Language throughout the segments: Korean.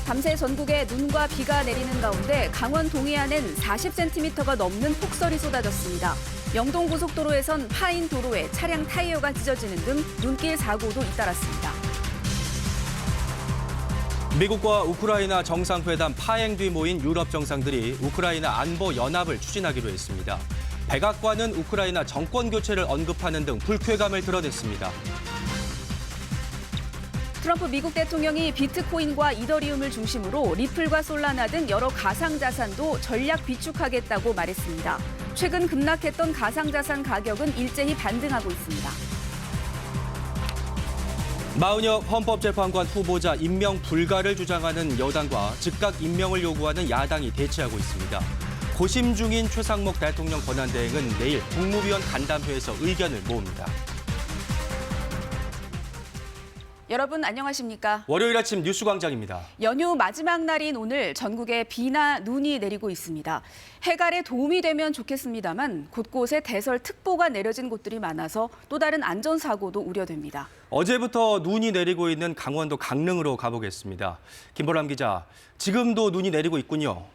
밤새 전국에 눈과 비가 내리는 가운데 강원 동해안엔 40cm가 넘는 폭설이 쏟아졌습니다. 영동고속도로에선 파인 도로에 차량 타이어가 찢어지는 등 눈길 사고도 잇따랐습니다. 미국과 우크라이나 정상회담 파행 뒤 모인 유럽 정상들이 우크라이나 안보 연합을 추진하기로 했습니다. 백악관은 우크라이나 정권 교체를 언급하는 등 불쾌감을 드러냈습니다. 트럼프 미국 대통령이 비트코인과 이더리움을 중심으로 리플과 솔라나 등 여러 가상자산도 전략 비축하겠다고 말했습니다. 최근 급락했던 가상자산 가격은 일제히 반등하고 있습니다. 마은혁 헌법재판관 후보자 임명 불가를 주장하는 여당과 즉각 임명을 요구하는 야당이 대치하고 있습니다. 고심 중인 최상목 대통령 권한대행은 내일 국무위원 간담회에서 의견을 모읍니다. 여러분 안녕하십니까? 월요일 아침 뉴스광장입니다. 연휴 마지막 날인 오늘 전국에 비나 눈이 내리고 있습니다. 해갈에 도움이 되면 좋겠습니다만 곳곳에 대설특보가 내려진 곳들이 많아서 또 다른 안전사고도 우려됩니다. 어제부터 눈이 내리고 있는 강원도 강릉으로 가보겠습니다. 김보람 기자, 지금도 눈이 내리고 있군요.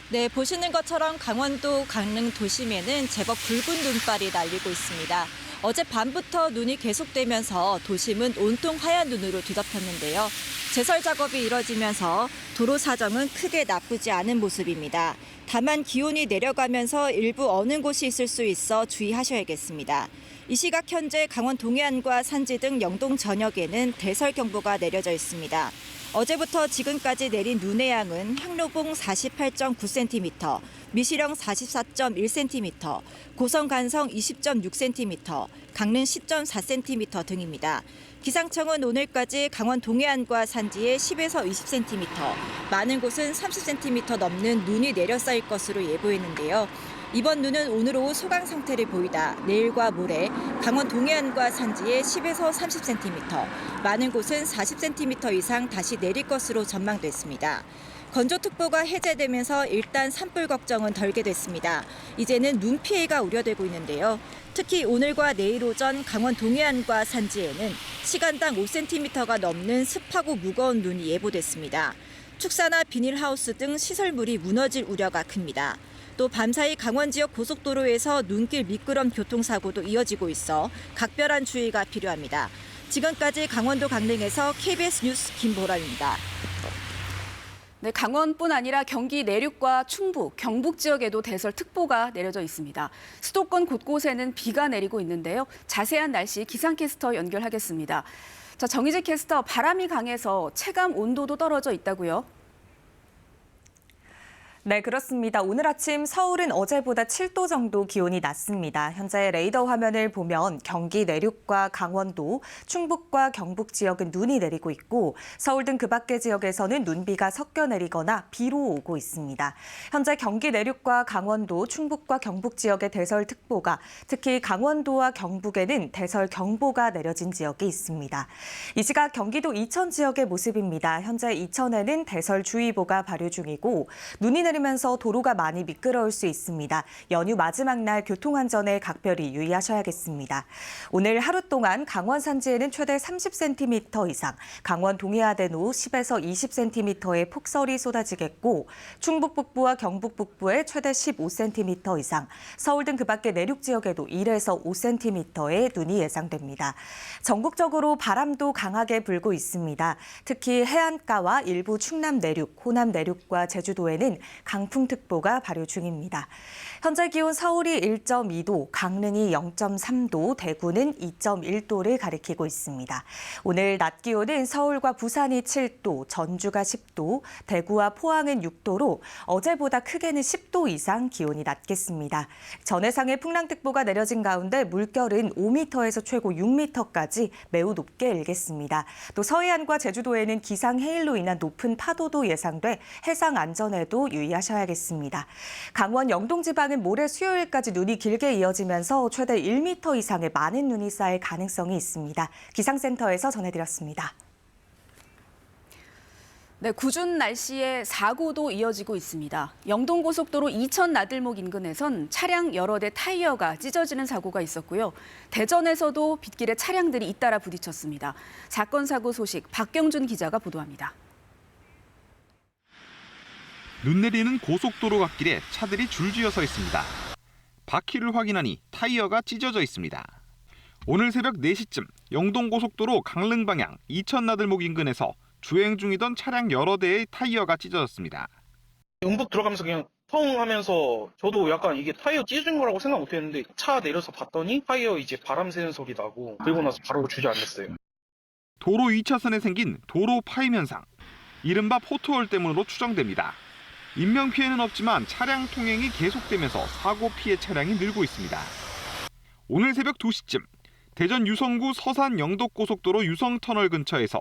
네, 보시는 것처럼 강원도 강릉 도심에는 제법 붉은 눈발이 날리고 있습니다. 어젯밤부터 눈이 계속되면서 도심은 온통 하얀 눈으로 뒤덮였는데요. 제설 작업이 이뤄지면서 도로 사정은 크게 나쁘지 않은 모습입니다. 다만 기온이 내려가면서 일부 어는 곳이 있을 수 있어 주의하셔야겠습니다. 이 시각 현재 강원 동해안과 산지 등 영동 전역에는 대설경보가 내려져 있습니다. 어제부터 지금까지 내린 눈의 양은 향로봉 48.9cm, 미시령 44.1cm, 고성 간성 20.6cm, 강릉 10.4cm 등입니다. 기상청은 오늘까지 강원 동해안과 산지에 10에서 20cm, 많은 곳은 30cm 넘는 눈이 내려 쌓일 것으로 예보했는데요. 이번 눈은 오늘 오후 소강 상태를 보이다 내일과 모레 강원 동해안과 산지에 10에서 30cm, 많은 곳은 40cm 이상 다시 내릴 것으로 전망됐습니다. 건조특보가 해제되면서 일단 산불 걱정은 덜게 됐습니다. 이제는 눈 피해가 우려되고 있는데요. 특히 오늘과 내일 오전 강원 동해안과 산지에는 시간당 5cm가 넘는 습하고 무거운 눈이 예보됐습니다. 축사나 비닐하우스 등 시설물이 무너질 우려가 큽니다. 또 밤사이 강원 지역 고속도로에서 눈길 미끄럼 교통사고도 이어지고 있어 각별한 주의가 필요합니다. 지금까지 강원도 강릉에서 KBS 뉴스 김보람입니다. 네, 강원뿐 아니라 경기 내륙과 충북, 경북 지역에도 대설특보가 내려져 있습니다. 수도권 곳곳에는 비가 내리고 있는데요. 자세한 날씨 기상캐스터 연결하겠습니다. 자, 정희지 캐스터, 바람이 강해서 체감 온도도 떨어져 있다고요? 네, 그렇습니다. 오늘 아침 서울은 어제보다 7도 정도 기온이 낮습니다. 현재 레이더 화면을 보면 경기 내륙과 강원도, 충북과 경북 지역은 눈이 내리고 있고 서울 등 그 밖의 지역에서는 눈비가 섞여 내리거나 비로 오고 있습니다. 현재 경기 내륙과 강원도, 충북과 경북 지역의 대설특보가, 특히 강원도와 경북에는 대설경보가 내려진 지역이 있습니다. 이 시각 경기도 이천 지역의 모습입니다. 현재 이천에는 대설주의보가 발효 중이고 눈이 내리면서 도로가 많이 미끄러울 수 있습니다. 연휴 마지막 날 교통안전에 각별히 유의하셔야겠습니다. 오늘 하루 동안 강원 산지에는 최대 30cm 이상, 강원 동해안에도 10에서 20cm의 폭설이 쏟아지겠고 충북 북부와 경북 북부에 최대 15cm 이상, 서울 등 그 밖의 내륙 지역에도 1에서 5cm의 눈이 예상됩니다. 전국적으로 바람도 강하게 불고 있습니다. 특히 해안가와 일부 충남 내륙, 호남 내륙과 제주도에는 강풍특보가 발효 중입니다. 현재 기온 서울이 1.2도, 강릉이 0.3도, 대구는 2.1도를 가리키고 있습니다. 오늘 낮 기온은 서울과 부산이 7도, 전주가 10도, 대구와 포항은 6도로 어제보다 크게는 10도 이상 기온이 낮겠습니다. 전해상에 풍랑특보가 내려진 가운데 물결은 5m에서 최고 6m까지 매우 높게 일겠습니다. 또 서해안과 제주도에는 기상해일로 인한 높은 파도도 예상돼 해상 안전에도 유의하셔야겠습니다. 강원 영동 지방은 모레 수요일까지 눈이 길게 이어지면서 최대 1m 이상의 많은 눈이 쌓일 가능성이 있습니다. 기상센터에서 전해드렸습니다. 네, 궂은 날씨에 사고도 이어지고 있습니다. 영동고속도로 이천 나들목 인근에선 차량 여러 대 타이어가 찢어지는 사고가 있었고요. 대전에서도 빗길에 차량들이 잇따라 부딪혔습니다. 사건 사고 소식 박경준 기자가 보도합니다. 눈 내리는 고속도로 갓길에 차들이 줄지어 서 있습니다. 바퀴를 확인하니 타이어가 찢어져 있습니다. 오늘 새벽 4시쯤 영동고속도로 강릉 방향 이천 나들목 인근에서 주행 중이던 차량 여러 대의 타이어가 찢어졌습니다. 음북 들어가면서 그냥 펑 하면서 저도 약간 이게 타이어 찢어진 거라고 생각 못 했는데 차 내려서 봤더니 타이어 이제 바람 새는 소리 나고 그리고 나서 바로 주저앉았어요. 도로 2차선에 생긴 도로 파임 현상, 이른바 포트홀 때문으로 추정됩니다. 인명피해는 없지만 차량 통행이 계속되면서 사고 피해 차량이 늘고 있습니다. 오늘 새벽 2시쯤 대전 유성구 서산 영덕고속도로 유성터널 근처에서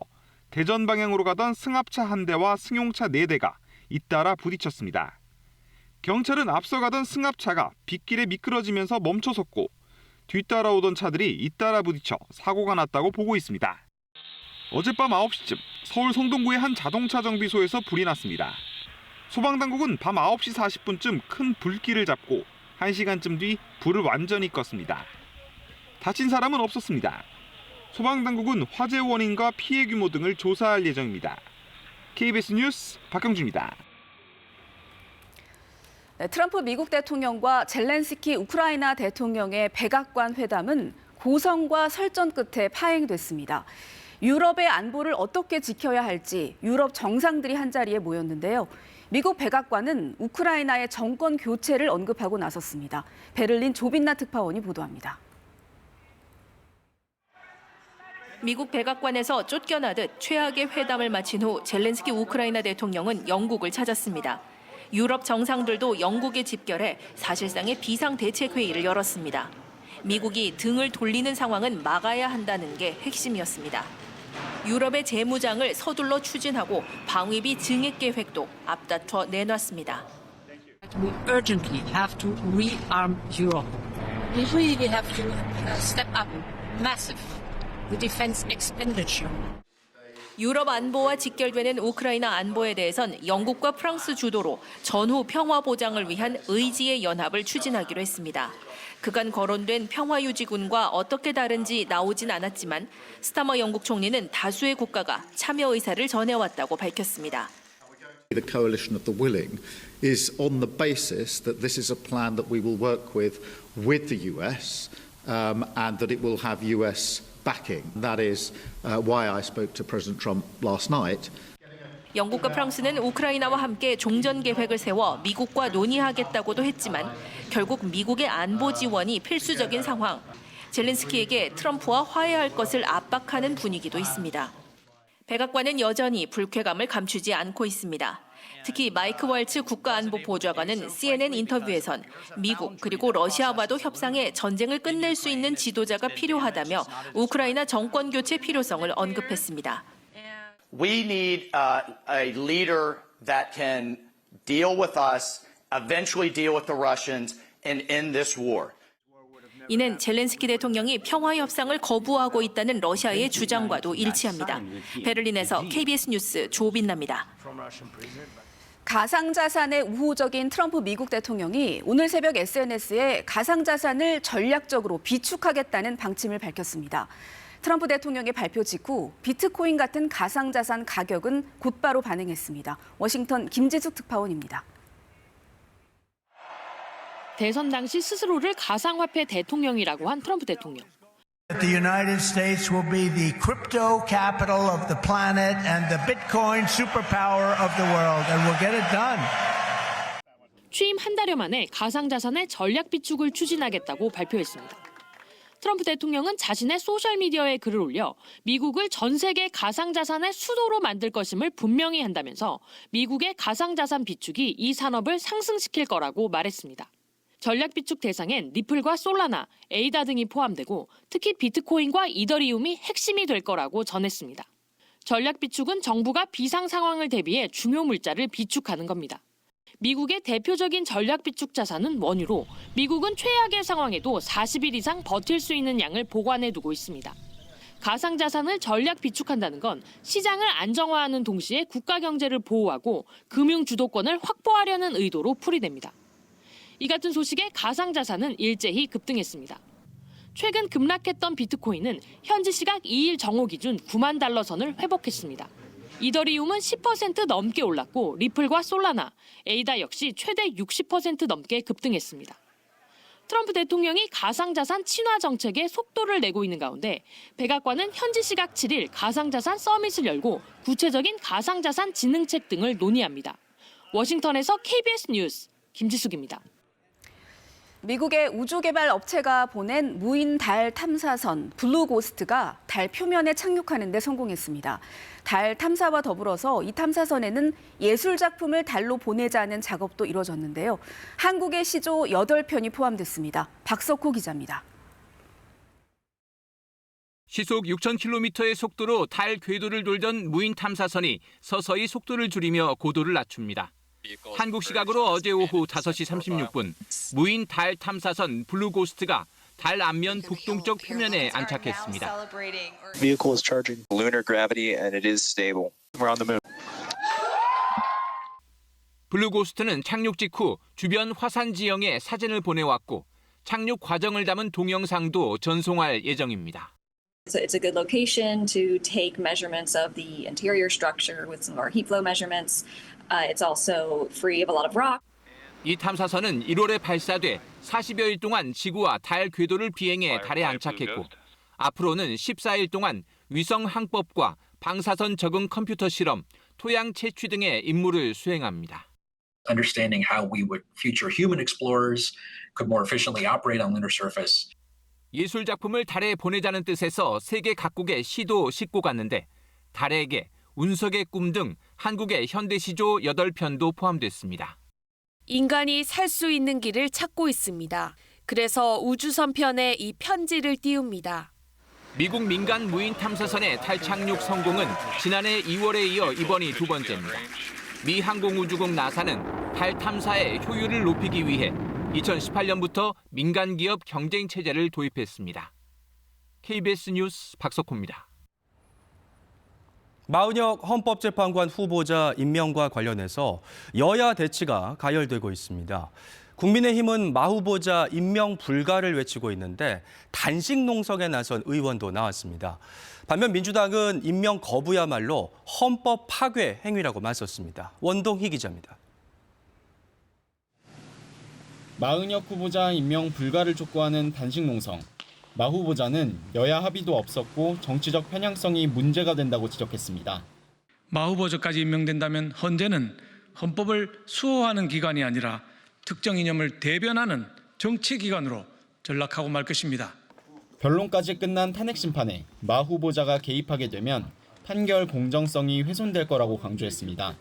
대전 방향으로 가던 승합차 한 대와 승용차 4대가 잇따라 부딪혔습니다. 경찰은 앞서 가던 승합차가 빗길에 미끄러지면서 멈춰섰고 뒤따라오던 차들이 잇따라 부딪혀 사고가 났다고 보고 있습니다. 어젯밤 9시쯤 서울 성동구의 한 자동차 정비소에서 불이 났습니다. 소방당국은 밤 9시 40분쯤 큰 불길을 잡고 1시간쯤 뒤 불을 완전히 껐습니다. 다친 사람은 없었습니다. 소방당국은 화재 원인과 피해 규모 등을 조사할 예정입니다. KBS 뉴스 박경준입니다. 네, 트럼프 미국 대통령과 젤렌스키 우크라이나 대통령의 백악관 회담은 고성과 설전 끝에 파행됐습니다. 유럽의 안보를 어떻게 지켜야 할지 유럽 정상들이 한자리에 모였는데요. 미국 백악관은 우크라이나의 정권 교체를 언급하고 나섰습니다. 베를린 조빈나 특파원이 보도합니다. 미국 백악관에서 쫓겨나듯 최악의 회담을 마친 후 젤렌스키 우크라이나 대통령은 영국을 찾았습니다. 유럽 정상들도 영국에 집결해 사실상의 비상대책회의를 열었습니다. 미국이 등을 돌리는 상황은 막아야 한다는 게 핵심이었습니다. 유럽의 재무장을 서둘러 추진하고 방위비 증액 계획도 앞다퉈 내놨습니다. We urgently have to rearm Europe. We really have to step up massive the defense expenditure. 유럽 안보와 직결되는 우크라이나 안보에 대해선 영국과 프랑스 주도로 전후 평화 보장을 위한 의지의 연합을 추진하기로 했습니다. 그간 거론된 평화유지군과 어떻게 다른지 나오진 않았지만 스타머 영국 총리는 다수의 국가가 참여 의사를 전해왔다고 밝혔습니다. The coalition of the willing is on the basis that this is a plan that we will work with the US and that it will have US backing. That is why I spoke to President Trump last night. 영국과 프랑스는 우크라이나와 함께 종전 계획을 세워 미국과 논의하겠다고도 했지만 결국 미국의 안보 지원이 필수적인 상황. 젤렌스키에게 트럼프와 화해할 것을 압박하는 분위기도 있습니다. 백악관은 여전히 불쾌감을 감추지 않고 있습니다. 특히 마이크 월츠 국가안보보좌관은 CNN 인터뷰에선 미국 그리고 러시아와도 협상해 전쟁을 끝낼 수 있는 지도자가 필요하다며 우크라이나 정권 교체 필요성을 언급했습니다. We need a leader that can deal with us, eventually deal with the Russians, and end this war. 이는 젤렌스키 대통령이 평화 협상을 거부하고 있다는 러시아의 주장과도 일치합니다. 베를린에서 KBS 뉴스 조빈나입니다. 가상자산의 우호적인 트럼프 미국 대통령이 오늘 새벽 SNS에 가상자산을 전략적으로 비축하겠다는 방침을 밝혔습니다. 트럼프 대통령의 발표 직후 비트코인 같은 가상자산 가격은 곧바로 반응했습니다. 워싱턴 김지숙 특파원입니다. 대선 당시 스스로를 가상화폐 대통령이라고 한 트럼프 대통령. The United States will be the crypto capital of the planet and the Bitcoin superpower of the world, and we'll get it done. 취임 한 달여 만에 가상자산의 전략 비축을 추진하겠다고 발표했습니다. 트럼프 대통령은 자신의 소셜미디어에 글을 올려 미국을 전 세계 가상자산의 수도로 만들 것임을 분명히 한다면서 미국의 가상자산 비축이 이 산업을 상승시킬 거라고 말했습니다. 전략 비축 대상엔 리플과 솔라나, 에이다 등이 포함되고 특히 비트코인과 이더리움이 핵심이 될 거라고 전했습니다. 전략 비축은 정부가 비상 상황을 대비해 중요 물자를 비축하는 겁니다. 미국의 대표적인 전략 비축 자산은 원유로 미국은 최악의 상황에도 40일 이상 버틸 수 있는 양을 보관해 두고 있습니다. 가상자산을 전략 비축한다는 건 시장을 안정화하는 동시에 국가 경제를 보호하고 금융 주도권을 확보하려는 의도로 풀이됩니다. 이 같은 소식에 가상자산은 일제히 급등했습니다. 최근 급락했던 비트코인은 현지 시각 2일 정오 기준 9만 달러 선을 회복했습니다. 이더리움은 10% 넘게 올랐고 리플과 솔라나, 에이다 역시 최대 60% 넘게 급등했습니다. 트럼프 대통령이 가상자산 친화 정책에 속도를 내고 있는 가운데 백악관은 현지 시각 7일 가상자산 서밋을 열고 구체적인 가상자산 진흥책 등을 논의합니다. 워싱턴에서 KBS 뉴스 김지숙입니다. 미국의 우주개발 업체가 보낸 무인 달 탐사선 블루고스트가 달 표면에 착륙하는 데 성공했습니다. 달 탐사와 더불어서 이 탐사선에는 예술 작품을 달로 보내자는 작업도 이뤄졌는데요. 한국의 시조 8편이 포함됐습니다. 박석호 기자입니다. 시속 6,000km의 속도로 달 궤도를 돌던 무인 탐사선이 서서히 속도를 줄이며 고도를 낮춥니다. 한국 시각으로 어제 오후 5시 36분 무인 달 탐사선 블루고스트가 달 앞면 북동쪽 표면에 안착했습니다. Vehicle is charging lunar gravity and it is stable. We're on the moon. 블루고스트는 착륙 직후 주변 화산 지형에 사진을 보내왔고 착륙 과정을 담은 동영상도 전송할 예정입니다. It's a good location to take measurements of the interior structure with some of our heat flow measurements. It's also free of a lot of rock. 이 탐사선은 1월에 발사돼 40여일 동안 지구와 달 궤도를 비행해 달에 안착했고 앞으로는 14일 동안 위성 항법과 방사선 적응 컴퓨터 실험, 토양 채취 등의 임무를 수행합니다. Understanding how we would future human explorers could more efficiently operate on lunar surface. 예술 작품을 달에 보내자는 뜻에서 세계 각국에 시도 싣고 갔는데 달에게 운석의 꿈 등 한국의 현대시조 8편도 포함됐습니다. 인간이 살 수 있는 길을 찾고 있습니다. 그래서 우주선편에 이 편지를 띄웁니다. 미국 민간 무인 탐사선의 달 착륙 성공은 지난해 2월에 이어 이번이 두 번째입니다. 미 항공우주국 나사는 달 탐사의 효율을 높이기 위해 2018년부터 민간 기업 경쟁 체제를 도입했습니다. KBS 뉴스 박석호입니다. 마은혁 헌법재판관 후보자 임명과 관련해서 여야 대치가 가열되고 있습니다. 국민의힘은 마 후보자 임명 불가를 외치고 있는데 단식 농성에 나선 의원도 나왔습니다. 반면 민주당은 임명 거부야말로 헌법 파괴 행위라고 맞섰습니다. 원동희 기자입니다. 마은혁 후보자 임명 불가를 촉구하는 단식 농성. 마 후보자는 여야 합의도 없었고 정치적 편향성이 문제가 된다고 지적했습니다. 마 후보자까지 임명된다면 헌재는 헌법을 수호하는 기관이 아니라 특정 이념을 대변하는 정치기관으로 전락하고 말 것입니다. 변론까지 끝난 탄핵 심판에 마 후보자가 개입하게 되면 판결 공정성이 훼손될 거라고 강조했습니다.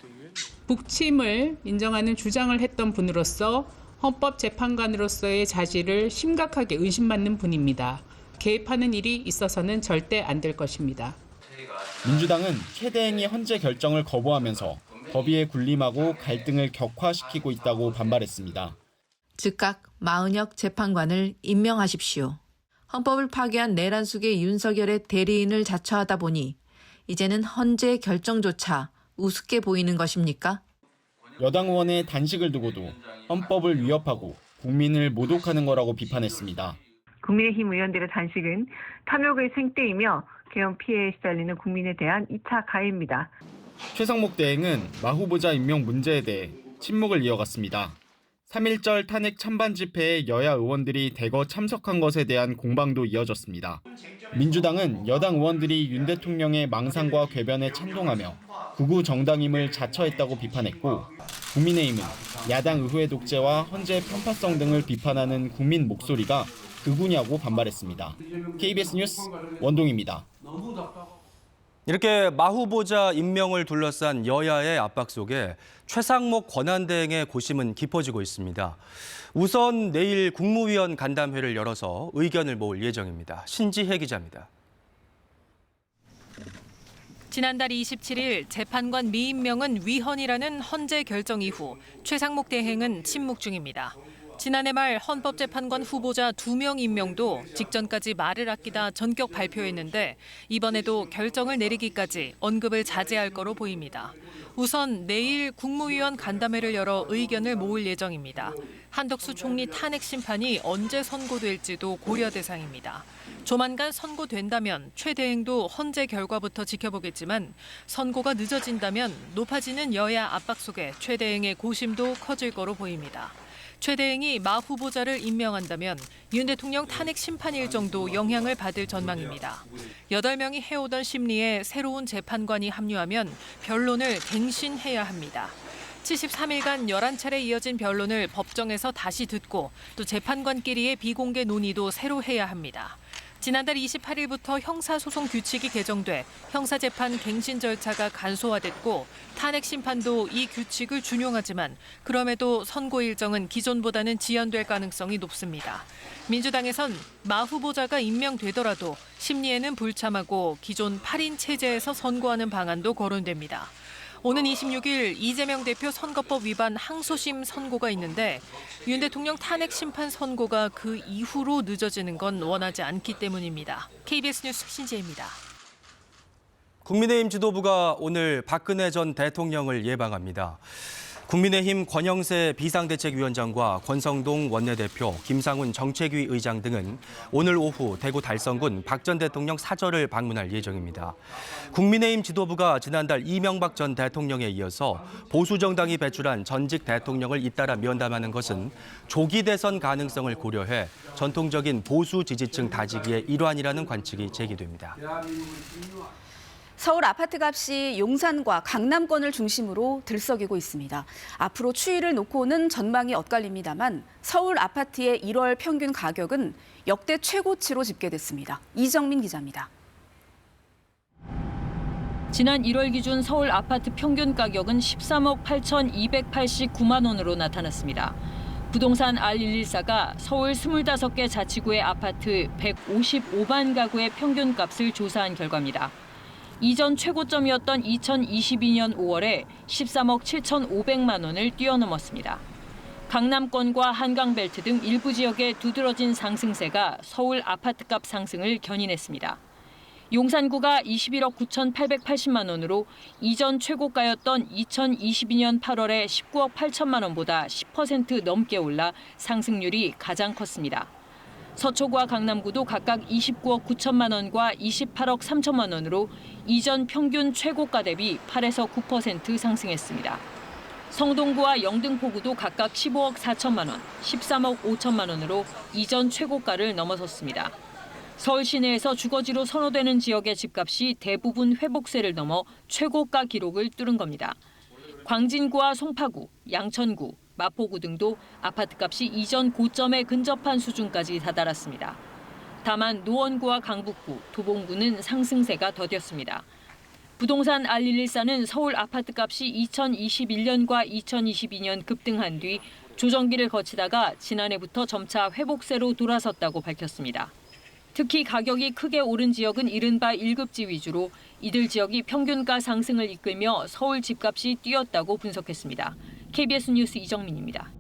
북침을 인정하는 주장을 했던 분으로서 헌법재판관으로서의 자질을 심각하게 의심받는 분입니다. 개입하는 일이 있어서는 절대 안 될 것입니다. 민주당은 최대행이 헌재 결정을 거부하면서 법위에 군림하고 갈등을 격화시키고 있다고 반발했습니다. 즉각 마은혁 재판관을 임명하십시오. 헌법을 파괴한 내란숙의 윤석열의 대리인을 자처하다 보니 이제는 헌재 결정조차 우습게 보이는 것입니까? 여당 의원의 단식을 두고도 헌법을 위협하고 국민을 모독하는 거라고 비판했습니다. 국민의힘 의원들의 단식은 탐욕의 생떼이며 계엄 피해에 시달리는 국민에 대한 2차 가해입니다. 최상목 대행은 마 후보자 임명 문제에 대해 침묵을 이어갔습니다. 3.1절 탄핵 찬반 집회에 여야 의원들이 대거 참석한 것에 대한 공방도 이어졌습니다. 민주당은 여당 의원들이 윤 대통령의 망상과 궤변에 찬동하며 극우 정당임을 자처했다고 비판했고 국민의힘은 야당 의회 독재와 헌재 편파성 등을 비판하는 국민 목소리가 극우냐고 반발했습니다. KBS 뉴스 원동입니다. 이렇게 마 후보자 임명을 둘러싼 여야의 압박 속에 최상목 권한대행의 고심은 깊어지고 있습니다. 우선 내일 국무위원 간담회를 열어서 의견을 모을 예정입니다. 신지혜 기자입니다. 지난달 27일 재판관 미임명은 위헌이라는 헌재 결정 이후 최상목 대행은 침묵 중입니다. 지난해 말 헌법재판관 후보자 2명 임명도 직전까지 말을 아끼다 전격 발표했는데 이번에도 결정을 내리기까지 언급을 자제할 거로 보입니다. 우선 내일 국무위원 간담회를 열어 의견을 모을 예정입니다. 한덕수 총리 탄핵 심판이 언제 선고될지도 고려 대상입니다. 조만간 선고된다면 최대행도 헌재 결과부터 지켜보겠지만 선고가 늦어진다면 높아지는 여야 압박 속에 최대행의 고심도 커질 거로 보입니다. 최대행이 마 후보자를 임명한다면 윤 대통령 탄핵 심판 일정도 영향을 받을 전망입니다. 8명이 해오던 심리에 새로운 재판관이 합류하면 변론을 갱신해야 합니다. 73일간 11차례 이어진 변론을 법정에서 다시 듣고 또 재판관끼리의 비공개 논의도 새로 해야 합니다. 지난달 28일부터 형사소송 규칙이 개정돼 형사재판 갱신 절차가 간소화됐고 탄핵 심판도 이 규칙을 준용하지만 그럼에도 선고 일정은 기존보다는 지연될 가능성이 높습니다. 민주당에선 마 후보자가 임명되더라도 심리에는 불참하고 기존 8인 체제에서 선고하는 방안도 거론됩니다. 오는 26일 이재명 대표 선거법 위반 항소심 선고가 있는데 윤 대통령 탄핵 심판 선고가 그 이후로 늦어지는 건 원하지 않기 때문입니다. KBS 뉴스 신지혜입니다. 국민의힘 지도부가 오늘 박근혜 전 대통령을 예방합니다. 국민의힘 권영세 비상대책위원장과 권성동 원내대표, 김상훈 정책위 의장 등은 오늘 오후 대구 달성군 박 전 대통령 사저를 방문할 예정입니다. 국민의힘 지도부가 지난달 이명박 전 대통령에 이어서 보수정당이 배출한 전직 대통령을 잇따라 면담하는 것은 조기 대선 가능성을 고려해 전통적인 보수 지지층 다지기의 일환이라는 관측이 제기됩니다. 서울 아파트 값이 용산과 강남권을 중심으로 들썩이고 있습니다. 앞으로 추이를 놓고는 전망이 엇갈립니다만 서울 아파트의 1월 평균 가격은 역대 최고치로 집계됐습니다. 이정민 기자입니다. 지난 1월 기준 서울 아파트 평균 가격은 13억 8,289만 원으로 나타났습니다. 부동산 R114가 서울 25개 자치구의 아파트 155만 가구의 평균 값을 조사한 결과입니다. 이전 최고점이었던 2022년 5월에 13억 7,500만 원을 뛰어넘었습니다. 강남권과 한강벨트 등 일부 지역의 두드러진 상승세가 서울 아파트값 상승을 견인했습니다. 용산구가 21억 9,880만 원으로 이전 최고가였던 2022년 8월에 19억 8천만 원보다 10% 넘게 올라 상승률이 가장 컸습니다. 서초구와 강남구도 각각 29억 9천만 원과 28억 3천만 원으로 이전 평균 최고가 대비 8에서 9% 상승했습니다. 성동구와 영등포구도 각각 15억 4천만 원, 13억 5천만 원으로 이전 최고가를 넘어섰습니다. 서울 시내에서 주거지로 선호되는 지역의 집값이 대부분 회복세를 넘어 최고가 기록을 뚫은 겁니다. 광진구와 송파구, 양천구, 마포구 등도 아파트값이 이전 고점에 근접한 수준까지 다다랐습니다. 다만 노원구와 강북구, 도봉구는 상승세가 더뎠습니다. 부동산 R114는 서울 아파트값이 2021년과 2022년 급등한 뒤 조정기를 거치다가 지난해부터 점차 회복세로 돌아섰다고 밝혔습니다. 특히 가격이 크게 오른 지역은 이른바 1급지 위주로 이들 지역이 평균가 상승을 이끌며 서울 집값이 뛰었다고 분석했습니다. KBS 뉴스 이정민입니다.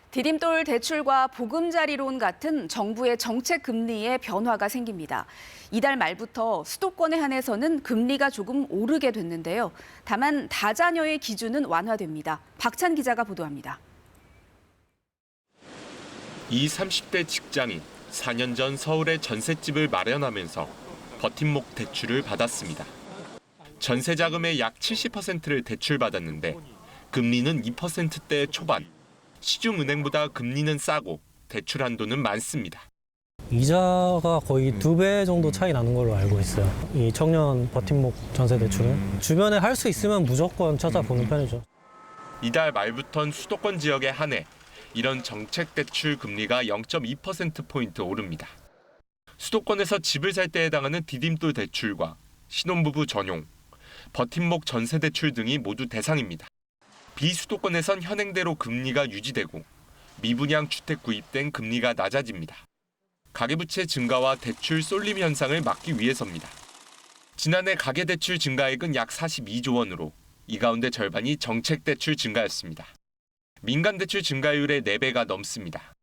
디딤돌 대출과 보금자리론 같은 정부의 정책 금리에 변화가 생깁니다. 이달 말부터 수도권에 한해서는 금리가 조금 오르게 됐는데요. 다만 다자녀의 기준은 완화됩니다. 박찬 기자가 보도합니다. 이 30대 직장인 4년 전 서울에 전셋집을 마련하면서 버팀목 대출을 받았습니다. 전세 자금의 약 70%를 대출받았는데 금리는 2%대 초반. 시중은행보다 금리는 싸고 대출 한도는 많습니다. 이자가 거의 2배 정도 차이 나는 걸로 알고 있어요. 이 청년 버팀목 전세 대출은 주변에 할 수 있으면 무조건 찾아보는 편이죠. 이달 말부터는 수도권 지역에 한해 이런 정책 대출 금리가 0.2%포인트 오릅니다. 수도권에서 집을 살 때 해당하는 디딤돌 대출과 신혼부부 전용, 버팀목 전세 대출 등이 모두 대상입니다. 비수도권에선 현행대로 금리가 유지되고 미분양 주택 구입 등 금리가 낮아집니다. 가계부채 증가와 대출 쏠림 현상을 막기 위해서입니다. 지난해 가계대출 증가액은 약 42조 원으로 이 가운데 절반이 정책대출 증가였습니다. 민간 대출 증가율의 4배가 넘습니다.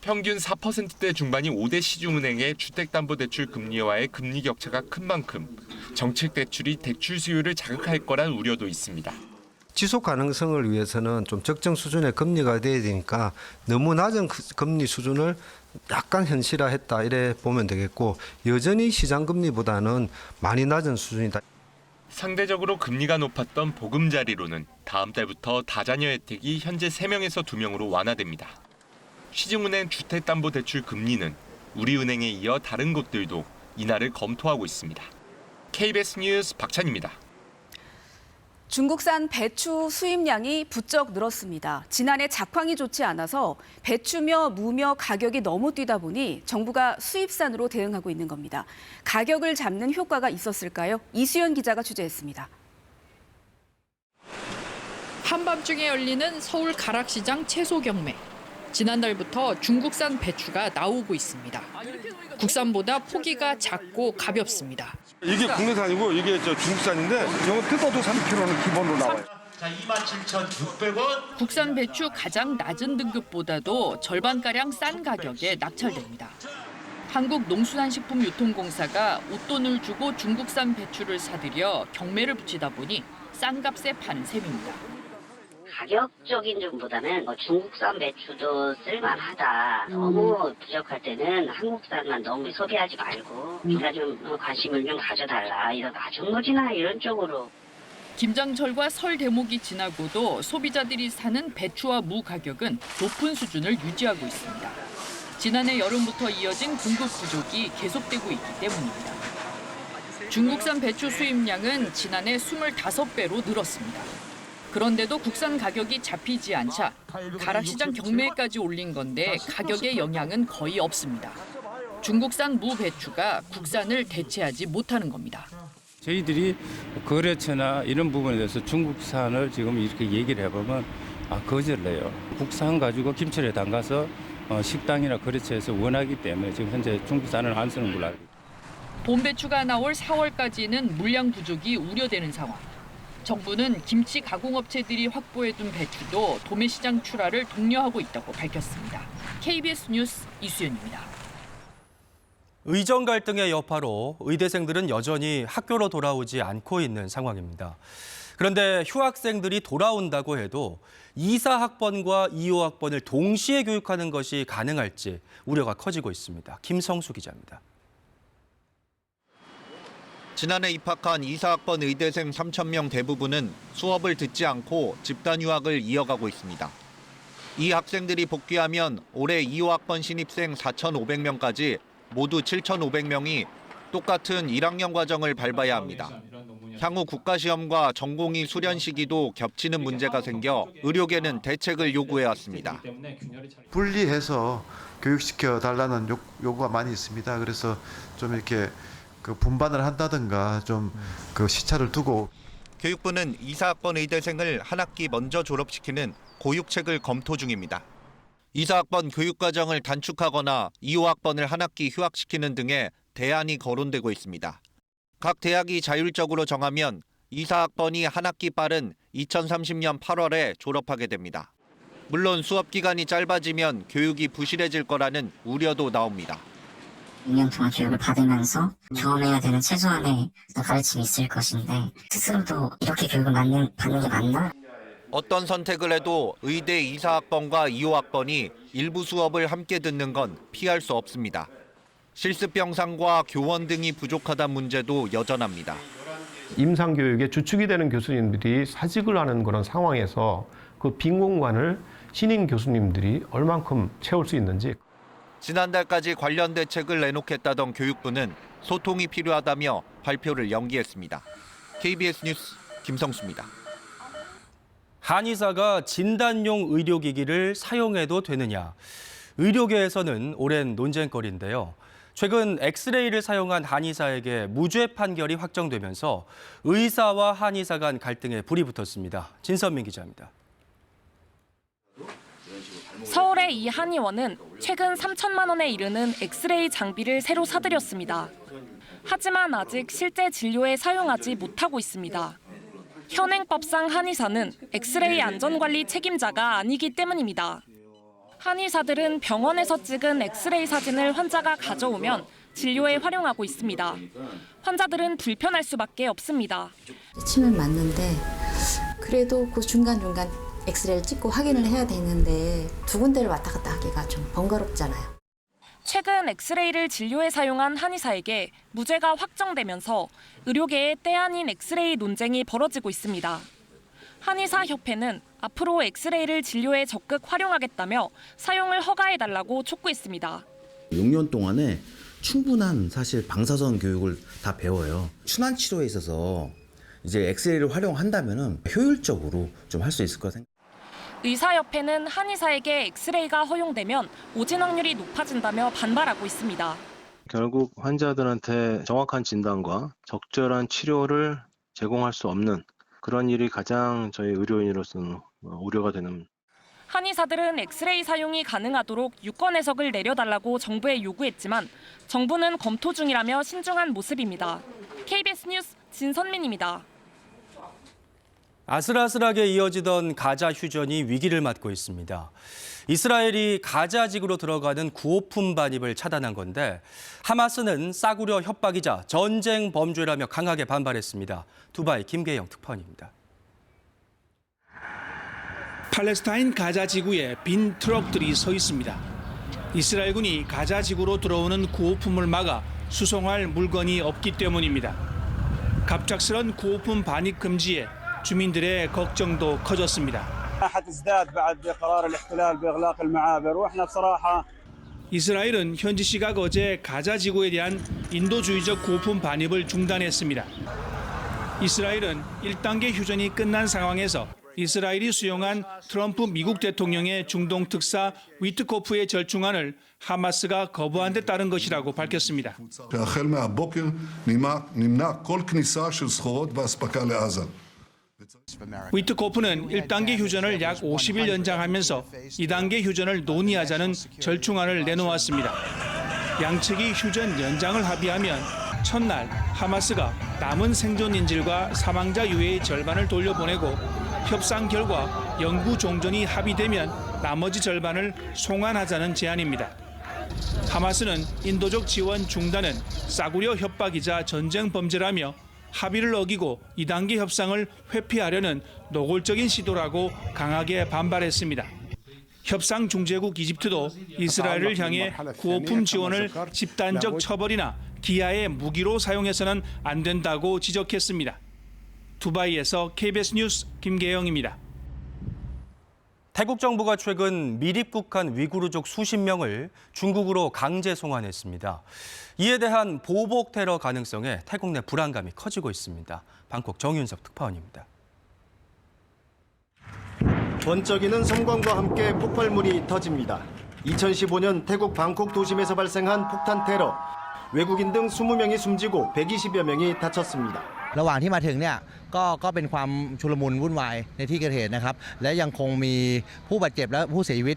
평균 4%대 중반이 5대 시중은행의 주택담보대출 금리와의 금리 격차가 큰 만큼 정책 대출이 대출 수요를 자극할 거란 우려도 있습니다. 지속 가능성을 위해서는 좀 적정 수준의 금리가 돼야 되니까 너무 낮은 금리 수준을 약간 현실화했다 이래 보면 되겠고 여전히 시장 금리보다는 많이 낮은 수준이다. 상대적으로 금리가 높았던 보금자리로는 다음 달부터 다자녀 혜택이 현재 3명에서 2명으로 완화됩니다. 시중은행 주택담보대출 금리는 우리은행에 이어 다른 곳들도 인하를 검토하고 있습니다. KBS 뉴스 박찬입니다. 중국산 배추 수입량이 부쩍 늘었습니다. 지난해 작황이 좋지 않아서 배추며 무며 가격이 너무 뛰다 보니 정부가 수입산으로 대응하고 있는 겁니다. 가격을 잡는 효과가 있었을까요? 이수연 기자가 취재했습니다. 한밤중에 열리는 서울 가락시장 채소 경매. 지난달부터 중국산 배추가 나오고 있습니다. 국산보다 포기가 작고 가볍습니다. 이게 국내산이고 이게 중국산인데 저거 뜯어도 3kg는 기본으로 나와요. 자, 27,600원. 국산 배추 가장 낮은 등급보다도 절반가량 싼 가격에 낙찰됩니다. 한국농수산식품유통공사가 웃돈을 주고 중국산 배추를 사들여 경매를 붙이다 보니 싼 값에 파는 셈입니다. 가격적인 점보다는 중국산 배추도 쓸만하다. 너무 부족할 때는 한국산만 너무 소비하지 말고 우리가 좀 관심을 좀 가져달라. 이런 정거지나 이런 쪽으로. 김장철과 설 대목이 지나고도 소비자들이 사는 배추와 무 가격은 높은 수준을 유지하고 있습니다. 지난해 여름부터 이어진 공급 부족이 계속되고 있기 때문입니다. 중국산 배추 수입량은 지난해 25배로 늘었습니다. 그런데도 국산 가격이 잡히지 않자 가락시장 경매까지 올린 건데 가격에 영향은 거의 없습니다. 중국산 무 배추가 국산을 대체하지 못하는 겁니다. 저희들이 거래처나 이런 부분에 대해서 중국산을 지금 이렇게 얘기를 해보면 거절해요. 국산 가지고 김치를 담가서 식당이나 거래처에서 원하기 때문에 지금 현재 중국산을 안 쓰는 걸로 알고 있습니다. 봄 배추가 나올 4월까지는 물량 부족이 우려되는 상황. 정부는 김치 가공업체들이 확보해둔 배추도 도매시장 출하를 독려하고 있다고 밝혔습니다. KBS 뉴스 이수연입니다. 의정 갈등의 여파로 의대생들은 여전히 학교로 돌아오지 않고 있는 상황입니다. 그런데 휴학생들이 돌아온다고 해도 2사학번과 2호학번을 동시에 교육하는 것이 가능할지 우려가 커지고 있습니다. 김성수 기자입니다. 지난해 입학한 2사학번 의대생 3,000명 대부분은 수업을 듣지 않고 집단 휴학을 이어가고 있습니다. 이 학생들이 복귀하면 올해 2호학번 신입생 4,500명까지 모두 7,500명이 똑같은 1학년 과정을 밟아야 합니다. 향후 국가시험과 전공의 수련 시기도 겹치는 문제가 생겨 의료계는 대책을 요구해왔습니다. 분리해서 교육시켜 달라는 요구가 많이 있습니다. 그래서 좀 이렇게 분반을 한다든가 좀 시차를 두고. 교육부는 2사학번 의대생을 한 학기 먼저 졸업시키는 고육책을 검토 중입니다. 2사학번 교육과정을 단축하거나 2호학번을 한 학기 휴학시키는 등의 대안이 거론되고 있습니다. 각 대학이 자율적으로 정하면 2사학번이 한 학기 빠른 2030년 8월에 졸업하게 됩니다. 물론 수업 기간이 짧아지면 교육이 부실해질 거라는 우려도 나옵니다. 2년 동안 교육을 받으면서 경험해야 되는 최소한의 가르침이 있을 것인데 스스로도 이렇게 교육을 받는 게 맞나? 어떤 선택을 해도 의대 2사학번과 2호학번이 일부 수업을 함께 듣는 건 피할 수 없습니다. 실습 병상과 교원 등이 부족하다는 문제도 여전합니다. 임상교육의 주축이 되는 교수님들이 사직을 하는 그런 상황에서 그 빈 공간을 신인 교수님들이 얼만큼 채울 수 있는지. 지난달까지 관련 대책을 내놓겠다던 교육부는 소통이 필요하다며 발표를 연기했습니다. KBS 뉴스 김성수입니다. 한의사가 진단용 의료기기를 사용해도 되느냐. 의료계에서는 오랜 논쟁거리인데요. 최근 엑스레이를 사용한 한의사에게 무죄 판결이 확정되면서 의사와 한의사 간 갈등에 불이 붙었습니다. 진선민 기자입니다. 서울의 이 한의원은 최근 3천만 원에 이르는 엑스레이 장비를 새로 사들였습니다. 하지만 아직 실제 진료에 사용하지 못하고 있습니다. 현행법상 한의사는 엑스레이 안전관리 책임자가 아니기 때문입니다. 한의사들은 병원에서 찍은 엑스레이 사진을 환자가 가져오면 진료에 활용하고 있습니다. 환자들은 불편할 수밖에 없습니다. 침을 맞는데 그래도 그 중간중간 엑스레이를 찍고 확인을 해야 되는데 두 군데를 왔다 갔다 하기가 좀 번거롭잖아요. 최근 엑스레이를 진료에 사용한 한의사에게 무죄가 확정되면서 의료계의 때 아닌 엑스레이 논쟁이 벌어지고 있습니다. 한의사협회는 앞으로 엑스레이를 진료에 적극 활용하겠다며 사용을 허가해달라고 촉구했습니다. 6년 동안에 충분한 사실 방사선 교육을 다 배워요. 순환 치료에 있어서 이제 엑스레이를 활용한다면은 효율적으로 좀 할 수 있을 거라 생각. 의사협회는 한의사에게 엑스레이가 허용되면 오진 확률이 높아진다며 반발하고 있습니다. 결국 환자들한테 정확한 진단과 적절한 치료를 제공할 수 없는 그런 일이 가장 저희 의료인으로서는 우려가 되는. 한의사들은 엑스레이 사용이 가능하도록 유권 해석을 내려달라고 정부에 요구했지만 정부는 검토 중이라며 신중한 모습입니다. KBS 뉴스 진선민입니다. 아슬아슬하게 이어지던 가자 휴전이 위기를 맞고 있습니다. 이스라엘이 가자 지구로 들어가는 구호품 반입을 차단한 건데 하마스는 싸구려 협박이자 전쟁 범죄라며 강하게 반발했습니다. 두바이 김계영 특파원입니다. 팔레스타인 가자 지구에 빈 트럭들이 서 있습니다. 이스라엘군이 가자 지구로 들어오는 구호품을 막아 수송할 물건이 없기 때문입니다. 갑작스런 구호품 반입 금지에 주민들의 걱정도 커졌습니다. 이스라엘은 현지 시각 어제 가자 지구에 대한 인도주의적 구호품 반입을 중단했습니다. 이스라엘은 1단계 휴전이 끝난 상황에서 이스라엘이 수용한 트럼프 미국 대통령의 중동 특사 위트코프의 절충안을 하마스가 거부한 데 따른 것이라고 밝혔습니다. 위트코프는 1단계 휴전을 약 50일 연장하면서 2단계 휴전을 논의하자는 절충안을 내놓았습니다. 양측이 휴전 연장을 합의하면 첫날 하마스가 남은 생존 인질과 사망자 유해의 절반을 돌려보내고 협상 결과 영구 종전이 합의되면 나머지 절반을 송환하자는 제안입니다. 하마스는 인도적 지원 중단은 싸구려 협박이자 전쟁 범죄라며 합의를 어기고 2단계 협상을 회피하려는 노골적인 시도라고 강하게 반발했습니다. 협상 중재국 이집트도 이스라엘을 향해 구호품 지원을 집단적 처벌이나 기하의 무기로 사용해서는 안 된다고 지적했습니다. 두바이에서 KBS 뉴스 김계영입니다. 태국 정부가 최근 미입국한 위구르족 수십 명을 중국으로 강제 송환했습니다. 이에 대한 보복 테러 가능성에 태국 내 불안감이 커지고 있습니다. 방콕 정윤석 특파원입니다. 번쩍이는 섬광과 함께 폭발물이 터집니다. 2015년 태국 방콕 도심에서 발생한 폭탄 테러. 외국인 등 20명이 숨지고 120여 명이 다쳤습니다. ระหว่างที่มาถึงเนี่ยก็เป็นความชุลมุนวุ่นวายในที่เกิดเหตุนะครับและยังคงมีผู้บาดเจ็บและผู้เสียชีวิต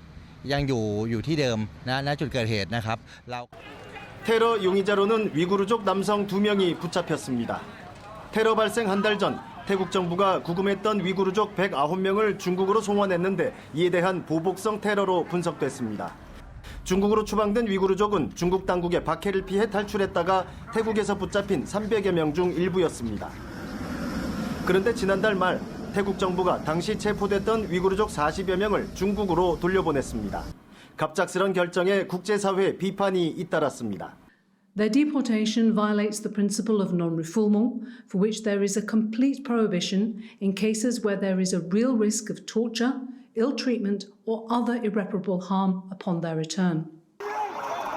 ยังอยู่ที่เดิมณจุดเกิดเหตุนะครับ 테러 용의자로는 위구르족 남성 2명이 붙잡혔습니다. 테러 발생 한 달 전 태국 정부가 구금했던 위구르족 109명을 중국으로 송환했는데 이에 대한 보복성 테러로 분석됐습니다. 중국으로 추방된 위구르족은 중국 당국의 박해를 피해 탈출했다가 태국에서 붙잡힌 300여 명 중 일부였습니다. 그런데 지난달 말 태국 정부가 당시 체포됐던 위구르족 40여 명을 중국으로 돌려보냈습니다. 갑작스런 결정에 국제사회 비판이 잇따랐습니다. Their deportation violates the principle of non-refoulement, for which there is a complete prohibition in cases where there is a real risk of torture, ill treatment, or other irreparable harm upon their return.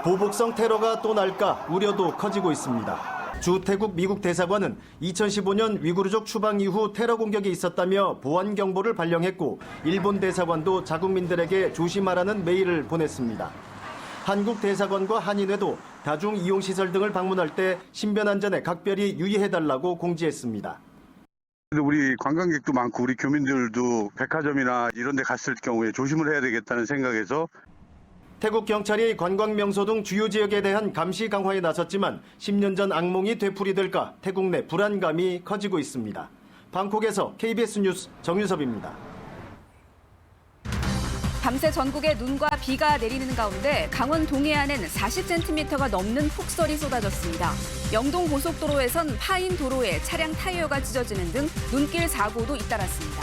보복성 테러가 또 날까 우려도 커지고 있습니다. 주 태국 미국 대사관은 2015년 위구르족 추방 이후 테러 공격이 있었다며 보안 경보를 발령했고 일본 대사관도 자국민들에게 조심하라는 메일을 보냈습니다. 한국 대사관과 한인회도 다중 이용시설 등을 방문할 때 신변 안전에 각별히 유의해달라고 공지했습니다. 우리 관광객도 많고 우리 교민들도 백화점이나 이런 데 갔을 경우에 조심을 해야 되겠다는 생각에서 태국 경찰이 관광 명소 등 주요 지역에 대한 감시 강화에 나섰지만 10년 전 악몽이 되풀이될까 태국 내 불안감이 커지고 있습니다. 방콕에서 KBS 뉴스 정윤섭입니다. 밤새 전국에 눈과 비가 내리는 가운데 강원 동해안엔 40cm가 넘는 폭설이 쏟아졌습니다. 영동 고속도로에선 파인 도로에 차량 타이어가 찢어지는 등 눈길 사고도 잇따랐습니다.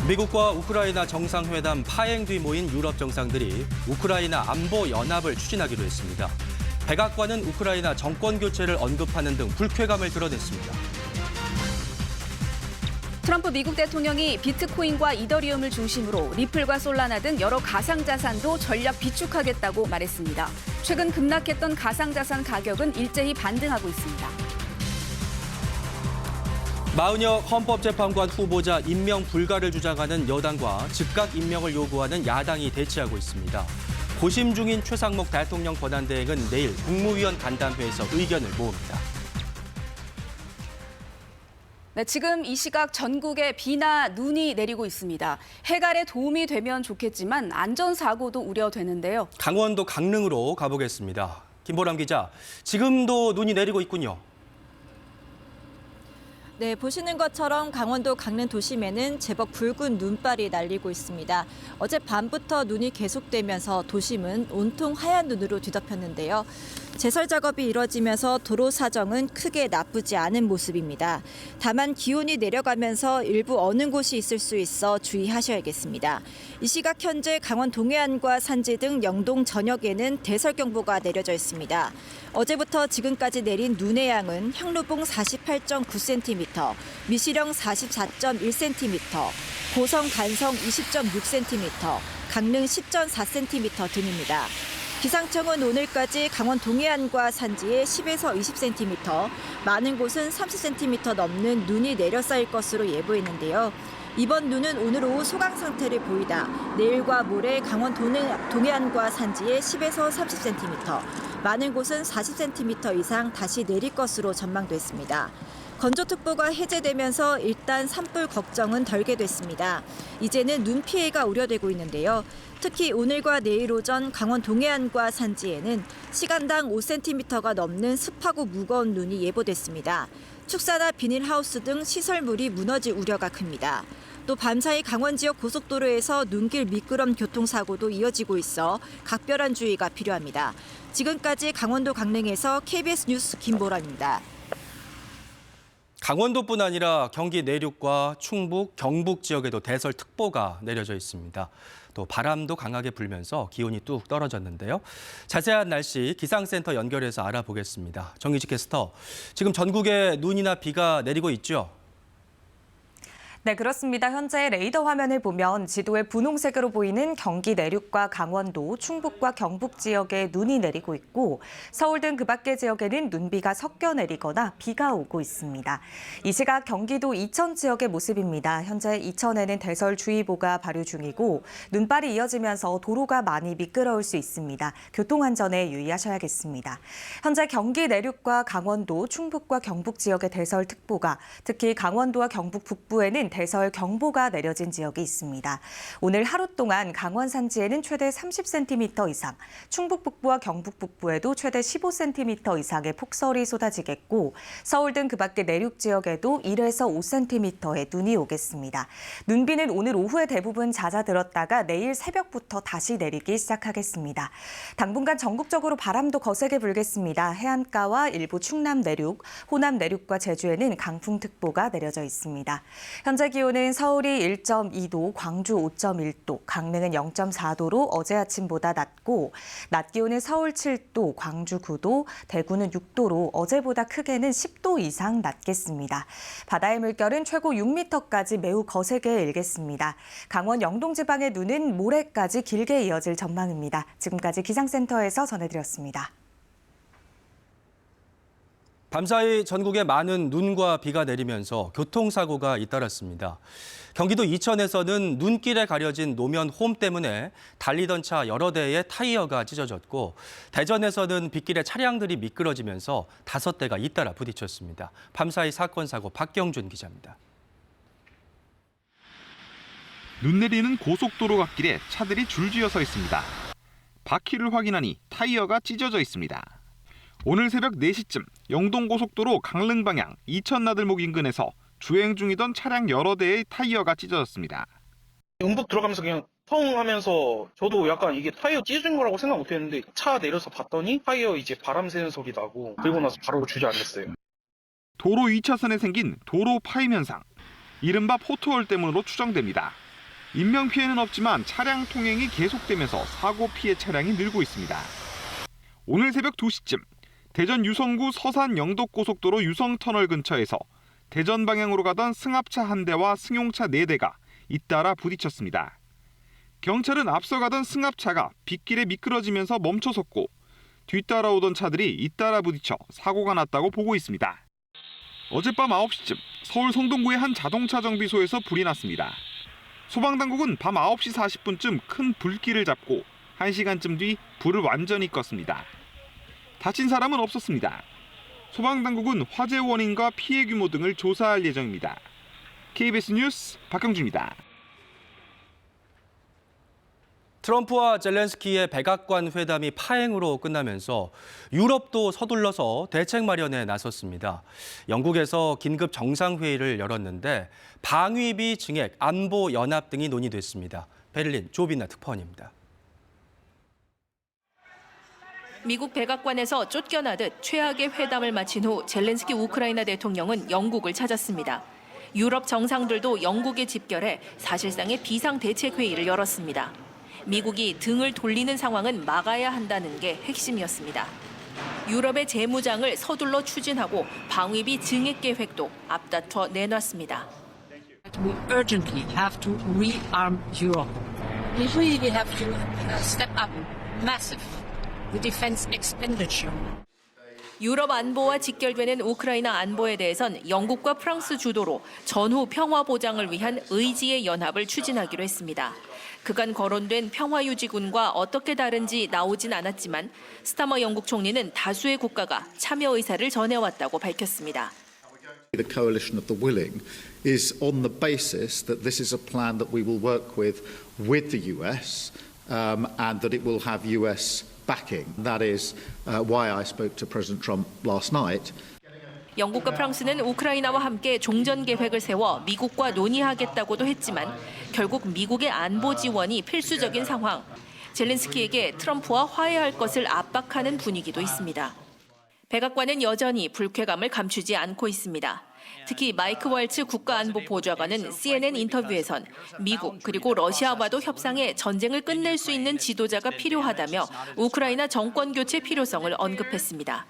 미국과 우크라이나 정상회담 파행 뒤 모인 유럽 정상들이 우크라이나 안보 연합을 추진하기로 했습니다. 백악관은 우크라이나 정권 교체를 언급하는 등 불쾌감을 드러냈습니다. 트럼프 미국 대통령이 비트코인과 이더리움을 중심으로 리플과 솔라나 등 여러 가상자산도 전략 비축하겠다고 말했습니다. 최근 급락했던 가상자산 가격은 일제히 반등하고 있습니다. 마은혁 헌법재판관 후보자 임명 불가를 주장하는 여당과 즉각 임명을 요구하는 야당이 대치하고 있습니다. 고심 중인 최상목 대통령 권한대행은 내일 국무위원 간담회에서 의견을 모읍니다. 네, 지금 이 시각 전국에 비나 눈이 내리고 있습니다. 해갈에 도움이 되면 좋겠지만 안전사고도 우려되는데요. 강원도 강릉으로 가보겠습니다. 김보람 기자, 지금도 눈이 내리고 있군요. 네, 보시는 것처럼 강원도 강릉 도심에는 제법 굵은 눈발이 날리고 있습니다. 어젯밤부터 눈이 계속되면서 도심은 온통 하얀 눈으로 뒤덮였는데요. 제설 작업이 이뤄지면서 도로 사정은 크게 나쁘지 않은 모습입니다. 다만 기온이 내려가면서 일부 어는 곳이 있을 수 있어 주의하셔야겠습니다. 이 시각 현재 강원 동해안과 산지 등 영동 전역에는 대설경보가 내려져 있습니다. 어제부터 지금까지 내린 눈의 양은 향로봉 48.9cm, 미시령 44.1cm, 고성 간성 20.6cm, 강릉 10.4cm 등입니다. 기상청은 오늘까지 강원 동해안과 산지에 10에서 20cm, 많은 곳은 30cm 넘는 눈이 내려 쌓일 것으로 예보했는데요. 이번 눈은 오늘 오후 소강 상태를 보이다 내일과 모레 강원 동해안과 산지에 10에서 30cm, 많은 곳은 40cm 이상 다시 내릴 것으로 전망됐습니다. 건조특보가 해제되면서 일단 산불 걱정은 덜게 됐습니다. 이제는 눈 피해가 우려되고 있는데요. 특히 오늘과 내일 오전 강원 동해안과 산지에는 시간당 5cm가 넘는 습하고 무거운 눈이 예보됐습니다. 축사나 비닐하우스 등 시설물이 무너질 우려가 큽니다. 또 밤사이 강원 지역 고속도로에서 눈길 미끄럼 교통사고도 이어지고 있어 각별한 주의가 필요합니다. 지금까지 강원도 강릉에서 KBS 뉴스 김보람입니다. 강원도뿐 아니라 경기 내륙과 충북, 경북 지역에도 대설특보가 내려져 있습니다. 또 바람도 강하게 불면서 기온이 뚝 떨어졌는데요. 자세한 날씨 기상센터 연결해서 알아보겠습니다. 정유지 캐스터, 지금 전국에 눈이나 비가 내리고 있죠? 네, 그렇습니다. 현재 레이더 화면을 보면 지도에 분홍색으로 보이는 경기 내륙과 강원도, 충북과 경북 지역에 눈이 내리고 있고 서울 등 그 밖의 지역에는 눈비가 섞여 내리거나 비가 오고 있습니다. 이 시각 경기도 이천 지역의 모습입니다. 현재 이천에는 대설주의보가 발효 중이고 눈발이 이어지면서 도로가 많이 미끄러울 수 있습니다. 교통안전에 유의하셔야겠습니다. 현재 경기 내륙과 강원도, 충북과 경북 지역의 대설특보가, 특히 강원도와 경북 북부에는 대설 경보가 내려진 지역이 있습니다. 오늘 하루 동안 강원 산지에는 최대 30cm 이상, 충북 북부와 경북 북부에도 최대 15cm 이상의 폭설이 쏟아지겠고 서울 등 그 밖의 내륙 지역에도 1에서 5cm의 눈이 오겠습니다. 눈비는 오늘 오후에 대부분 잦아들었다가 내일 새벽부터 다시 내리기 시작하겠습니다. 당분간 전국적으로 바람도 거세게 불겠습니다. 해안가와 일부 충남 내륙, 호남 내륙과 제주에는 강풍특보가 내려져 있습니다. 현재 기온은 서울이 1.2도, 광주 5.1도, 강릉은 0.4도로 어제 아침보다 낮고 낮 기온은 서울 7도, 광주 9도, 대구는 6도로 어제보다 크게는 10도 이상 낮겠습니다. 바다의 물결은 최고 6m까지 매우 거세게 일겠습니다. 강원 영동 지방의 눈은 모레까지 길게 이어질 전망입니다. 지금까지 기상센터에서 전해드렸습니다. 밤사이 전국에 많은 눈과 비가 내리면서 교통사고가 잇따랐습니다. 경기도 이천에서는 눈길에 가려진 노면 홈 때문에 달리던 차 여러 대의 타이어가 찢어졌고 대전에서는 빗길에 차량들이 미끄러지면서 5대가 잇따라 부딪혔습니다. 밤사이 사건 사고 박경준 기자입니다. 눈 내리는 고속도로 갓길에 차들이 줄지어 서 있습니다. 바퀴를 확인하니 타이어가 찢어져 있습니다. 오늘 새벽 4시쯤 영동고속도로 강릉 방향 이천나들목 인근에서 주행 중이던 차량 여러 대의 타이어가 찢어졌습니다. 음북 들어가면서 그냥 펑 하면서 저도 약간 이게 타이어 찢어진 거라고 생각 못 했는데 차 내려서 봤더니 타이어 이제 바람 새는 소리 나고 그리고 나서 바로 주저앉았어요. 도로 2차선에 생긴 도로 파임 현상, 이른바 포트홀 때문으로 추정됩니다. 인명피해는 없지만 차량 통행이 계속되면서 사고 피해 차량이 늘고 있습니다. 오늘 새벽 2시쯤 대전 유성구 서산 영덕고속도로 유성터널 근처에서 대전 방향으로 가던 승합차 한 대와 승용차 4대가 잇따라 부딪혔습니다. 경찰은 앞서 가던 승합차가 빗길에 미끄러지면서 멈춰섰고 뒤따라오던 차들이 잇따라 부딪혀 사고가 났다고 보고 있습니다. 어젯밤 9시쯤 서울 성동구의 한 자동차 정비소에서 불이 났습니다. 소방당국은 밤 9시 40분쯤 큰 불길을 잡고 1시간쯤 뒤 불을 완전히 껐습니다. 다친 사람은 없었습니다. 소방당국은 화재 원인과 피해 규모 등을 조사할 예정입니다. KBS 뉴스 박경주입니다. 트럼프와 젤렌스키의 백악관 회담이 파행으로 끝나면서 유럽도 서둘러서 대책 마련에 나섰습니다. 영국에서 긴급 정상회의를 열었는데 방위비 증액, 안보 연합 등이 논의됐습니다. 베를린 조빈나 특파원입니다. 미국 백악관에서 쫓겨나듯 최악의 회담을 마친 후 젤렌스키 우크라이나 대통령은 영국을 찾았습니다. 유럽 정상들도 영국에 집결해 사실상의 비상대책회의를 열었습니다. 미국이 등을 돌리는 상황은 막아야 한다는 게 핵심이었습니다. 유럽의 재무장을 서둘러 추진하고 방위비 증액 계획도 앞다퉈 내놨습니다. We urgently have to rearm Europe. We really have to step up massive the defense expenditure. 유럽 안보와 직결되는 우크라이나 안보에 대해선 영국과 프랑스 주도로 전후 평화 보장을 위한 의지의 연합을 추진하기로 했습니다. 그간 거론된 평화유지군과 어떻게 다른지 나오진 않았지만 스타머 영국 총리는 다수의 국가가 참여 의사를 전해왔다고 밝혔습니다. The coalition of the willing is on the basis that this is a plan that we will work with the US and that it will have US backing. That is why I spoke to President Trump last night. 영국과 프랑스는 우크라이나와 함께 종전 계획을 세워 미국과 논의하겠다고도 했지만 결국 미국의 안보 지원이 필수적인 상황. 젤렌스키에게 트럼프와 화해할 것을 압박하는 분위기도 있습니다. 백악관은 여전히 불쾌감을 감추지 않고 있습니다. 특히 마이크 월츠 국가안보보좌관은 CNN 인터뷰에선 미국 그리고 러시아와도 협상해 전쟁을 끝낼 수 있는 지도자가 필요하다며 우크라이나 정권 교체 필요성을 언급했습니다.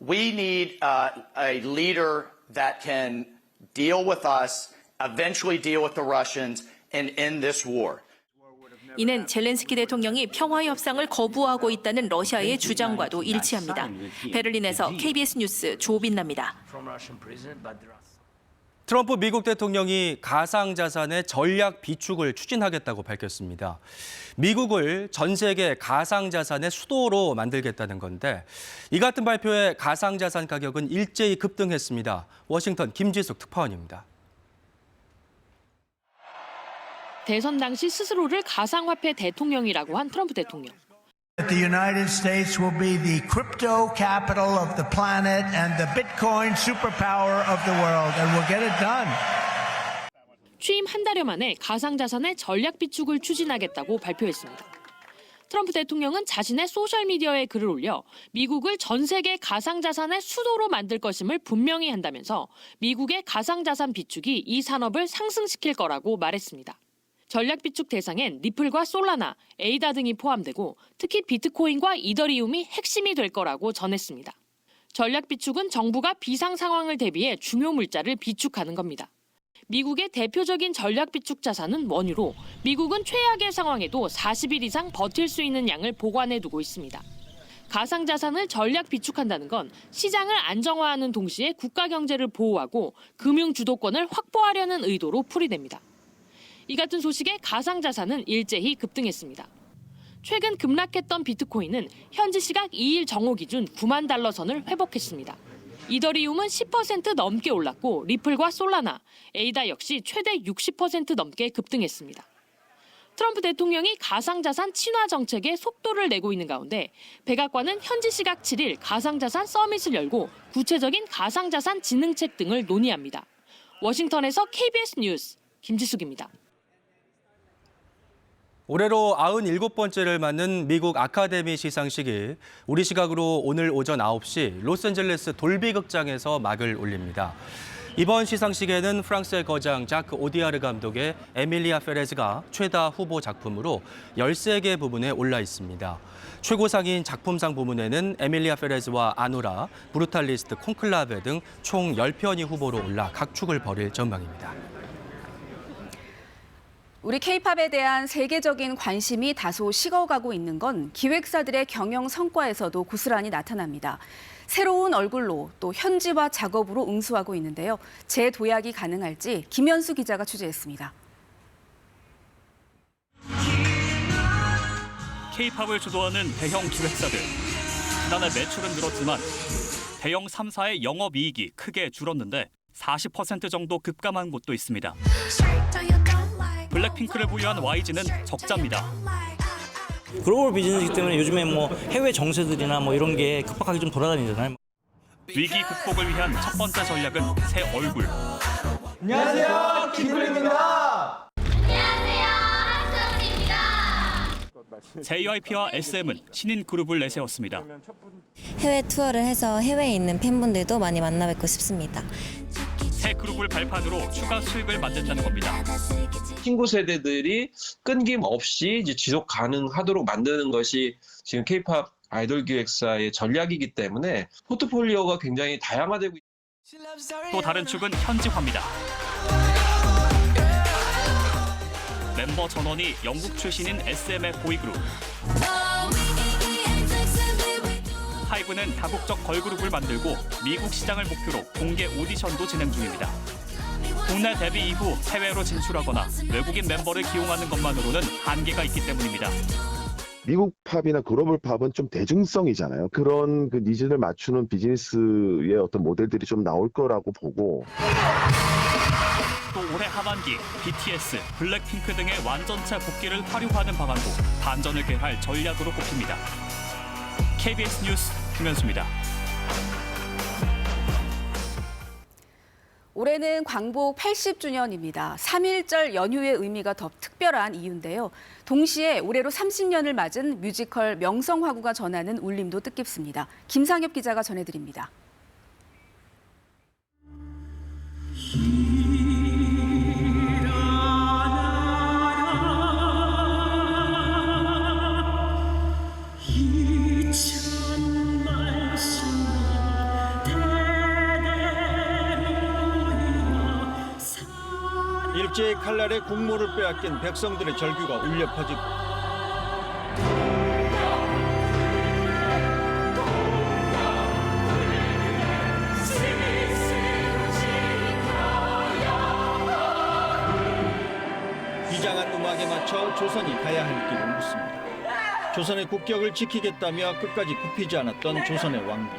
We need a leader that can deal with us, eventually deal with the Russians, and end this war. 이는 젤렌스키 대통령이 평화 협상을 거부하고 있다는 러시아의 주장과도 일치합니다. 베를린에서 KBS 뉴스 조빈나입니다. 트럼프 미국 대통령이 가상자산의 전략 비축을 추진하겠다고 밝혔습니다. 미국을 전 세계 가상자산의 수도로 만들겠다는 건데 이 같은 발표에 가상자산 가격은 일제히 급등했습니다. 워싱턴 김지숙 특파원입니다. 대선 당시 스스로를 가상화폐 대통령이라고 한 트럼프 대통령. The United States will be the crypto capital of the planet and the Bitcoin superpower of the world, and we'll get it done. 취임 한 달여 만에 가상자산의 전략 비축을 추진하겠다고 발표했습니다. 트럼프 대통령은 자신의 소셜미디어에 글을 올려 미국을 전 세계 가상자산의 수도로 만들 것임을 분명히 한다면서 미국의 가상자산 비축이 이 산업을 상승시킬 거라고 말했습니다. 전략 비축 대상엔 리플과 솔라나, 에이다 등이 포함되고 특히 비트코인과 이더리움이 핵심이 될 거라고 전했습니다. 전략 비축은 정부가 비상 상황을 대비해 중요 물자를 비축하는 겁니다. 미국의 대표적인 전략 비축 자산은 원유로 미국은 최악의 상황에도 40일 이상 버틸 수 있는 양을 보관해 두고 있습니다. 가상자산을 전략 비축한다는 건 시장을 안정화하는 동시에 국가 경제를 보호하고 금융 주도권을 확보하려는 의도로 풀이됩니다. 이 같은 소식에 가상자산은 일제히 급등했습니다. 최근 급락했던 비트코인은 현지 시각 2일 정오 기준 9만 달러 선을 회복했습니다. 이더리움은 10% 넘게 올랐고 리플과 솔라나, 에이다 역시 최대 60% 넘게 급등했습니다. 트럼프 대통령이 가상자산 친화 정책에 속도를 내고 있는 가운데 백악관은 현지 시각 7일 가상자산 서밋을 열고 구체적인 가상자산 진흥책 등을 논의합니다. 워싱턴에서 KBS 뉴스 김지숙입니다. 올해로 97번째를 맞는 미국 아카데미 시상식이 우리 시각으로 오늘 오전 9시 로스앤젤레스 돌비 극장에서 막을 올립니다. 이번 시상식에는 프랑스의 거장 자크 오디아르 감독의 에밀리아 페레즈가 최다 후보 작품으로 13개 부문에 올라 있습니다. 최고상인 작품상 부문에는 에밀리아 페레즈와 아노라, 브루탈리스트 콘클라베 등 총 10편이 후보로 올라 각축을 벌일 전망입니다. 우리 K-팝에 대한 세계적인 관심이 다소 식어가고 있는 건 기획사들의 경영 성과에서도 고스란히 나타납니다. 새로운 얼굴로 또 현지화 작업으로 응수하고 있는데요. 재도약이 가능할지 김현수 기자가 취재했습니다. K-팝을 주도하는 대형 기획사들. 지난해 매출은 늘었지만 대형 3사의 영업이익이 크게 줄었는데 40% 정도 급감한 곳도 있습니다. 블랙핑크를 보유한 YG는 적자입니다. 글로벌 비즈니스이기 때문에 요즘에 뭐 해외 정세들이나 뭐 이런 게 급박하게 좀 돌아다니잖아요. 위기 극복을 위한 첫 번째 전략은 새 얼굴. 안녕하세요, 김블입니다. 안녕하세요, 한수입니다. JYP와 SM은 신인 그룹을 내세웠습니다. 해외 투어를 해서 해외에 있는 팬분들도 많이 만나 뵙고 싶습니다. 새 그룹을 발판으로 추가 수익을 만든다는 겁니다. 신구 세대들이 끊김없이 이제 지속 가능하도록 만드는 것이 지금 K-팝 아이돌 기획사의 전략이기 때문에 포트폴리오가 굉장히 다양화되고 있습니다. 또 다른 축은 현지화입니다. 멤버 전원이 영국 출신인 SM의 보이그룹. 하이브는 다국적 걸그룹을 만들고 미국 시장을 목표로 공개 오디션도 진행 중입니다. 국내 데뷔 이후 해외로 진출하거나 외국인 멤버를 기용하는 것만으로는 한계가 있기 때문입니다. 미국 팝이나 글로벌 팝은 좀 대중성이잖아요. 그런 그 니즈를 맞추는 비즈니스의 어떤 모델들이 좀 나올 거라고 보고. 또 올해 하반기 BTS, 블랙핑크 등의 완전체 복귀를 활용하는 방안도 반전을 개할 전략으로 꼽힙니다. KBS 뉴스 김현수입니다. 올해는 광복 80주년입니다. 3.1절 연휴의 의미가 더 특별한 이유인데요. 동시에 올해로 30년을 맞은 뮤지컬 명성황후가 전하는 울림도 뜻깊습니다. 김상엽 기자가 전해드립니다. 일제의 칼날에 국모를 빼앗긴 백성들의 절규가 울려 퍼지고 비장한 음악에 맞춰 조선이 가야 할 길을 묻습니다. 조선의 국격을 지키겠다며 끝까지 굽히지 않았던 조선의 왕비.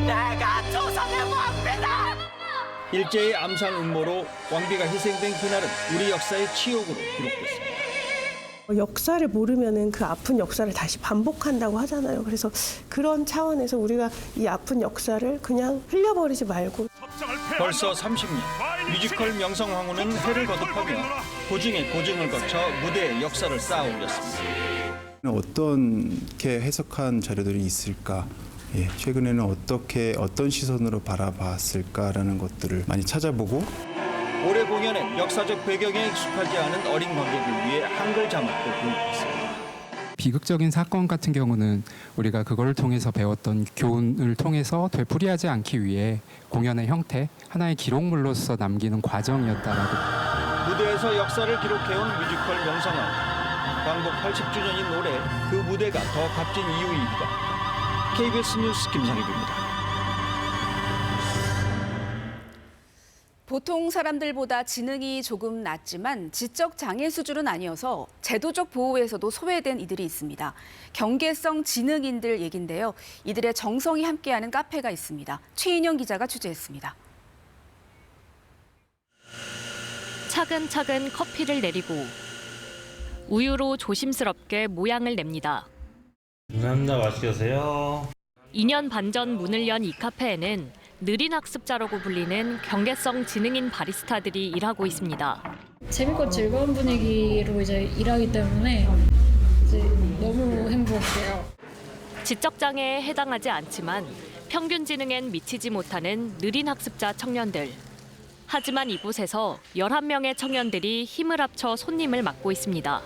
내가 조선의 왕비다! 일제의 암살 음모로 왕비가 희생된 그날은 우리 역사의 치욕으로 기록됐습니다. 역사를 모르면은 그 아픈 역사를 다시 반복한다고 하잖아요. 그래서 그런 차원에서 우리가 이 아픈 역사를 그냥 흘려버리지 말고. 벌써 30년, 뮤지컬 명성황후는 해를 거듭하며 고증의 고증을 거쳐 무대의 역사를 쌓아 올렸습니다. 어떻게 해석한 자료들이 있을까? 최근에는 어떤 시선으로 바라봤을까라는 것들을 많이 찾아보고 올해 공연엔 역사적 배경에 익숙하지 않은 어린 관객을 위해 한글 자막도 도입했습니다. 비극적인 사건 같은 경우는 우리가 그걸 통해서 배웠던 교훈을 통해서 되풀이하지 않기 위해 공연의 형태, 하나의 기록물로서 남기는 과정이었다라고. 무대에서 역사를 기록해온 뮤지컬 명성황후. 광복 80주년인 올해 그 무대가 더 값진 이유입니다. KBS 뉴스 김상입입니다. 보통 사람들보다 지능이 조금 낮지만 지적 장애 수준은 아니어서 제도적 보호에서도 소외된 이들이 있습니다. 경계성 지능인들 얘긴데요. 이들의 정성이 함께하는 카페가 있습니다. 최인영 기자가 취재했습니다. 차근차근 커피를 내리고 우유로 조심스럽게 모양을 냅니다. 감사합니다. 맛있게 드세요. 2년 반 전 문을 연 이 카페에는 느린 학습자라고 불리는 경계성 지능인 바리스타들이 일하고 있습니다. 재밌고 즐거운 분위기로 이제 일하기 때문에 이제 너무 행복해요. 지적장애에 해당하지 않지만 평균 지능엔 미치지 못하는 느린 학습자 청년들. 하지만 이곳에서 11명의 청년들이 힘을 합쳐 손님을 맡고 있습니다.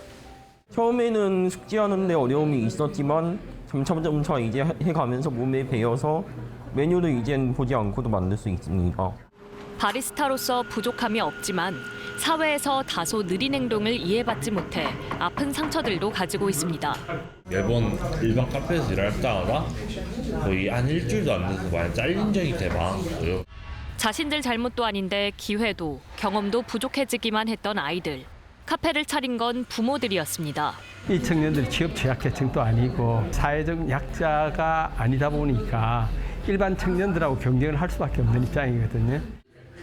처음에는 숙지하는데 어려움이 있었지만 점차 이제 해가면서 몸에 배어서 메뉴를 이젠 보지 않고도 만들 수 있습니다. 바리스타로서 부족함이 없지만 사회에서 다소 느린 행동을 이해받지 못해 아픈 상처들도 가지고 있습니다. 매번 일반 카페에서 일할 때마다 거의 한 일주일도 안 돼서 많이 잘린 적이 많았어요. 자신들 잘못도 아닌데 기회도 경험도 부족해지기만 했던 아이들. 카페를 차린 건 부모들이었습니다. 이 청년들이 취업 취약계층도 아니고 사회적 약자가 아니다 보니까 일반 청년들하고 경쟁을 할 수밖에 없는 입장이거든요.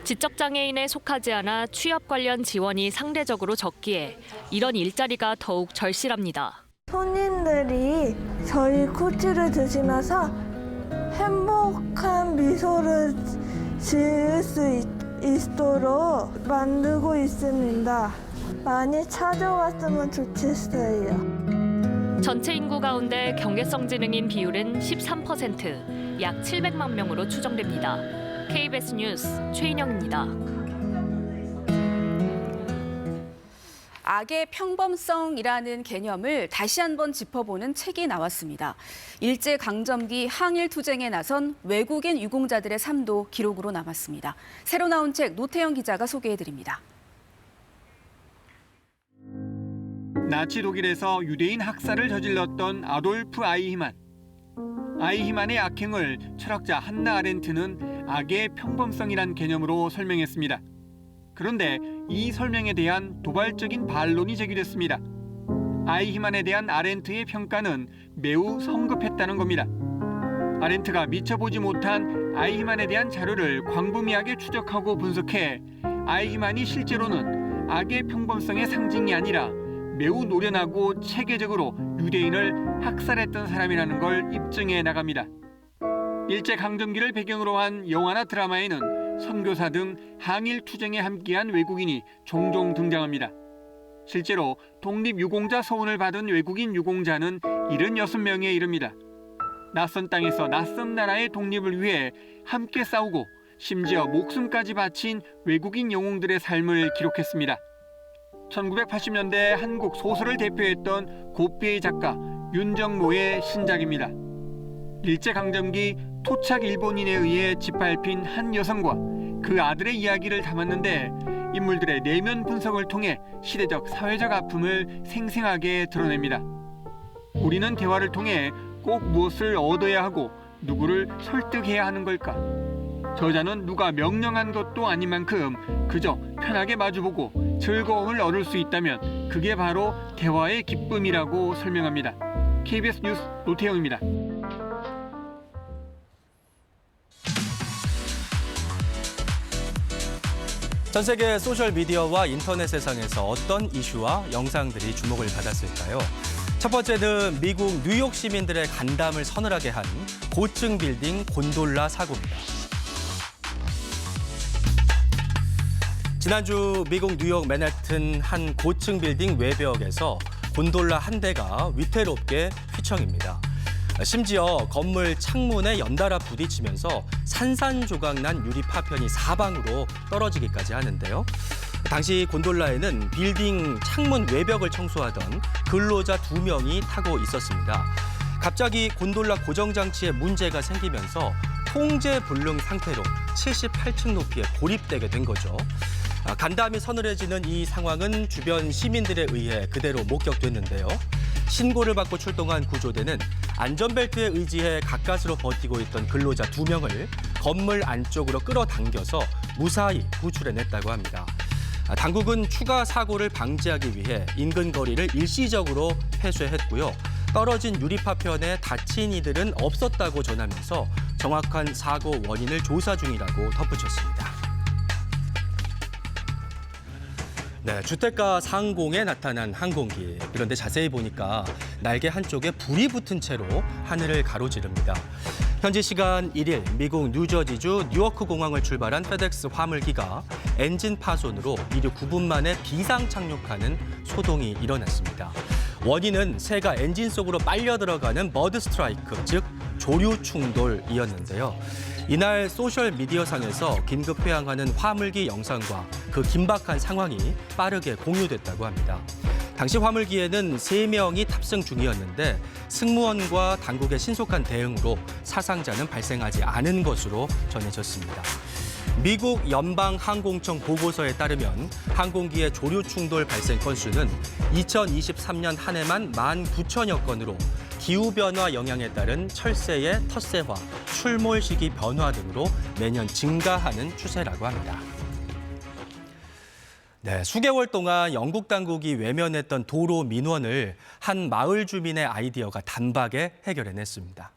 지적장애인에 속하지 않아 취업 관련 지원이 상대적으로 적기에 이런 일자리가 더욱 절실합니다. 손님들이 저희 코치를 드시면서 행복한 미소를 지을 수 있도록 만들고 있습니다. 많이 찾아왔으면 좋겠어요. 전체 인구 가운데 경계성 지능인 비율은 13%, 약 700만 명으로 추정됩니다. KBS 뉴스 최인영입니다. 악의 평범성이라는 개념을 다시 한번 짚어보는 책이 나왔습니다. 일제강점기 항일투쟁에 나선 외국인 유공자들의 삶도 기록으로 남았습니다. 새로 나온 책 노태영 기자가 소개해드립니다. 나치 독일에서 유대인 학살을 저질렀던 아돌프 아이히만. 아이히만의 악행을 철학자 한나 아렌트는 악의 평범성이란 개념으로 설명했습니다. 그런데 이 설명에 대한 도발적인 반론이 제기됐습니다. 아이히만에 대한 아렌트의 평가는 매우 성급했다는 겁니다. 아렌트가 미처 보지 못한 아이히만에 대한 자료를 광범위하게 추적하고 분석해 아이히만이 실제로는 악의 평범성의 상징이 아니라 매우 노련하고 체계적으로 유대인을 학살했던 사람이라는 걸 입증해 나갑니다. 일제강점기를 배경으로 한 영화나 드라마에는 선교사 등 항일투쟁에 함께한 외국인이 종종 등장합니다. 실제로 독립유공자 서훈을 받은 외국인 유공자는 76명에 이릅니다. 낯선 땅에서 낯선 나라의 독립을 위해 함께 싸우고 심지어 목숨까지 바친 외국인 영웅들의 삶을 기록했습니다. 1980년대 한국 소설을 대표했던 고피의 작가 윤정모의 신작입니다. 일제강점기 토착 일본인에 의해 짓밟힌 한 여성과 그 아들의 이야기를 담았는데 인물들의 내면 분석을 통해 시대적 사회적 아픔을 생생하게 드러냅니다. 우리는 대화를 통해 꼭 무엇을 얻어야 하고 누구를 설득해야 하는 걸까? 저자는 누가 명령한 것도 아닌 만큼 그저 편하게 마주보고 즐거움을 얻을 수 있다면 그게 바로 대화의 기쁨이라고 설명합니다. KBS 뉴스 노태영입니다. 전 세계 소셜미디어와 인터넷 세상에서 어떤 이슈와 영상들이 주목을 받았을까요? 첫 번째는 미국 뉴욕 시민들의 간담을 서늘하게 한 고층 빌딩 곤돌라 사고입니다. 지난주 미국 뉴욕 맨해튼 한 고층 빌딩 외벽에서 곤돌라 한 대가 위태롭게 휘청입니다. 심지어 건물 창문에 연달아 부딪히면서 산산조각난 유리 파편이 사방으로 떨어지기까지 하는데요. 당시 곤돌라에는 빌딩 창문 외벽을 청소하던 근로자 2명이 타고 있었습니다. 갑자기 곤돌라 고정장치에 문제가 생기면서 통제불능 상태로 78층 높이에 고립되게 된 거죠. 간담이 서늘해지는 이 상황은 주변 시민들에 의해 그대로 목격됐는데요. 신고를 받고 출동한 구조대는 안전벨트에 의지해 가까스로 버티고 있던 근로자 2명을 건물 안쪽으로 끌어당겨서 무사히 구출해냈다고 합니다. 당국은 추가 사고를 방지하기 위해 인근 거리를 일시적으로 폐쇄했고요. 떨어진 유리 파편에 다친 이들은 없었다고 전하면서 정확한 사고 원인을 조사 중이라고 덧붙였습니다. 네, 주택가 상공에 나타난 항공기. 그런데 자세히 보니까 날개 한쪽에 불이 붙은 채로 하늘을 가로지릅니다. 현지 시간 1일 미국 뉴저지주 뉴워크 공항을 출발한 페덱스 화물기가 엔진 파손으로 이르 9분 만에 비상 착륙하는 소동이 일어났습니다. 원인은 새가 엔진 속으로 빨려 들어가는 버드 스트라이크, 즉 조류 충돌이었는데요. 이날 소셜미디어상에서 긴급 회항하는 화물기 영상과 그 긴박한 상황이 빠르게 공유됐다고 합니다. 당시 화물기에는 3명이 탑승 중이었는데 승무원과 당국의 신속한 대응으로 사상자는 발생하지 않은 것으로 전해졌습니다. 미국 연방항공청 보고서에 따르면 항공기의 조류 충돌 발생 건수는 2023년 한 해만 19,000여 건으로 기후변화 영향에 따른 철새의 텃새화, 출몰 시기 변화 등으로 매년 증가하는 추세라고 합니다. 네, 수개월 동안 영국 당국이 외면했던 도로 민원을 한 마을 주민의 아이디어가 단박에 해결해냈습니다.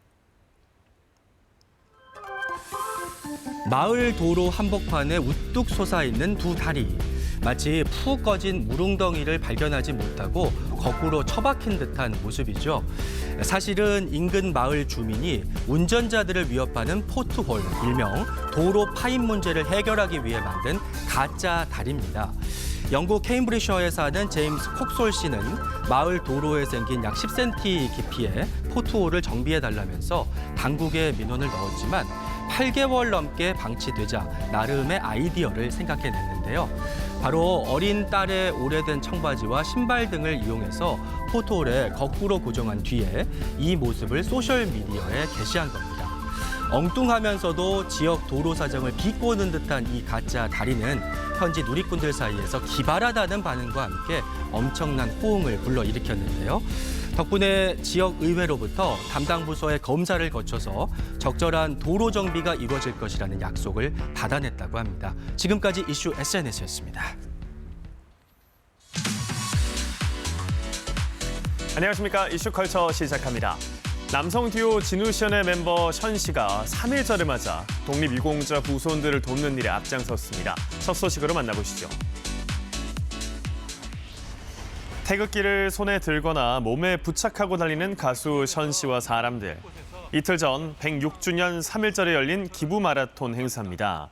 마을 도로 한복판에 우뚝 솟아있는 두 다리. 마치 푹 꺼진 물웅덩이를 발견하지 못하고 거꾸로 처박힌 듯한 모습이죠. 사실은 인근 마을 주민이 운전자들을 위협하는 포트홀, 일명 도로 파임 문제를 해결하기 위해 만든 가짜 다리입니다. 영국 케임브리셔에 사는 제임스 콕솔 씨는 마을 도로에 생긴 약 10cm 깊이의 포트홀을 정비해달라면서 당국에 민원을 넣었지만 8개월 넘게 방치되자 나름의 아이디어를 생각해냈는데요. 바로 어린 딸의 오래된 청바지와 신발 등을 이용해서 포트홀에 거꾸로 고정한 뒤에 이 모습을 소셜미디어에 게시한 겁니다. 엉뚱하면서도 지역 도로 사정을 비꼬는 듯한 이 가짜 다리는 현지 누리꾼들 사이에서 기발하다는 반응과 함께 엄청난 호응을 불러일으켰는데요. 덕분에 지역 의회로부터 담당 부서의 검사를 거쳐서 적절한 도로 정비가 이루어질 것이라는 약속을 받아냈다고 합니다. 지금까지 이슈 SNS였습니다. 안녕하십니까. 이슈컬처 시작합니다. 남성 듀오 진우션의 멤버 션 씨가 3.1절을 맞아 독립유공자 후손들을 돕는 일에 앞장섰습니다. 첫 소식으로 만나보시죠. 태극기를 손에 들거나 몸에 부착하고 달리는 가수 션 씨와 사람들. 이틀 전 106주년 3.1절에 열린 기부 마라톤 행사입니다.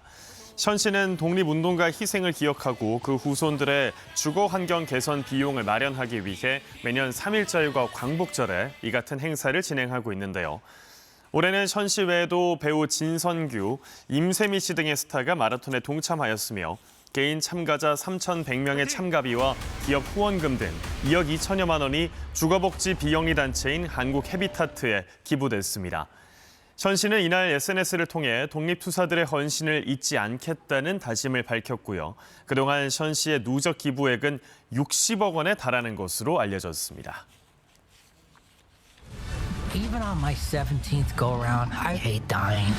션 씨는 독립운동가 희생을 기억하고 그 후손들의 주거 환경 개선 비용을 마련하기 위해 매년 3.1절과 광복절에 이 같은 행사를 진행하고 있는데요. 올해는 션 씨 외에도 배우 진선규, 임세미 씨 등의 스타가 마라톤에 동참하였으며 개인 참가자 3,100명의 참가비와 기업 후원금 등 2억 2천여만 원이 주거복지 비영리 단체인 한국 헤비타트에 기부됐습니다. 션 씨는 이날 SNS를 통해 독립투사들의 헌신을 잊지 않겠다는 다짐을 밝혔고요. 그동안 션 씨의 누적 기부액은 60억 원에 달하는 것으로 알려졌습니다. Even on my 17th go-around, I hate dying.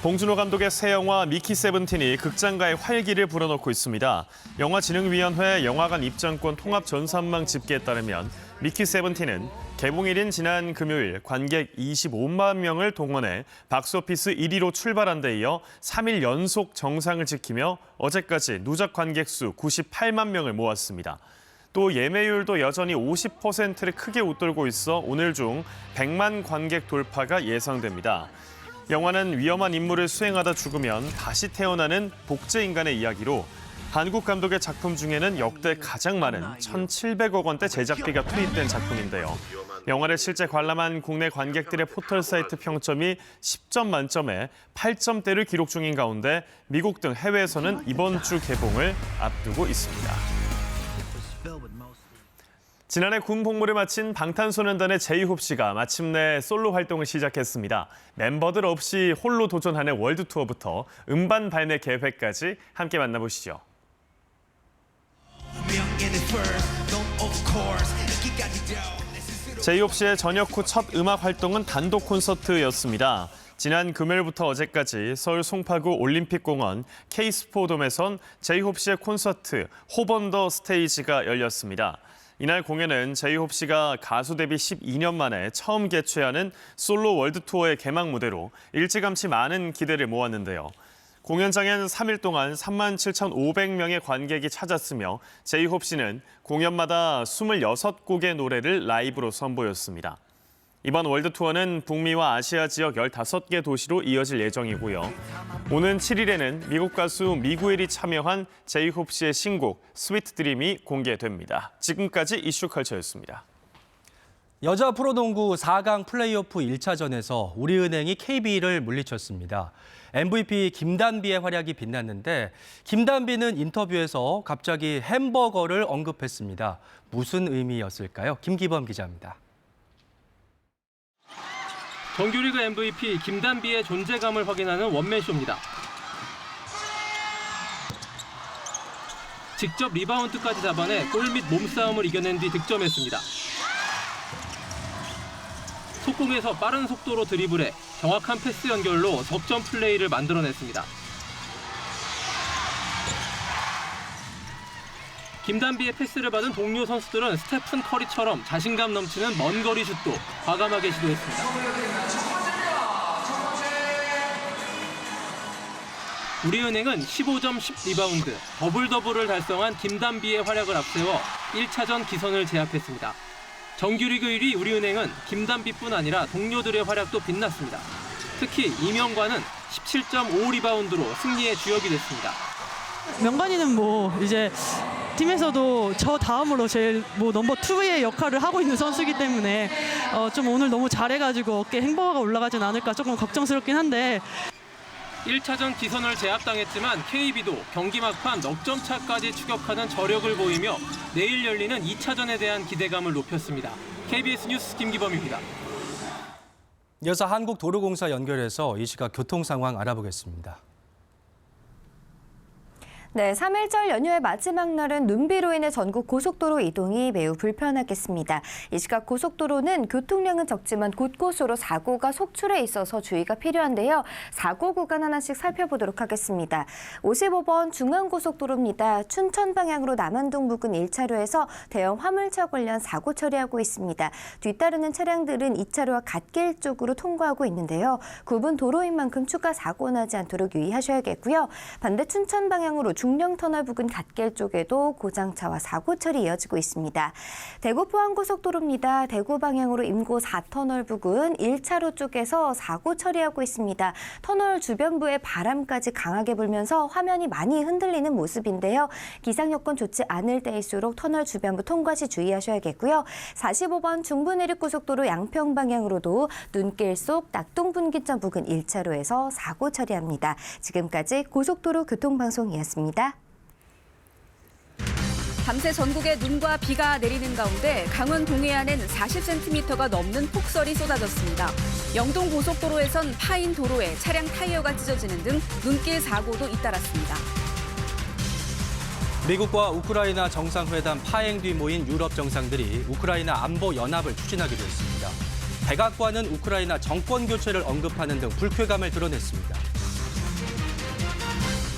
봉준호 감독의 새 영화 미키 세븐틴이 극장가의 활기를 불어넣고 있습니다. 영화진흥위원회 영화관 입장권 통합 전산망 집계에 따르면 미키 세븐틴은 개봉일인 지난 금요일 관객 25만 명을 동원해 박스오피스 1위로 출발한 데 이어 3일 연속 정상을 지키며 어제까지 누적 관객 수 98만 명을 모았습니다. 또 예매율도 여전히 50%를 크게 웃돌고 있어 오늘 중 100만 관객 돌파가 예상됩니다. 영화는 위험한 임무를 수행하다 죽으면 다시 태어나는 복제 인간의 이야기로 한국 감독의 작품 중에는 역대 가장 많은 1,700억 원대 제작비가 투입된 작품인데요. 영화를 실제 관람한 국내 관객들의 포털 사이트 평점이 10점 만점에 8점대를 기록 중인 가운데 미국 등 해외에서는 이번 주 개봉을 앞두고 있습니다. 지난해 군 복무를 마친 방탄소년단의 제이홉 씨가 마침내 솔로 활동을 시작했습니다. 멤버들 없이 홀로 도전하는 월드 투어부터 음반 발매 계획까지 함께 만나보시죠. 제이홉 씨의 전역 후 첫 음악 활동은 단독 콘서트였습니다. 지난 금요일부터 어제까지 서울 송파구 올림픽공원 K스포돔에선 제이홉 씨의 콘서트 호번더 스테이지가 열렸습니다. 이날 공연은 제이홉 씨가 가수 데뷔 12년 만에 처음 개최하는 솔로 월드 투어의 개막 무대로 일찌감치 많은 기대를 모았는데요. 공연장엔 3일 동안 37,500명의 관객이 찾았으며 제이홉 씨는 공연마다 26곡의 노래를 라이브로 선보였습니다. 이번 월드 투어는 북미와 아시아 지역 15개 도시로 이어질 예정이고요. 오는 7일에는 미국 가수 미구엘이 참여한 제이홉 씨의 신곡 스위트 드림이 공개됩니다. 지금까지 이슈컬처였습니다. 여자 프로농구 4강 플레이오프 1차전에서 우리은행이 KB를 물리쳤습니다. MVP 김단비의 활약이 빛났는데 김단비는 인터뷰에서 갑자기 햄버거를 언급했습니다. 무슨 의미였을까요? 김기범 기자입니다. 정규리그 MVP 김단비의 존재감을 확인하는 원맨쇼입니다. 직접 리바운드까지 잡아내 골 및 몸싸움을 이겨낸 뒤 득점했습니다. 속공에서 빠른 속도로 드리블해 정확한 패스 연결로 석점 플레이를 만들어냈습니다. 김단비의 패스를 받은 동료 선수들은 스테픈 커리처럼 자신감 넘치는 먼 거리 슛도 과감하게 시도했습니다. 우리은행은 15점 10리바운드, 더블더블을 달성한 김단비의 활약을 앞세워 1차전 기선을 제압했습니다. 정규리그 1위 우리은행은 김단비뿐 아니라 동료들의 활약도 빛났습니다. 특히 이명관은 17.5리바운드로 승리의 주역이 됐습니다. 명관이는 이제 팀에서도 저 다음으로 제일 넘버 2의 역할을 하고 있는 선수이기 때문에 좀 오늘 너무 잘해가지고 어깨에 햄버거가 올라가진 않을까 조금 걱정스럽긴 한데 1차전 기선을 제압당했지만 KB도 경기 막판 넉 점 차까지 추격하는 저력을 보이며 내일 열리는 2차전에 대한 기대감을 높였습니다. KBS 뉴스 김기범입니다. 이어서 한국도로공사 연결해서 이 시각 교통 상황 알아보겠습니다. 네, 3일절 연휴의 마지막 날은 눈비로 인해 전국 고속도로 이동이 매우 불편하겠습니다. 이 시각 고속도로는 교통량은 적지만 곳곳으로 사고가 속출해 있어서 주의가 필요한데요. 사고 구간 하나씩 살펴보도록 하겠습니다. 55번 중앙고속도로입니다. 춘천 방향으로 남한동 부근 1차로에서 대형 화물차 관련 사고 처리하고 있습니다. 뒤따르는 차량들은 2차로와 갓길 쪽으로 통과하고 있는데요. 구분 도로인 만큼 추가 사고 나지 않도록 유의하셔야겠고요. 반대 춘천 방향으로 중령터널 부근 갓길 쪽에도 고장차와 사고 처리 이어지고 있습니다. 대구 포항고속도로입니다. 대구 방향으로 임고 4터널 부근 1차로 쪽에서 사고 처리하고 있습니다. 터널 주변부에 바람까지 강하게 불면서 화면이 많이 흔들리는 모습인데요. 기상 여건 좋지 않을 때일수록 터널 주변부 통과 시 주의하셔야겠고요. 45번 중부내륙고속도로 양평 방향으로도 눈길 속 낙동분기점 부근 1차로에서 사고 처리합니다. 지금까지 고속도로 교통방송이었습니다. 밤새 전국에 눈과 비가 내리는 가운데 강원 동해안엔 40cm가 넘는 폭설이 쏟아졌습니다. 영동 고속도로에선 파인 도로에 차량 타이어가 찢어지는 등 눈길 사고도 잇따랐습니다. 미국과 우크라이나 정상회담 파행 뒤 모인 유럽 정상들이 우크라이나 안보 연합을 추진하기로 했습니다. 백악관은 우크라이나 정권 교체를 언급하는 등 불쾌감을 드러냈습니다.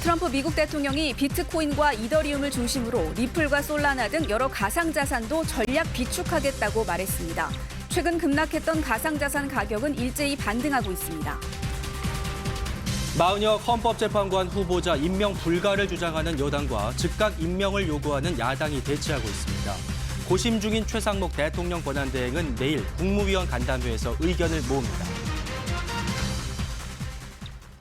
트럼프 미국 대통령이 비트코인과 이더리움을 중심으로 리플과 솔라나 등 여러 가상자산도 전략 비축하겠다고 말했습니다. 최근 급락했던 가상자산 가격은 일제히 반등하고 있습니다. 마은혁 헌법재판관 후보자 임명 불가를 주장하는 여당과 즉각 임명을 요구하는 야당이 대치하고 있습니다. 고심 중인 최상목 대통령 권한대행은 내일 국무위원 간담회에서 의견을 모읍니다.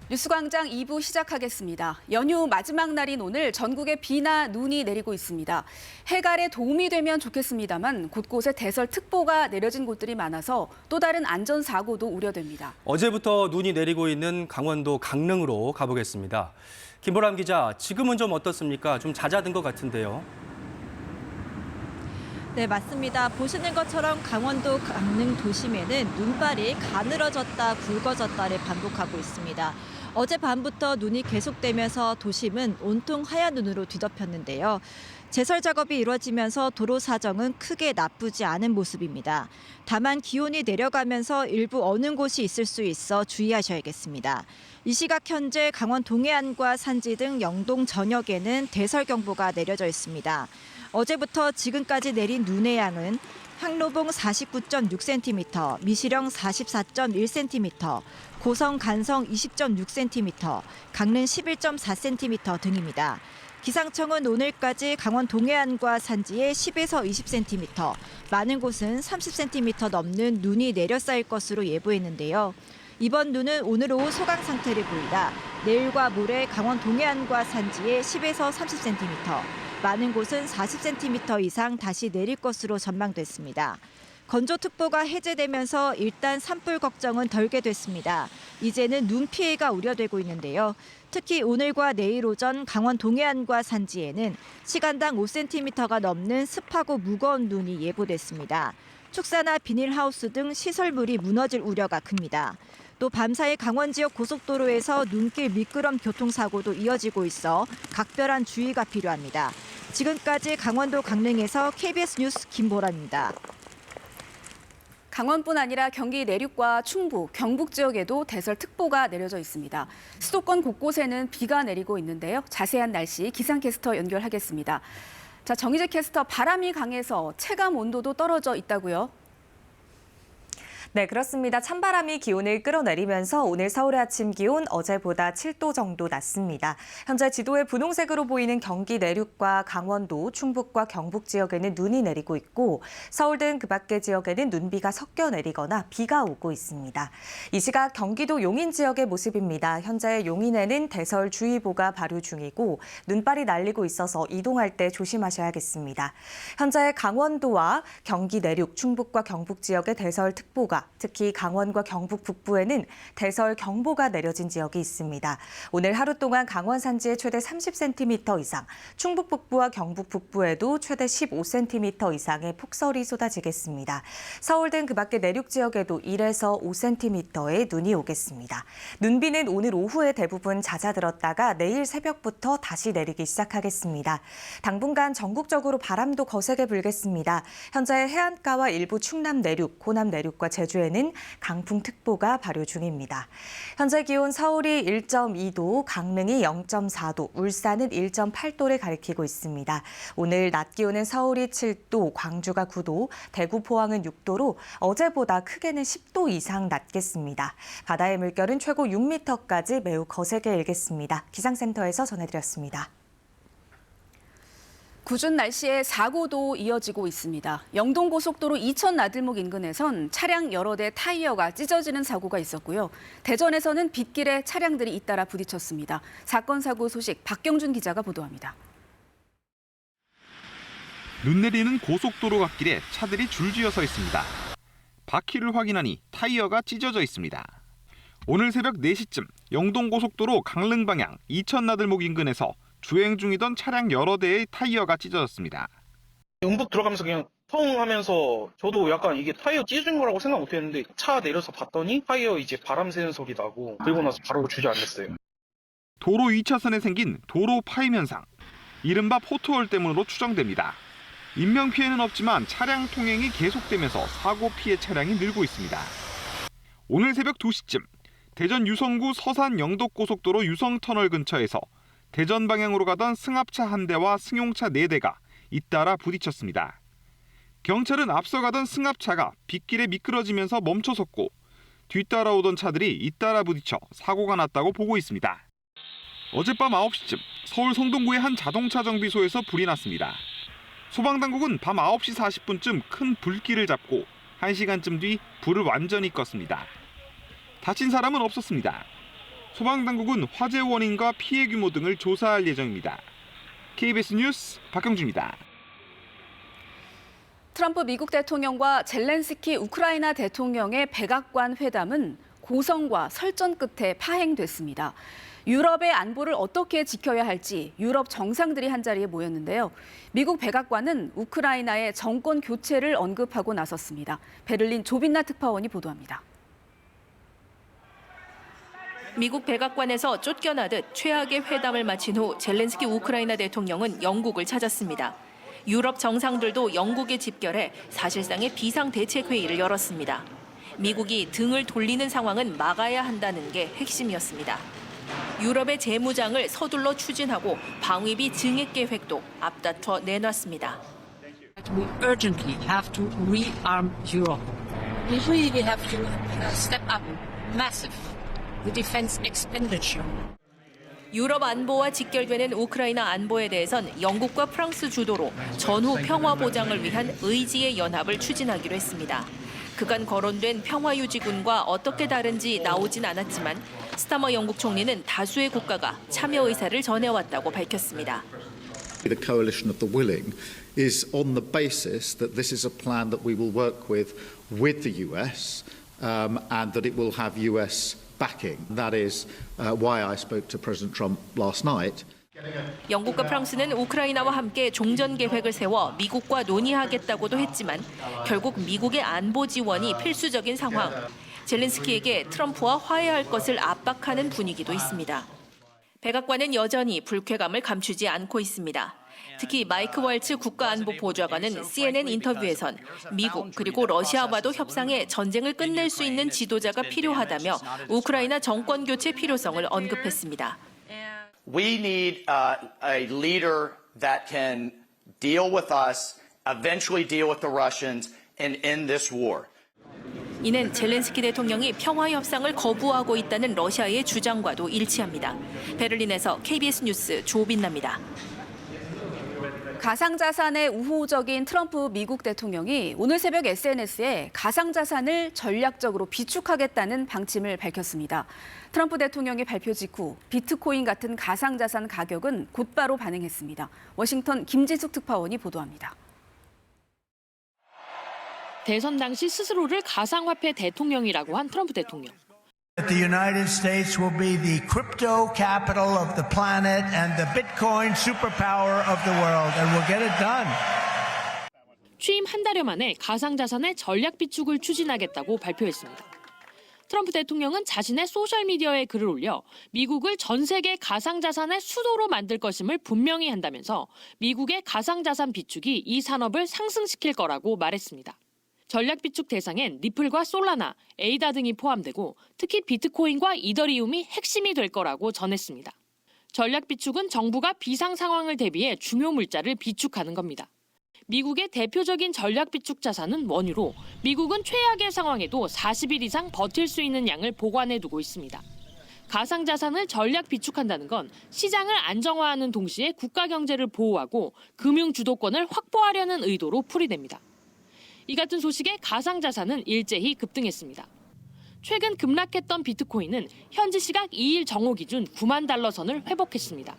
뉴스광장 2부 시작하겠습니다. 연휴 마지막 날인 오늘 전국에 비나 눈이 내리고 있습니다. 해갈에 도움이 되면 좋겠습니다만 곳곳에 대설특보가 내려진 곳들이 많아서 또 다른 안전사고도 우려됩니다. 어제부터 눈이 내리고 있는 강원도 강릉으로 가보겠습니다. 김보람 기자, 지금은 좀 어떻습니까? 좀 잦아든 것 같은데요. 네, 맞습니다. 보시는 것처럼 강원도 강릉 도심에는 눈발이 가늘어졌다 굵어졌다를 반복하고 있습니다. 어젯밤부터 눈이 계속되면서 도심은 온통 하얀 눈으로 뒤덮였는데요. 제설 작업이 이루어지면서 도로 사정은 크게 나쁘지 않은 모습입니다. 다만 기온이 내려가면서 일부 어는 곳이 있을 수 있어 주의하셔야겠습니다. 이 시각 현재 강원 동해안과 산지 등 영동 전역에는 대설경보가 내려져 있습니다. 어제부터 지금까지 내린 눈의 양은 항로봉 49.6cm, 미시령 44.1cm, 고성 간성 20.6cm, 강릉 11.4cm 등입니다. 기상청은 오늘까지 강원 동해안과 산지에 10에서 20cm, 많은 곳은 30cm 넘는 눈이 내려 쌓일 것으로 예보했는데요. 이번 눈은 오늘 오후 소강 상태를 보이다 내일과 모레 강원 동해안과 산지에 10에서 30cm, 많은 곳은 40cm 이상 다시 내릴 것으로 전망됐습니다. 건조특보가 해제되면서 일단 산불 걱정은 덜게 됐습니다. 이제는 눈 피해가 우려되고 있는데요. 특히 오늘과 내일 오전 강원 동해안과 산지에는 시간당 5cm가 넘는 습하고 무거운 눈이 예보됐습니다. 축사나 비닐하우스 등 시설물이 무너질 우려가 큽니다. 또 밤사이 강원 지역 고속도로에서 눈길 미끄럼 교통사고도 이어지고 있어 각별한 주의가 필요합니다. 지금까지 강원도 강릉에서 KBS 뉴스 김보라입니다. 강원뿐 아니라 경기 내륙과 충북, 경북 지역에도 대설특보가 내려져 있습니다. 수도권 곳곳에는 비가 내리고 있는데요. 자세한 날씨 기상캐스터 연결하겠습니다. 자, 정희재 캐스터, 바람이 강해서 체감 온도도 떨어져 있다고요? 네, 그렇습니다. 찬바람이 기온을 끌어내리면서 오늘 서울의 아침 기온 어제보다 7도 정도 낮습니다. 현재 지도에 분홍색으로 보이는 경기 내륙과 강원도, 충북과 경북 지역에는 눈이 내리고 있고 서울 등 그 밖의 지역에는 눈비가 섞여 내리거나 비가 오고 있습니다. 이 시각 경기도 용인 지역의 모습입니다. 현재 용인에는 대설주의보가 발효 중이고 눈발이 날리고 있어서 이동할 때 조심하셔야겠습니다. 현재 강원도와 경기 내륙, 충북과 경북 지역의 대설특보가 특히 강원과 경북 북부에는 대설 경보가 내려진 지역이 있습니다. 오늘 하루 동안 강원 산지에 최대 30cm 이상, 충북 북부와 경북 북부에도 최대 15cm 이상의 폭설이 쏟아지겠습니다. 서울 등 그 밖의 내륙 지역에도 1에서 5cm의 눈이 오겠습니다. 눈비는 오늘 오후에 대부분 잦아들었다가 내일 새벽부터 다시 내리기 시작하겠습니다. 당분간 전국적으로 바람도 거세게 불겠습니다. 현재 해안가와 일부 충남 내륙, 호남 내륙과 제주에는 강풍특보가 발효 중입니다. 현재 기온 서울이 1.2도, 강릉이 0.4도, 울산은 1.8도를 가리키고 있습니다. 오늘 낮 기온은 서울이 7도, 광주가 9도, 대구 포항은 6도로 어제보다 크게는 10도 이상 낮겠습니다. 바다의 물결은 최고 6m까지 매우 거세게 일겠습니다. 기상센터에서 전해드렸습니다. 궂은 날씨에 사고도 이어지고 있습니다. 영동고속도로 이천 나들목 인근에선 차량 여러 대 타이어가 찢어지는 사고가 있었고요. 대전에서는 빗길에 차량들이 잇따라 부딪혔습니다. 사건 사고 소식 박경준 기자가 보도합니다. 눈 내리는 고속도로 갓길에 차들이 줄지어 서 있습니다. 바퀴를 확인하니 타이어가 찢어져 있습니다. 오늘 새벽 4시쯤 영동고속도로 강릉 방향 이천 나들목 인근에서 주행 중이던 차량 여러 대의 타이어가 찢어졌습니다. 음북 들어가면서 그냥 펑 하면서 저도 약간 이게 타이어 찢어진 거라고 생각 못 했는데 차 내려서 봤더니 타이어 이제 바람 새는 소리 나고 그리고 나서 바로 주저앉았어요. 도로 2차선에 생긴 도로 파임 현상, 이른바 포트홀 때문으로 추정됩니다. 인명 피해는 없지만 차량 통행이 계속되면서 사고 피해 차량이 늘고 있습니다. 오늘 새벽 2시쯤 대전 유성구 서산 영덕고속도로 유성터널 근처에서 대전 방향으로 가던 승합차 한 대와 승용차 4대가 잇따라 부딪혔습니다. 경찰은 앞서 가던 승합차가 빗길에 미끄러지면서 멈춰섰고 뒤따라오던 차들이 잇따라 부딪혀 사고가 났다고 보고 있습니다. 어젯밤 9시쯤 서울 성동구의 한 자동차 정비소에서 불이 났습니다. 소방당국은 밤 9시 40분쯤 큰 불길을 잡고 1시간쯤 뒤 불을 완전히 껐습니다. 다친 사람은 없었습니다. 소방당국은 화재 원인과 피해 규모 등을 조사할 예정입니다. KBS 뉴스 박경주입니다. 트럼프 미국 대통령과 젤렌스키 우크라이나 대통령의 백악관 회담은 고성과 설전 끝에 파행됐습니다. 유럽의 안보를 어떻게 지켜야 할지 유럽 정상들이 한자리에 모였는데요. 미국 백악관은 우크라이나의 정권 교체를 언급하고 나섰습니다. 베를린 조빈나 특파원이 보도합니다. 미국 백악관에서 쫓겨나듯 최악의 회담을 마친 후 젤렌스키 우크라이나 대통령은 영국을 찾았습니다. 유럽 정상들도 영국에 집결해 사실상의 비상대책회의를 열었습니다. 미국이 등을 돌리는 상황은 막아야 한다는 게 핵심이었습니다. 유럽의 재무장을 서둘러 추진하고 방위비 증액 계획도 앞다퉈 내놨습니다. We urgently have to rearm Europe. We really have to step up massive the defense expenditure. 유럽 안보와 직결되는 우크라이나 안보에 대해선 영국과 프랑스 주도로 전후 평화 보장을 위한 의지의 연합을 추진하기로 했습니다. 그간 거론된 평화유지군과 어떻게 다른지 나오진 않았지만 스타머 영국 총리는 다수의 국가가 참여 의사를 전해왔다고 밝혔습니다. The coalition of the willing is on the basis that this is a plan that we will work with the US and that it will have US backing. That is why I spoke to President Trump last night. 영국과 프랑스는 우크라이나와 함께 종전 계획을 세워 미국과 논의하겠다고도 했지만 결국 미국의 안보 지원이 필수적인 상황. 젤렌스키에게 트럼프와 화해할 것을 압박하는 분위기도 있습니다. 백악관은 여전히 불쾌감을 감추지 않고 있습니다. 특히 마이크 월츠 국가안보보좌관은 CNN 인터뷰에선 미국 그리고 러시아와도 협상해 전쟁을 끝낼 수 있는 지도자가 필요하다며 우크라이나 정권 교체 필요성을 언급했습니다. We need a leader that can deal with us, eventually deal with the Russians, and end this war. 이는 젤렌스키 대통령이 평화 협상을 거부하고 있다는 러시아의 주장과도 일치합니다. 베를린에서 KBS 뉴스 조빈나입니다. 가상자산에 우호적인 트럼프 미국 대통령이 오늘 새벽 SNS에 가상자산을 전략적으로 비축하겠다는 방침을 밝혔습니다. 트럼프 대통령의 발표 직후 비트코인 같은 가상자산 가격은 곧바로 반응했습니다. 워싱턴 김지숙 특파원이 보도합니다. 대선 당시 스스로를 가상화폐 대통령이라고 한 트럼프 대통령. The United States will be the crypto capital of the planet and the Bitcoin superpower of the world, and we'll get it done. 취임 한 달여 만에 가상자산의 전략 비축을 추진하겠다고 발표했습니다. 트럼프 대통령은 자신의 소셜미디어에 글을 올려 미국을 전 세계 가상자산의 수도로 만들 것임을 분명히 한다면서 미국의 가상자산 비축이 이 산업을 상승시킬 거라고 말했습니다. 전략 비축 대상엔 리플과 솔라나, 에이다 등이 포함되고 특히 비트코인과 이더리움이 핵심이 될 거라고 전했습니다. 전략 비축은 정부가 비상 상황을 대비해 중요 물자를 비축하는 겁니다. 미국의 대표적인 전략 비축 자산은 원유로 미국은 최악의 상황에도 40일 이상 버틸 수 있는 양을 보관해 두고 있습니다. 가상자산을 전략 비축한다는 건 시장을 안정화하는 동시에 국가 경제를 보호하고 금융 주도권을 확보하려는 의도로 풀이됩니다. 이 같은 소식에 가상자산은 일제히 급등했습니다. 최근 급락했던 비트코인은 현지 시각 2일 정오 기준 9만 달러 선을 회복했습니다.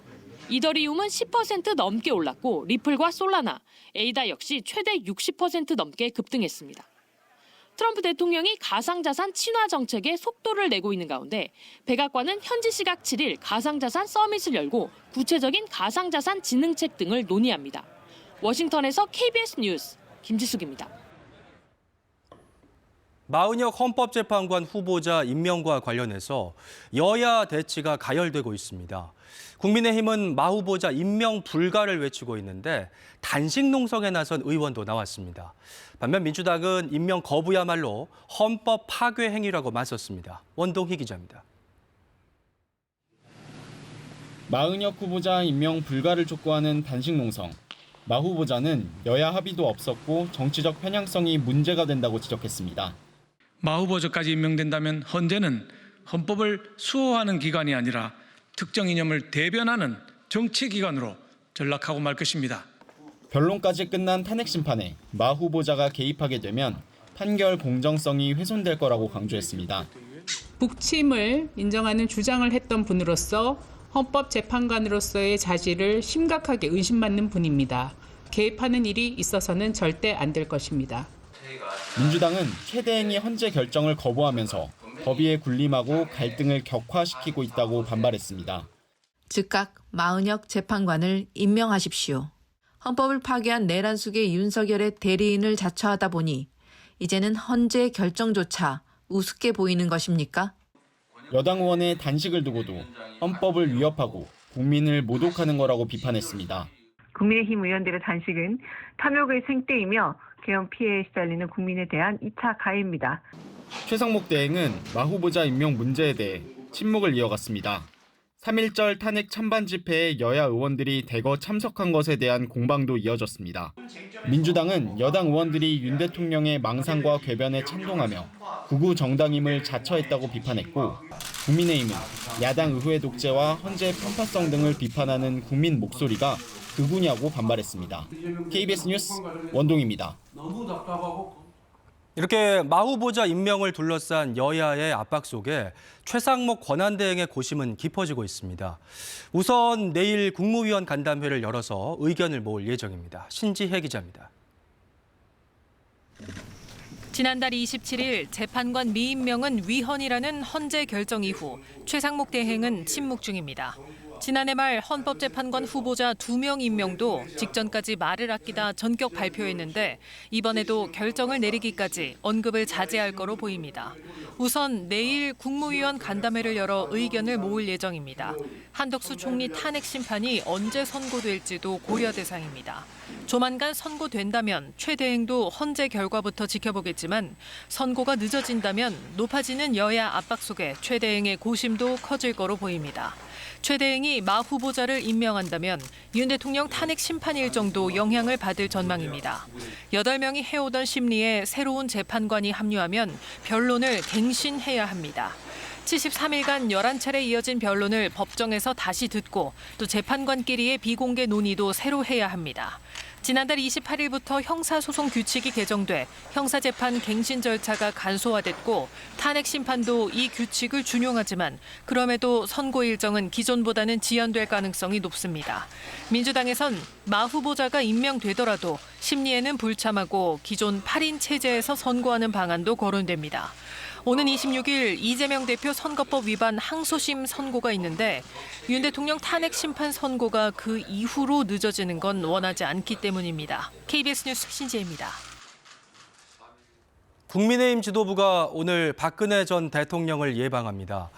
이더리움은 10% 넘게 올랐고 리플과 솔라나, 에이다 역시 최대 60% 넘게 급등했습니다. 트럼프 대통령이 가상자산 친화 정책에 속도를 내고 있는 가운데 백악관은 현지 시각 7일 가상자산 서밋을 열고 구체적인 가상자산 진흥책 등을 논의합니다. 워싱턴에서 KBS 뉴스 김지숙입니다. 마은혁 헌법재판관 후보자 임명과 관련해서 여야 대치가 가열되고 있습니다. 국민의힘은 마 후보자 임명 불가를 외치고 있는데 단식 농성에 나선 의원도 나왔습니다. 반면 민주당은 임명 거부야말로 헌법 파괴 행위라고 맞섰습니다. 원동희 기자입니다. 마은혁 후보자 임명 불가를 촉구하는 단식 농성. 마 후보자는 여야 합의도 없었고 정치적 편향성이 문제가 된다고 지적했습니다. 마 후보자까지 임명된다면 헌재는 헌법을 수호하는 기관이 아니라 특정 이념을 대변하는 정치기관으로 전락하고 말 것입니다. 변론까지 끝난 탄핵 심판에 마 후보자가 개입하게 되면 판결 공정성이 훼손될 거라고 강조했습니다. 북침을 인정하는 주장을 했던 분으로서 헌법재판관으로서의 자질을 심각하게 의심받는 분입니다. 개입하는 일이 있어서는 절대 안 될 것입니다. 민주당은 최대행이 헌재 결정을 거부하면서 법위에 군림하고 갈등을 격화시키고 있다고 반발했습니다. 즉각 마은혁 재판관을 임명하십시오. 헌법을 파괴한 내란숙의 윤석열의 대리인을 자처하다 보니 이제는 헌재 결정조차 우습게 보이는 것입니까? 여당 의원의 단식을 두고도 헌법을 위협하고 국민을 모독하는 거라고 비판했습니다. 국민의힘 의원들의 단식은 탐욕의 생떼이며 계엄 피해에 시달리는 국민에 대한 2차 가해입니다. 최상목 대행은 마 후보자 임명 문제에 대해 침묵을 이어갔습니다. 3.1절 탄핵 찬반 집회에 여야 의원들이 대거 참석한 것에 대한 공방도 이어졌습니다. 민주당은 여당 의원들이 윤 대통령의 망상과 궤변에 찬동하며 극우 정당임을 자처했다고 비판했고, 국민의힘은 야당 의회 독재와 헌재 편파성 등을 비판하는 국민 목소리가 극우냐고 반발했습니다. KBS 뉴스 원동입니다. 이렇게 마 후보자 임명을 둘러싼 여야의 압박 속에 최상목 권한대행의 고심은 깊어지고 있습니다. 우선 내일 국무위원 간담회를 열어서 의견을 모을 예정입니다. 신지혜 기자입니다. 지난달 27일 재판관 미임명은 위헌이라는 헌재 결정 이후 최상목 대행은 침묵 중입니다. 지난해 말 헌법재판관 후보자 2명 임명도 직전까지 말을 아끼다 전격 발표했는데 이번에도 결정을 내리기까지 언급을 자제할 거로 보입니다. 우선 내일 국무위원 간담회를 열어 의견을 모을 예정입니다. 한덕수 총리 탄핵 심판이 언제 선고될지도 고려 대상입니다. 조만간 선고된다면 최 대행도 헌재 결과부터 지켜보겠지만 선고가 늦어진다면 높아지는 여야 압박 속에 최 대행의 고심도 커질 거로 보입니다. 최 대행이 마 후보자를 임명한다면 윤 대통령 탄핵 심판 일정도 영향을 받을 전망입니다. 8명이 해오던 심리에 새로운 재판관이 합류하면 변론을 갱신해야 합니다. 73일간 11차례 이어진 변론을 법정에서 다시 듣고 또 재판관끼리의 비공개 논의도 새로 해야 합니다. 지난달 28일부터 형사소송 규칙이 개정돼 형사재판 갱신 절차가 간소화됐고 탄핵 심판도 이 규칙을 준용하지만 그럼에도 선고 일정은 기존보다는 지연될 가능성이 높습니다. 민주당에선 마 후보자가 임명되더라도 심리에는 불참하고 기존 8인 체제에서 선고하는 방안도 거론됩니다. 오는 26일 이재명 대표 선거법 위반 항소심 선고가 있는데 윤 대통령 탄핵 심판 선고가 그 이후로 늦어지는 건 원하지 않기 때문입니다. KBS 뉴스 신지혜입니다. 국민의힘 지도부가 오늘 박근혜 전 대통령을 예방합니다.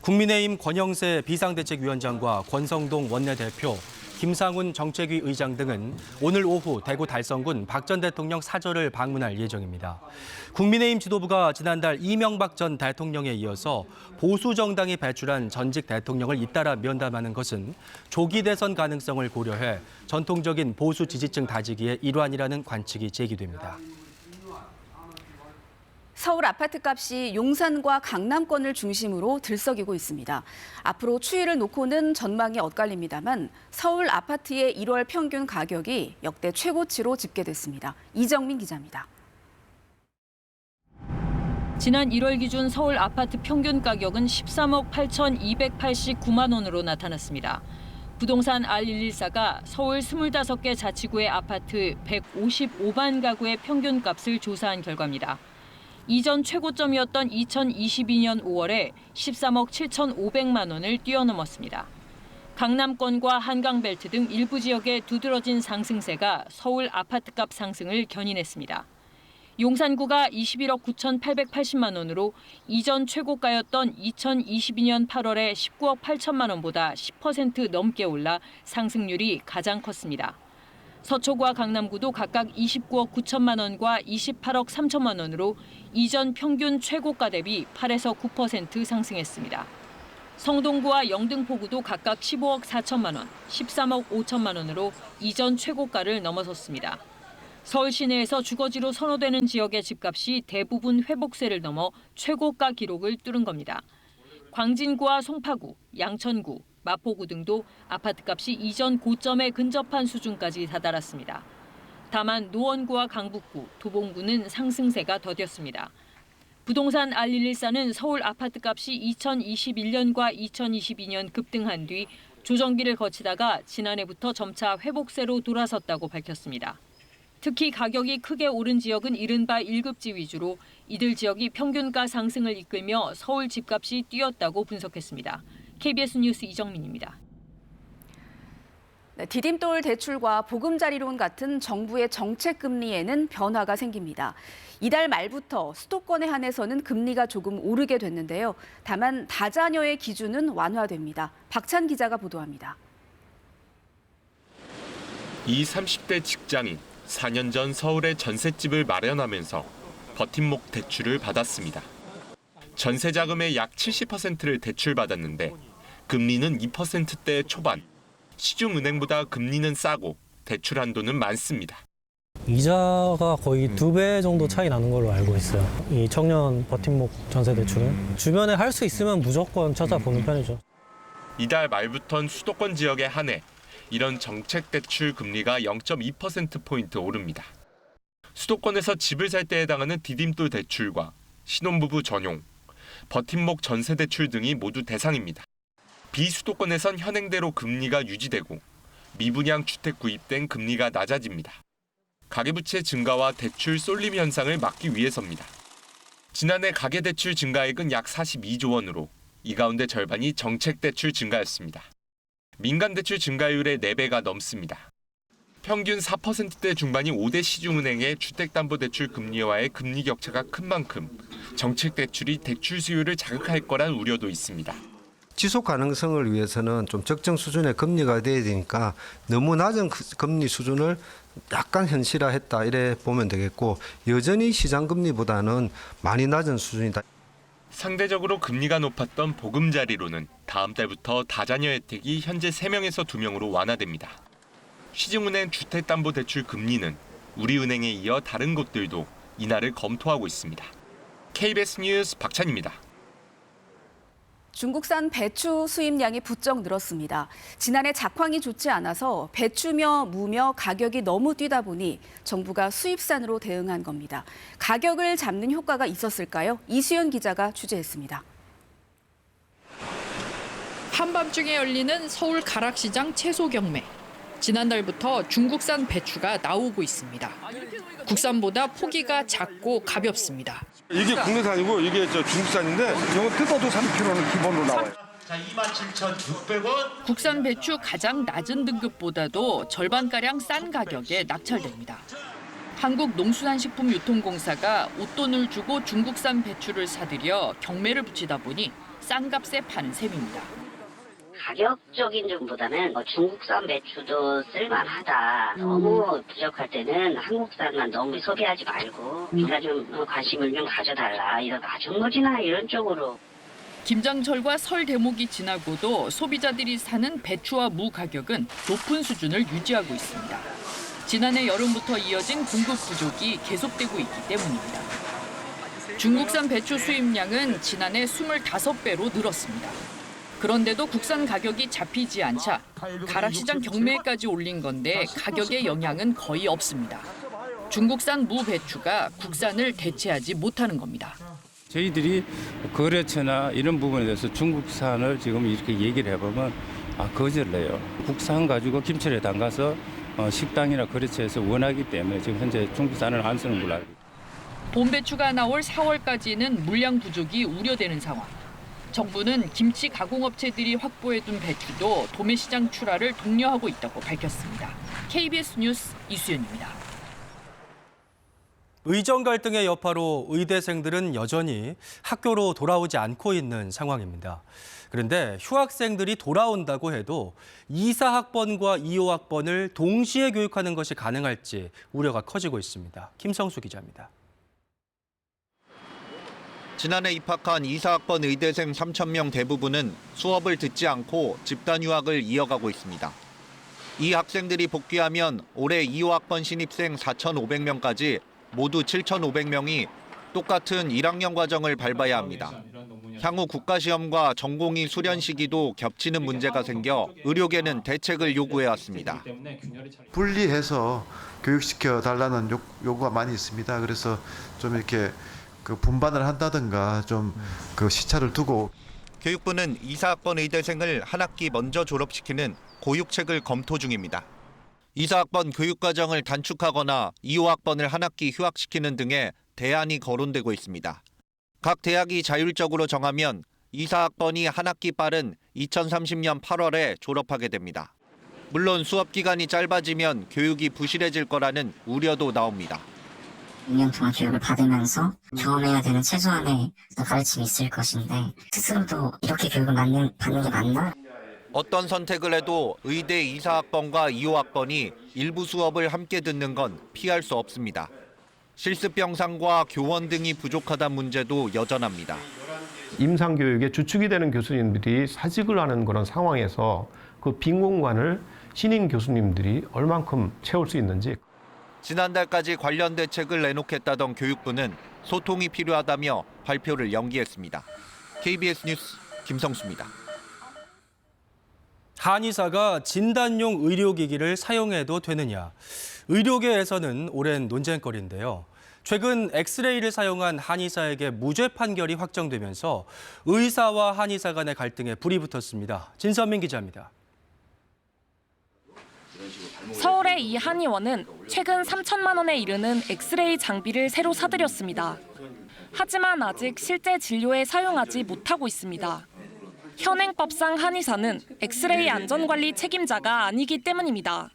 국민의힘 권영세 비상대책위원장과 권성동 원내대표, 김상훈 정책위 의장 등은 오늘 오후 대구 달성군 박 전 대통령 사저를 방문할 예정입니다. 국민의힘 지도부가 지난달 이명박 전 대통령에 이어서 보수 정당이 배출한 전직 대통령을 잇따라 면담하는 것은 조기 대선 가능성을 고려해 전통적인 보수 지지층 다지기의 일환이라는 관측이 제기됩니다. 서울 아파트값이 용산과 강남권을 중심으로 들썩이고 있습니다. 앞으로 추이를 놓고는 전망이 엇갈립니다만 서울 아파트의 1월 평균 가격이 역대 최고치로 집계됐습니다. 이정민 기자입니다. 지난 1월 기준 서울 아파트 평균 가격은 13억 8,289만 원으로 나타났습니다. 부동산 R114가 서울 25개 자치구의 아파트 155만 가구의 평균 값을 조사한 결과입니다. 이전 최고점이었던 2022년 5월에 13억 7,500만 원을 뛰어넘었습니다. 강남권과 한강벨트 등 일부 지역의 두드러진 상승세가 서울 아파트값 상승을 견인했습니다. 용산구가 21억 9,880만 원으로 이전 최고가였던 2022년 8월에 19억 8천만 원보다 10% 넘게 올라 상승률이 가장 컸습니다. 서초구와 강남구도 각각 29억 9천만 원과 28억 3천만 원으로 이전 평균 최고가 대비 8에서 9% 상승했습니다. 성동구와 영등포구도 각각 15억 4천만 원, 13억 5천만 원으로 이전 최고가를 넘어섰습니다. 서울 시내에서 주거지로 선호되는 지역의 집값이 대부분 회복세를 넘어 최고가 기록을 뚫은 겁니다. 광진구와 송파구, 양천구, 마포구 등도 아파트값이 이전 고점에 근접한 수준까지 다다랐습니다. 다만 노원구와 강북구, 도봉구는 상승세가 더뎠습니다. 부동산 R114는 서울 아파트값이 2021년과 2022년 급등한 뒤 조정기를 거치다가 지난해부터 점차 회복세로 돌아섰다고 밝혔습니다. 특히 가격이 크게 오른 지역은 이른바 1급지 위주로 이들 지역이 평균가 상승을 이끌며 서울 집값이 뛰었다고 분석했습니다. KBS 뉴스 이정민입니다. 디딤돌 대출과 보금자리론 같은 정부의 정책 금리에는 변화가 생깁니다. 이달 말부터 수도권에 한해서는 금리가 조금 오르게 됐는데요. 다만 다자녀의 기준은 완화됩니다. 박찬 기자가 보도합니다. 이 30대 직장인 4년 전 서울에 전셋집을 마련하면서 버팀목 대출을 받았습니다. 전세 자금의 약 70%를 대출받았는데 금리는 2%대 초반. 시중은행보다 금리는 싸고 대출 한도는 많습니다. 이자가 거의 2배 정도 차이 나는 걸로 알고 있어요. 이 청년 버팀목 전세 대출은 주변에 할 수 있으면 무조건 찾아보는 편이죠. 이달 말부터는 수도권 지역에 한해 이런 정책 대출 금리가 0.2%포인트 오릅니다. 수도권에서 집을 살 때 해당하는 디딤돌 대출과 신혼부부 전용, 버팀목 전세 대출 등이 모두 대상입니다. 비수도권에선 현행대로 금리가 유지되고 미분양 주택 구입된 금리가 낮아집니다. 가계부채 증가와 대출 쏠림 현상을 막기 위해서입니다. 지난해 가계대출 증가액은 약 42조 원으로 이 가운데 절반이 정책대출 증가였습니다. 민간대출 증가율의 4배가 넘습니다. 평균 4%대 중반이 5대 시중은행의 주택담보대출 금리와의 금리 격차가 큰 만큼 정책대출이 대출 수요를 자극할 거란 우려도 있습니다. 지속 가능성을 위해서는 좀 적정 수준의 금리가 돼야 되니까 너무 낮은 금리 수준을 약간 현실화했다 이래 보면 되겠고 여전히 시장 금리보다는 많이 낮은 수준이다. 상대적으로 금리가 높았던 보금자리로는 다음 달부터 다자녀 혜택이 현재 3명에서 2명으로 완화됩니다. 시중은행 주택담보대출 금리는 우리은행에 이어 다른 곳들도 인하를 검토하고 있습니다. KBS 뉴스 박찬입니다. 중국산 배추 수입량이 부쩍 늘었습니다. 지난해 작황이 좋지 않아서 배추며 무며 가격이 너무 뛰다 보니 정부가 수입산으로 대응한 겁니다. 가격을 잡는 효과가 있었을까요? 이수연 기자가 취재했습니다. 한밤중에 열리는 서울 가락시장 채소 경매. 지난달부터 중국산 배추가 나오고 있습니다. 국산보다 포기가 작고 가볍습니다. 이게 국내산이고 이게 중국산인데 이거 뜯어도 3kg는 기본으로 나와요. 자, 27,600원. 국산 배추 가장 낮은 등급보다도 절반가량 싼 가격에 낙찰됩니다. 한국농수산식품유통공사가 웃돈을 주고 중국산 배추를 사들여 경매를 붙이다 보니 싼 값에 파는 셈입니다. 가격적인 점보다는 중국산 배추도 쓸만하다. 너무 부족할 때는 한국산만 너무 소비하지 말고 우리가 좀 관심을 좀 가져달라. 이런 정부지나 이런 쪽으로. 김장철과 설 대목이 지나고도 소비자들이 사는 배추와 무 가격은 높은 수준을 유지하고 있습니다. 지난해 여름부터 이어진 공급 부족이 계속되고 있기 때문입니다. 중국산 배추 수입량은 지난해 25배로 늘었습니다. 그런데도 국산 가격이 잡히지 않자 가락시장 경매까지 올린 건데 가격에 영향은 거의 없습니다. 중국산 무 배추가 국산을 대체하지 못하는 겁니다. 저희들이 거래처나 이런 부분에 대해서 중국산을 지금 이렇게 얘기를 해보면 거절해요. 국산 가지고 김치를 담가서 식당이나 거래처에서 원하기 때문에 지금 현재 중국산을 안 쓰는 걸로 알고 있습니다. 봄 배추가 나올 4월까지는 물량 부족이 우려되는 상황. 정부는 김치 가공업체들이 확보해둔 배추도 도매시장 출하를 독려하고 있다고 밝혔습니다. KBS 뉴스 이수연입니다. 의정 갈등의 여파로 의대생들은 여전히 학교로 돌아오지 않고 있는 상황입니다. 그런데 휴학생들이 돌아온다고 해도 24학번과 25학번을 동시에 교육하는 것이 가능할지 우려가 커지고 있습니다. 김성수 기자입니다. 지난해 입학한 24학번 의대생 3,000명 대부분은 수업을 듣지 않고 집단 휴학을 이어가고 있습니다. 이 학생들이 복귀하면 올해 25학번 신입생 4,500명까지 모두 7,500명이 똑같은 1학년 과정을 밟아야 합니다. 향후 국가시험과 전공의 수련 시기도 겹치는 문제가 생겨 의료계는 대책을 요구해왔습니다. 분리해서 교육시켜 달라는 요구가 많이 있습니다. 그래서 좀 이렇게 분반을 한다든가 좀 시차를 두고. 교육부는 24학번 의대생을 한 학기 먼저 졸업시키는 고육책을 검토 중입니다. 24학번 교육과정을 단축하거나 25학번을 한 학기 휴학시키는 등의 대안이 거론되고 있습니다. 각 대학이 자율적으로 정하면 24학번이 한 학기 빠른 2030년 8월에 졸업하게 됩니다. 물론 수업 기간이 짧아지면 교육이 부실해질 거라는 우려도 나옵니다. 2년 동안 교육을 받으면서 경험해야 되는 최소한의 가르침이 있을 것인데 스스로도 이렇게 교육을 받는 게 맞나? 어떤 선택을 해도 의대 24학번과 25학번이 일부 수업을 함께 듣는 건 피할 수 없습니다. 실습 병상과 교원 등이 부족하다는 문제도 여전합니다. 임상교육의 주축이 되는 교수님들이 사직을 하는 그런 상황에서 그 빈 공간을 신임 교수님들이 얼만큼 채울 수 있는지. 지난달까지 관련 대책을 내놓겠다던 교육부는 소통이 필요하다며 발표를 연기했습니다. KBS 뉴스 김성수입니다. 한의사가 진단용 의료기기를 사용해도 되느냐. 의료계에서는 오랜 논쟁거리인데요. 최근 엑스레이를 사용한 한의사에게 무죄 판결이 확정되면서 의사와 한의사 간의 갈등에 불이 붙었습니다. 진선민 기자입니다. 서울의 이 한의원은 최근 3천만 원에 이르는 엑스레이 장비를 새로 사들였습니다. 하지만 아직 실제 진료에 사용하지 못하고 있습니다. 현행법상 한의사는 엑스레이 안전관리 책임자가 아니기 때문입니다.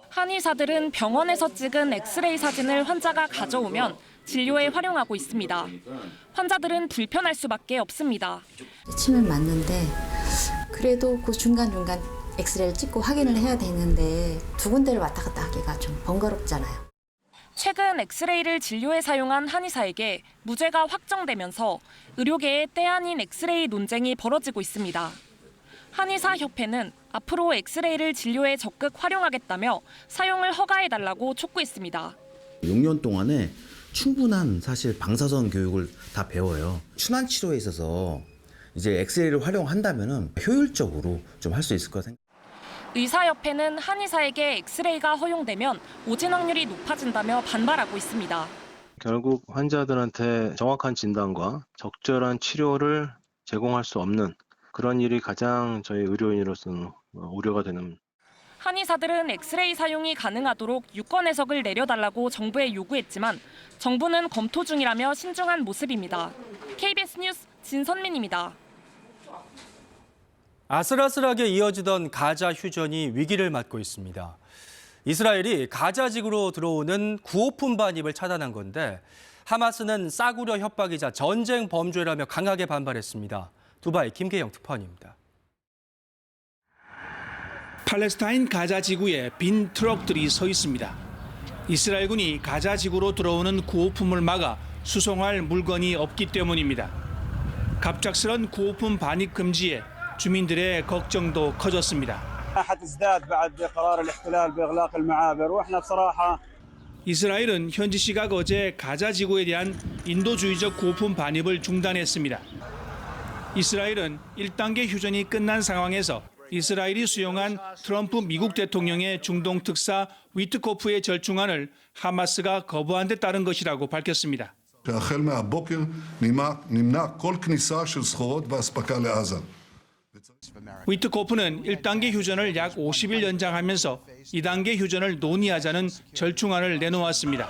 한의사들은 병원에서 찍은 엑스레이 사진을 환자가 가져오면 진료에 활용하고 있습니다. 환자들은 불편할 수밖에 없습니다. 침은 맞는데 그래도 그 중간중간 엑스레이를 찍고 확인을 해야 되는데 두 군데를 왔다 갔다 하기가 좀 번거롭잖아요. 최근 엑스레이를 진료에 사용한 한의사에게 무죄가 확정되면서 의료계의 때 아닌 엑스레이 논쟁이 벌어지고 있습니다. 한의사협회는 앞으로 엑스레이를 진료에 적극 활용하겠다며 사용을 허가해달라고 촉구했습니다. 6년 동안에 충분한 사실 방사선 교육을 다 배워요. 순환 치료에 있어서 이제 엑스레이를 활용한다면 효율적으로 좀 할 수 있을 거라 생각합니다. 의사협회는 한의사에게 엑스레이가 허용되면 오진 확률이 높아진다며 반발하고 있습니다. 결국 환자들한테 정확한 진단과 적절한 치료를 제공할 수 없는 그런 일이 가장 저희 의료인으로서는 우려가 되는. 한의사들은 엑스레이 사용이 가능하도록 유권 해석을 내려달라고 정부에 요구했지만 정부는 검토 중이라며 신중한 모습입니다. KBS 뉴스 진선민입니다. 아슬아슬하게 이어지던 가자 휴전이 위기를 맞고 있습니다. 이스라엘이 가자 지구로 들어오는 구호품 반입을 차단한 건데 하마스는 싸구려 협박이자 전쟁 범죄라며 강하게 반발했습니다. 두바이 김계영 특파원입니다. 팔레스타인 가자 지구에 빈 트럭들이 서 있습니다. 이스라엘군이 가자 지구로 들어오는 구호품을 막아 수송할 물건이 없기 때문입니다. 갑작스런 구호품 반입 금지에 주민들의 걱정도 커졌습니다. 이스라엘은 현지 시각 어제 가자 지구에 대한 인도주의적 구호품 반입을 중단했습니다. 이스라엘은 1단계 휴전이 끝난 상황에서 이스라엘이 수용한 트럼프 미국 대통령의 중동 특사 위트코프의 절충안을 하마스가 거부한 데 따른 것이라고 밝혔습니다. 위트코프는 1단계 휴전을 약 50일 연장하면서 2단계 휴전을 논의하자는 절충안을 내놓았습니다.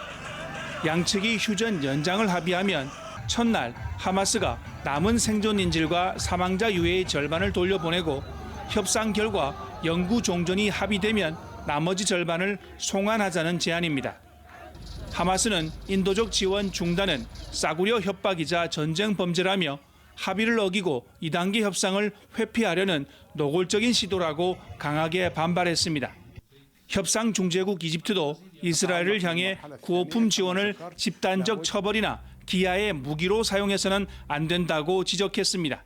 양측이 휴전 연장을 합의하면 첫날 하마스가 남은 생존 인질과 사망자 유해의 절반을 돌려보내고 협상 결과 영구 종전이 합의되면 나머지 절반을 송환하자는 제안입니다. 하마스는 인도적 지원 중단은 싸구려 협박이자 전쟁 범죄라며 합의를 어기고 2단계 협상을 회피하려는 노골적인 시도라고 강하게 반발했습니다. 협상 중재국 이집트도 이스라엘을 향해 구호품 지원을 집단적 처벌이나 기하의 무기로 사용해서는 안 된다고 지적했습니다.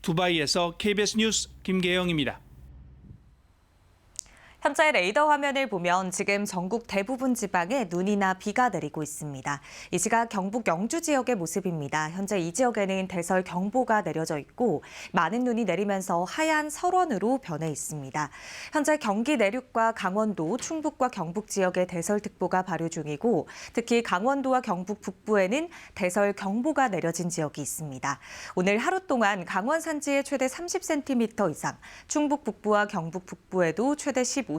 두바이에서 KBS 뉴스 김계영입니다. 현재 레이더 화면을 보면 지금 전국 대부분 지방에 눈이나 비가 내리고 있습니다. 이 시각 경북 영주 지역의 모습입니다. 현재 이 지역에는 대설 경보가 내려져 있고 많은 눈이 내리면서 하얀 설원으로 변해 있습니다. 현재 경기 내륙과 강원도, 충북과 경북 지역에 대설특보가 발효 중이고 특히 강원도와 경북 북부에는 대설 경보가 내려진 지역이 있습니다. 오늘 하루 동안 강원 산지에 최대 30cm 이상, 충북 북부와 경북 북부에도 최대 15cm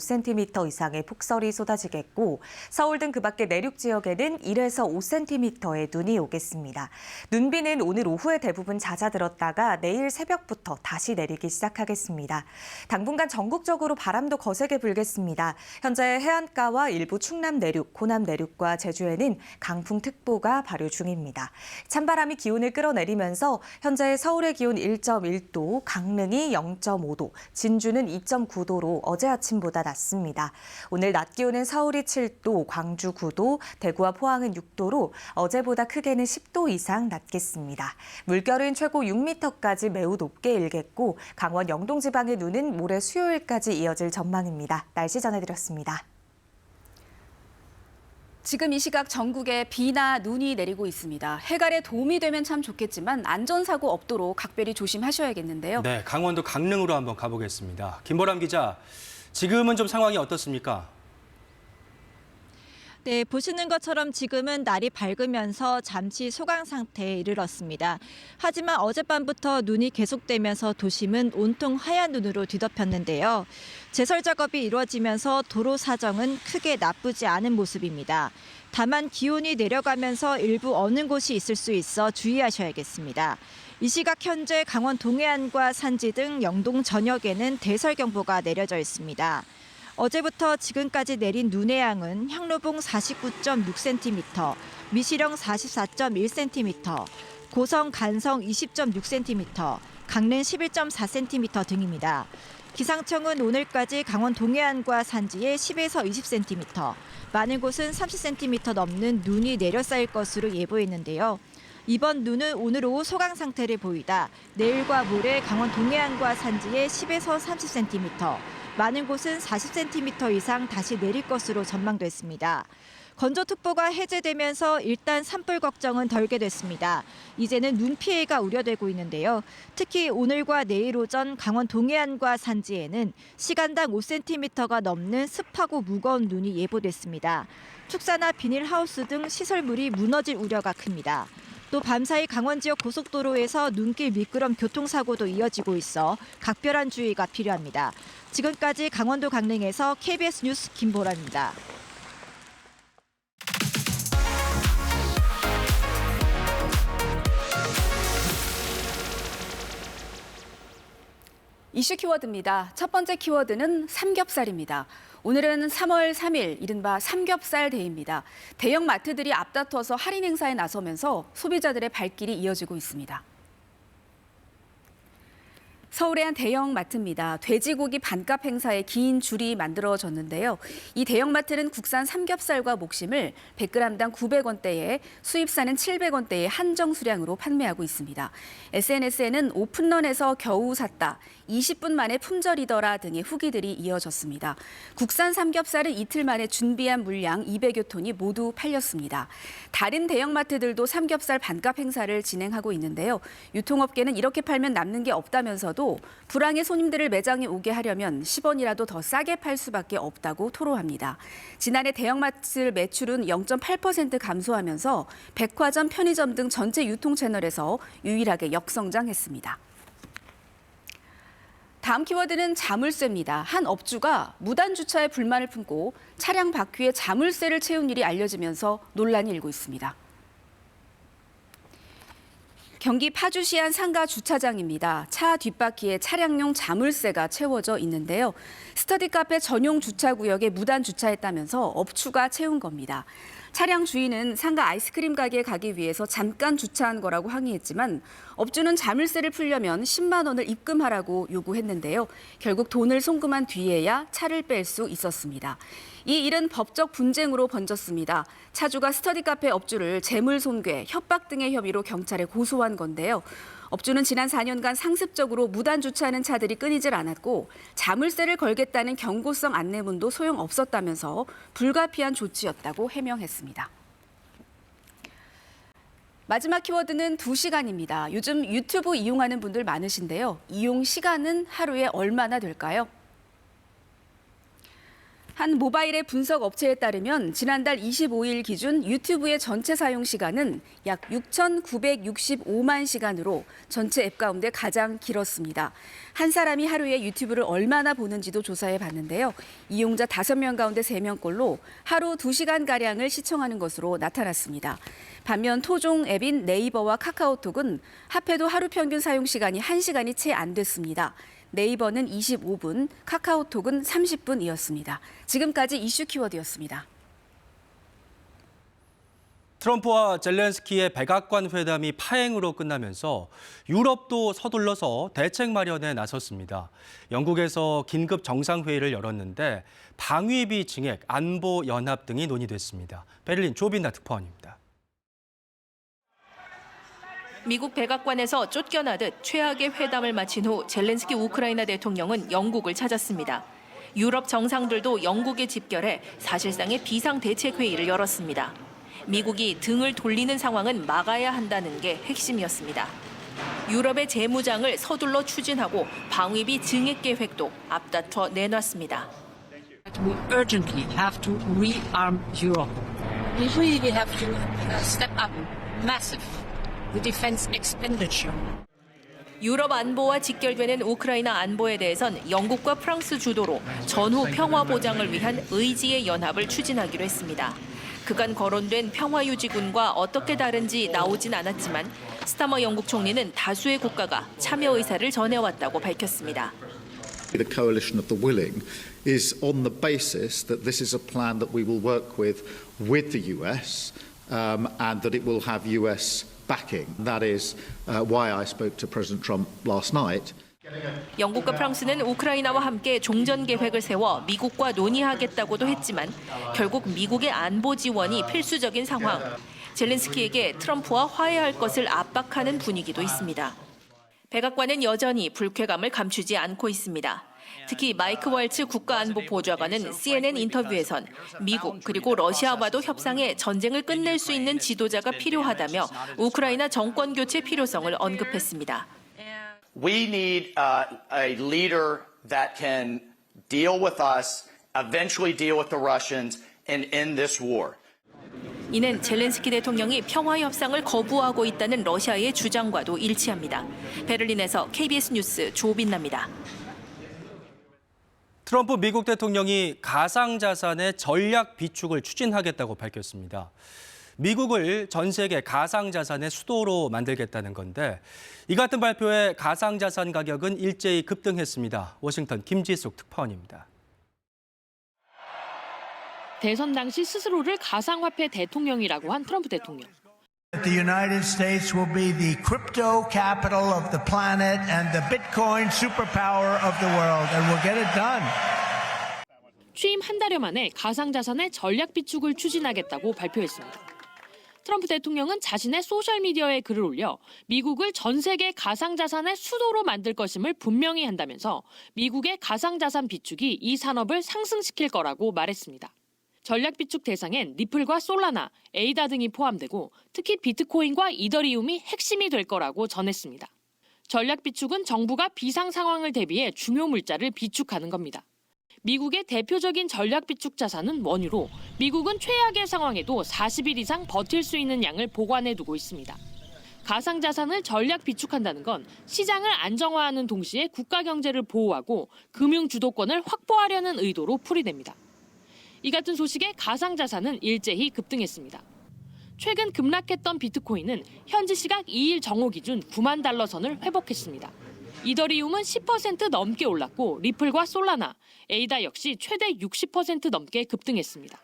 이상의 폭설이 쏟아지겠고 서울 등 그 밖의 내륙 지역에는 1에서 5cm의 눈이 오겠습니다. 눈비는 오늘 오후에 대부분 잦아들었다가 내일 새벽부터 다시 내리기 시작하겠습니다. 당분간 전국적으로 바람도 거세게 불겠습니다. 현재 해안가와 일부 충남 내륙, 호남 내륙과 제주에는 강풍특보가 발효 중입니다. 찬바람이 기온을 끌어내리면서 현재 서울의 기온 1.1도, 강릉이 0.5도, 진주는 2.9도로 어제 아침보다 낮습니다. 오늘 낮 기온은 서울이 7도, 광주 9도, 대구와 포항은 6도로 어제보다 크게는 10도 이상 낮겠습니다. 물결은 최고 6m까지 매우 높게 일겠고 강원 영동 지방의 눈은 모레 수요일까지 이어질 전망입니다. 날씨 전해드렸습니다. 지금 이 시각 전국에 비나 눈이 내리고 있습니다. 해갈에 도움이 되면 참 좋겠지만 안전사고 없도록 각별히 조심하셔야겠는데요. 네, 강원도 강릉으로 한번 가보겠습니다. 김보람 기자, 지금은 좀 상황이 어떻습니까? 네, 보시는 것처럼 지금은 날이 밝으면서 잠시 소강 상태에 이르렀습니다. 하지만 어젯밤부터 눈이 계속되면서 도심은 온통 하얀 눈으로 뒤덮였는데요. 제설 작업이 이루어지면서 도로 사정은 크게 나쁘지 않은 모습입니다. 다만 기온이 내려가면서 일부 어는 곳이 있을 수 있어 주의하셔야겠습니다. 이 시각 현재 강원 동해안과 산지 등 영동 전역에는 대설경보가 내려져 있습니다. 어제부터 지금까지 내린 눈의 양은 향로봉 49.6cm, 미시령 44.1cm, 고성, 간성 20.6cm, 강릉 11.4cm 등입니다. 기상청은 오늘까지 강원 동해안과 산지에 10에서 20cm, 많은 곳은 30cm 넘는 눈이 내려 쌓일 것으로 예보했는데요. 이번 눈은 오늘 오후 소강 상태를 보이다 내일과 모레 강원 동해안과 산지에 10에서 30cm, 많은 곳은 40cm 이상 다시 내릴 것으로 전망됐습니다. 건조특보가 해제되면서 일단 산불 걱정은 덜게 됐습니다. 이제는 눈 피해가 우려되고 있는데요. 특히 오늘과 내일 오전 강원 동해안과 산지에는 시간당 5cm가 넘는 습하고 무거운 눈이 예보됐습니다. 축사나 비닐하우스 등 시설물이 무너질 우려가 큽니다. 또 밤사이 강원 지역 고속도로에서 눈길 미끄럼 교통사고도 이어지고 있어 각별한 주의가 필요합니다. 지금까지 강원도 강릉에서 KBS 뉴스 김보라입니다. 이슈 키워드입니다. 첫 번째 키워드는 삼겹살입니다. 오늘은 3월 3일 이른바 삼겹살 데이입니다. 대형 마트들이 앞다퉈서 할인 행사에 나서면서 소비자들의 발길이 이어지고 있습니다. 서울의 한 대형 마트입니다. 돼지고기 반값 행사에 긴 줄이 만들어졌는데요. 이 대형 마트는 국산 삼겹살과 목심을 100g당 900원대에 수입산은 700원대에 한정 수량으로 판매하고 있습니다. SNS에는 오픈런에서 겨우 샀다, 20분 만에 품절이더라 등의 후기들이 이어졌습니다. 국산 삼겹살은 이틀 만에 준비한 물량 200여 톤이 모두 팔렸습니다. 다른 대형마트들도 삼겹살 반값 행사를 진행하고 있는데요. 유통업계는 이렇게 팔면 남는 게 없다면서도 불황의 손님들을 매장에 오게 하려면 10원이라도 더 싸게 팔 수밖에 없다고 토로합니다. 지난해 대형마트 매출은 0.8% 감소하면서 백화점, 편의점 등 전체 유통 채널에서 유일하게 역성장했습니다. 다음 키워드는 자물쇠입니다. 한 업주가 무단 주차에 불만을 품고 차량 바퀴에 자물쇠를 채운 일이 알려지면서 논란이 일고 있습니다. 경기 파주시 한 상가 주차장입니다. 차 뒷바퀴에 차량용 자물쇠가 채워져 있는데요. 스터디 카페 전용 주차구역에 무단 주차했다면서 업주가 채운 겁니다. 차량 주인은 상가 아이스크림 가게에 가기 위해서 잠깐 주차한 거라고 항의했지만 업주는 자물쇠를 풀려면 10만 원을 입금하라고 요구했는데요. 결국 돈을 송금한 뒤에야 차를 뺄 수 있었습니다. 이 일은 법적 분쟁으로 번졌습니다. 차주가 스터디 카페 업주를 재물손괴, 협박 등의 혐의로 경찰에 고소한 건데요. 업주는 지난 4년간 상습적으로 무단 주차하는 차들이 끊이질 않았고 자물쇠를 걸겠다는 경고성 안내문도 소용없었다면서 불가피한 조치였다고 해명했습니다. 마지막 키워드는 2시간입니다. 요즘 유튜브 이용하는 분들 많으신데요. 이용 시간은 하루에 얼마나 될까요? 한 모바일의 분석 업체에 따르면 지난달 25일 기준 유튜브의 전체 사용 시간은 약 6,965만 시간으로 전체 앱 가운데 가장 길었습니다. 한 사람이 하루에 유튜브를 얼마나 보는지도 조사해 봤는데요. 이용자 5명 가운데 3명꼴로 하루 2시간가량을 시청하는 것으로 나타났습니다. 반면 토종 앱인 네이버와 카카오톡은 합해도 하루 평균 사용 시간이 1시간이 채 안 됐습니다. 네이버는 25분, 카카오톡은 30분이었습니다. 지금까지 이슈 키워드였습니다. 트럼프와 젤렌스키의 백악관 회담이 파행으로 끝나면서 유럽도 서둘러서 대책 마련에 나섰습니다. 영국에서 긴급 정상회의를 열었는데 방위비 증액, 안보 연합 등이 논의됐습니다. 베를린 조빈나 특파원입니다. 미국 백악관에서 쫓겨나듯 최악의 회담을 마친 후 젤렌스키 우크라이나 대통령은 영국을 찾았습니다. 유럽 정상들도 영국에 집결해 사실상의 비상대책회의를 열었습니다. 미국이 등을 돌리는 상황은 막아야 한다는 게 핵심이었습니다. 유럽의 재무장을 서둘러 추진하고 방위비 증액 계획도 앞다퉈 내놨습니다. We urgently have to rearm Europe. We really have to step up massive the defense expenditure. 유럽 안보와 직결되는 우크라이나 안보에 대해선 영국과 프랑스 주도로 전후 평화 보장을 위한 의지의 연합을 추진하기로 했습니다. 그간 거론된 평화유지군과 어떻게 다른지 나오진 않았지만 스타머 영국 총리는 다수의 국가가 참여 의사를 전해왔다고 밝혔습니다. The coalition of the willing is on the basis that this is a plan that we will work with the US and that it will have US backing. That is why I spoke to President Trump last night. 영국과 프랑스는 우크라이나와 함께 종전 계획을 세워 미국과 논의하겠다고도 했지만 결국 미국의 안보 지원이 필수적인 상황. 젤렌스키에게 트럼프와 화해할 것을 압박하는 분위기도 있습니다. 백악관은 여전히 불쾌감을 감추지 않고 있습니다. 특히 마이크 월츠 국가안보보좌관은 CNN 인터뷰에선 미국 그리고 러시아와도 협상해 전쟁을 끝낼 수 있는 지도자가 필요하다며 우크라이나 정권 교체 필요성을 언급했습니다. We need a leader that can deal with us, eventually deal with the Russians, and end this war. 이는 젤렌스키 대통령이 평화 협상을 거부하고 있다는 러시아의 주장과도 일치합니다. 베를린에서 KBS 뉴스 조빈나입니다. 트럼프 미국 대통령이 가상자산의 전략 비축을 추진하겠다고 밝혔습니다. 미국을 전 세계 가상자산의 수도로 만들겠다는 건데 이 같은 발표에 가상자산 가격은 일제히 급등했습니다. 워싱턴 김지숙 특파원입니다. 대선 당시 스스로를 가상화폐 대통령이라고 한 트럼프 대통령. The United States will be the crypto capital of the planet and the Bitcoin superpower of the world, and we'll get it done. 취임 한 달여 만에 가상자산의 전략 비축을 추진하겠다고 발표했습니다. 트럼프 대통령은 자신의 소셜미디어에 글을 올려 미국을 전 세계 가상자산의 수도로 만들 것임을 분명히 한다면서 미국의 가상자산 비축이 이 산업을 상승시킬 거라고 말했습니다. 전략 비축 대상엔 리플과 솔라나, 에이다 등이 포함되고 특히 비트코인과 이더리움이 핵심이 될 거라고 전했습니다. 전략 비축은 정부가 비상 상황을 대비해 중요 물자를 비축하는 겁니다. 미국의 대표적인 전략 비축 자산은 원유로 미국은 최악의 상황에도 40일 이상 버틸 수 있는 양을 보관해 두고 있습니다. 가상자산을 전략 비축한다는 건 시장을 안정화하는 동시에 국가 경제를 보호하고 금융 주도권을 확보하려는 의도로 풀이됩니다. 이 같은 소식에 가상자산은 일제히 급등했습니다. 최근 급락했던 비트코인은 현지 시각 2일 정오 기준 9만 달러 선을 회복했습니다. 이더리움은 10% 넘게 올랐고 리플과 솔라나, 에이다 역시 최대 60% 넘게 급등했습니다.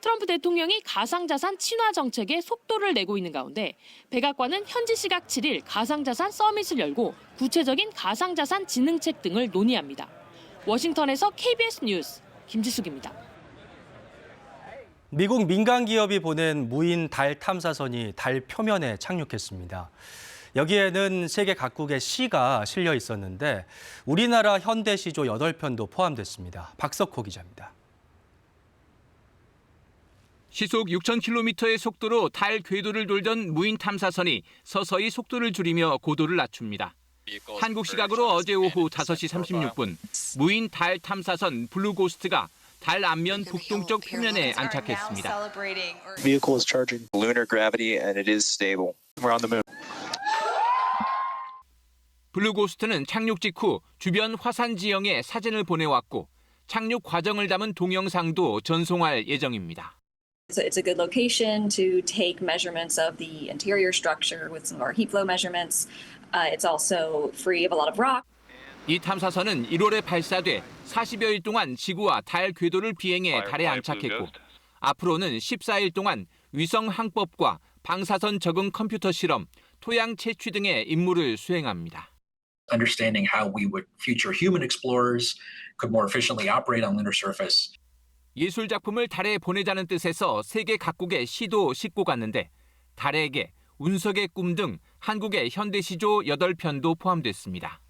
트럼프 대통령이 가상자산 친화 정책에 속도를 내고 있는 가운데 백악관은 현지 시각 7일 가상자산 서밋을 열고 구체적인 가상자산 진흥책 등을 논의합니다. 워싱턴에서 KBS 뉴스 김지숙입니다. 미국 민간 기업이 보낸 무인 달 탐사선이 달 표면에 착륙했습니다. 여기에는 세계 각국의 시가 실려 있었는데 우리나라 현대시조 8편도 포함됐습니다. 박석호 기자입니다. 시속 6,000km의 속도로 달 궤도를 돌던 무인 탐사선이 서서히 속도를 줄이며 고도를 낮춥니다. 한국 시각으로 어제 오후 5시 36분 무인 달 탐사선 블루고스트가 달 앞면 북동쪽 표면에 안착했습니다. Vehicle is charging lunar gravity and it is stable. We're on the moon. 블루고스트는 착륙 직후 주변 화산 지형에 사진을 보내왔고 착륙 과정을 담은 동영상도 전송할 예정입니다. It's a good location to take measurements of the interior structure with some of our heat flow measurements. It's also free of a lot of rock. 이 탐사선은 1월에 발사돼 40여일 동안 지구와 달 궤도를 비행해 달에 안착했고 앞으로는 14일 동안 위성 항법과 방사선 적응 컴퓨터 실험, 토양 채취 등의 임무를 수행합니다. Understanding how we would future human explorers could more efficiently operate on lunar surface. 예술 작품을 달에 보내자는 뜻에서 세계 각국의 시도 싣고 갔는데 달에게, 운석의 꿈 등 한국의 현대시조 8편도 포함됐습니다.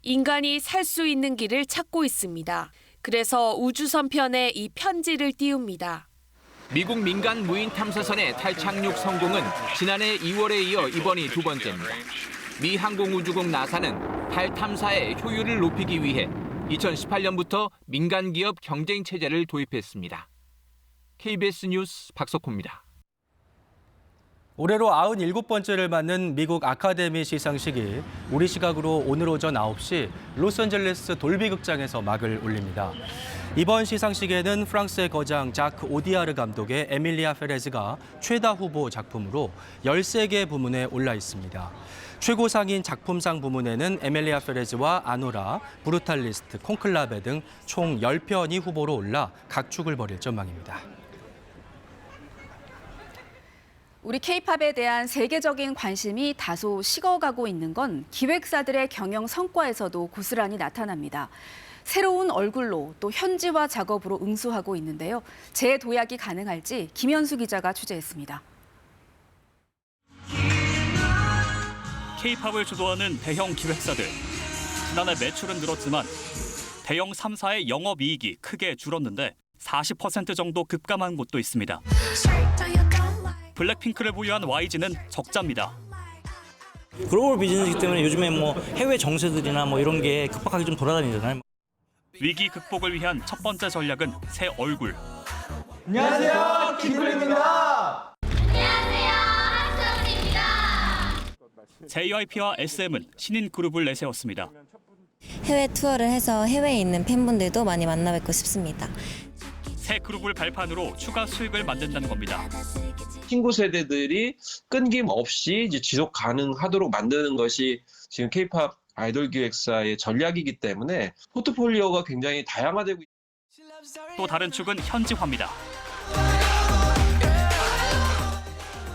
인간이 살 수 있는 길을 찾고 있습니다. 그래서 우주선편에 이 편지를 띄웁니다. 미국 민간 무인 탐사선의 탈착륙 성공은 지난해 2월에 이어 이번이 두 번째입니다. 미 항공우주국 나사는 달 탐사의 효율을 높이기 위해 2018년부터 민간 기업 경쟁 체제를 도입했습니다. KBS 뉴스 박석호입니다. 올해로 97번째를 맞는 미국 아카데미 시상식이 우리 시각으로 오늘 오전 9시 로스앤젤레스 돌비 극장에서 막을 올립니다. 이번 시상식에는 프랑스의 거장 자크 오디아르 감독의 에밀리아 페레즈가 최다 후보 작품으로 13개 부문에 올라 있습니다. 최고상인 작품상 부문에는 에밀리아 페레즈와 아노라, 브루탈리스트, 콘클라베 등 총 10편이 후보로 올라 각축을 벌일 전망입니다. 우리 K-팝에 대한 세계적인 관심이 다소 식어가고 있는 건 기획사들의 경영 성과에서도 고스란히 나타납니다. 새로운 얼굴로 또 현지화 작업으로 응수하고 있는데요. 재도약이 가능할지 김현수 기자가 취재했습니다. K-팝을 주도하는 대형 기획사들. 지난해 매출은 늘었지만 대형 3사의 영업이익이 크게 줄었는데 40% 정도 급감한 곳도 있습니다. 블랙핑크를 보유한 YG는 적자입니다. 글로벌 비즈니스이기 때문에 요즘에 뭐 해외 정세들이나 뭐 이런 게 급박하게 좀 돌아다니잖아요. 위기 극복을 위한 첫 번째 전략은 새 얼굴. 안녕하세요, 김블입니다. 안녕하세요, 한정입니다. JYP와 SM은 신인 그룹을 내세웠습니다. 해외 투어를 해서 해외에 있는 팬분들도 많이 만나뵙고 싶습니다. 새 그룹을 발판으로 추가 수익을 만든다는 겁니다. 신구 세대들이 끊김없이 이제 지속 가능하도록 만드는 것이 지금 K-팝 아이돌 기획사의 전략이기 때문에 포트폴리오가 굉장히 다양화되고 있습니다. 또 다른 축은 현지화입니다.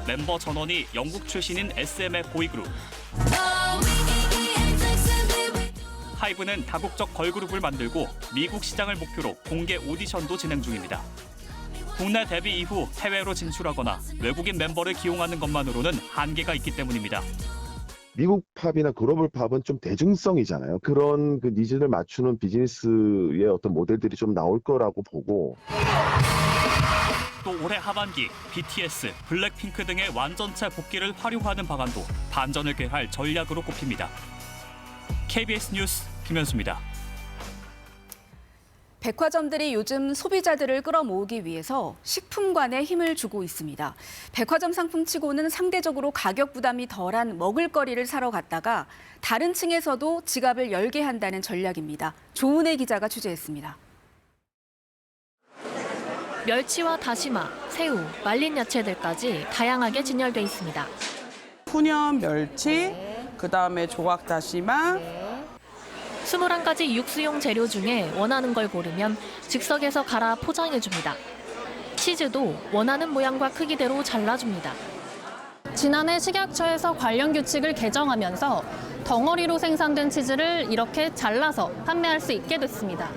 멤버 전원이 영국 출신인 SM의 보이그룹. 하이브는 다국적 걸그룹을 만들고 미국 시장을 목표로 공개 오디션도 진행 중입니다. 국내 데뷔 이후 해외로 진출하거나 외국인 멤버를 기용하는 것만으로는 한계가 있기 때문입니다. 미국 팝이나 글로벌 팝은 좀 대중성이잖아요. 그런 그 니즈를 맞추는 비즈니스의 어떤 모델들이 좀 나올 거라고 보고. 또 올해 하반기 BTS, 블랙핑크 등의 완전체 복귀를 활용하는 방안도 반전을 꾀할 전략으로 꼽힙니다. KBS 뉴스 김현수입니다. 백화점들이 요즘 소비자들을 끌어모으기 위해서 식품관에 힘을 주고 있습니다. 백화점 상품치고는 상대적으로 가격 부담이 덜한 먹을거리를 사러 갔다가 다른 층에서도 지갑을 열게 한다는 전략입니다. 조은혜 기자가 취재했습니다. 멸치와 다시마, 새우, 말린 야채들까지 다양하게 진열돼 있습니다. 푸념 멸치, 그다음에 조각 다시마. 21가지 육수용 재료 중에 원하는 걸 고르면 즉석에서 갈아 포장해줍니다. 치즈도 원하는 모양과 크기대로 잘라줍니다. 지난해 식약처에서 관련 규칙을 개정하면서 덩어리로 생산된 치즈를 이렇게 잘라서 판매할 수 있게 됐습니다.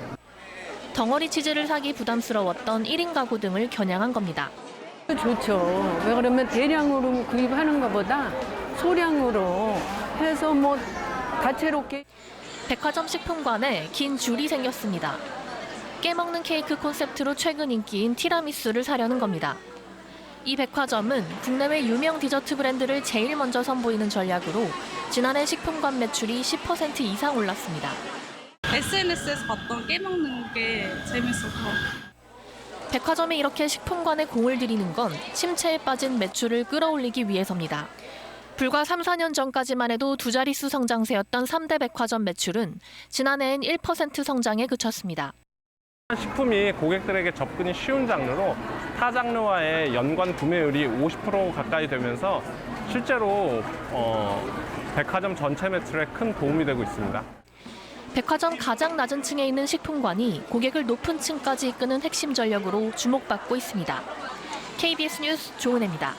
덩어리 치즈를 사기 부담스러웠던 1인 가구 등을 겨냥한 겁니다. 좋죠. 왜 그러면 대량으로 구입하는 것보다 소량으로 해서 뭐 다채롭게. 백화점 식품관에 긴 줄이 생겼습니다. 깨먹는 케이크 콘셉트로 최근 인기인 티라미수를 사려는 겁니다. 이 백화점은 국내외 유명 디저트 브랜드를 제일 먼저 선보이는 전략으로 지난해 식품관 매출이 10% 이상 올랐습니다. SNS에서 봤던 깨먹는 게 재밌어서. 백화점이 이렇게 식품관에 공을 들이는 건 침체에 빠진 매출을 끌어올리기 위해서입니다. 불과 3, 4년 전까지만 해도 두 자릿수 성장세였던 3대 백화점 매출은 지난해엔 1% 성장에 그쳤습니다. 식품이 고객들에게 접근이 쉬운 장르로 타 장르와의 연관 구매율이 50% 가까이 되면서 실제로 백화점 전체 매출에 큰 도움이 되고 있습니다. 백화점 가장 낮은 층에 있는 식품관이 고객을 높은 층까지 이끄는 핵심 전략으로 주목받고 있습니다. KBS 뉴스 조은혜입니다.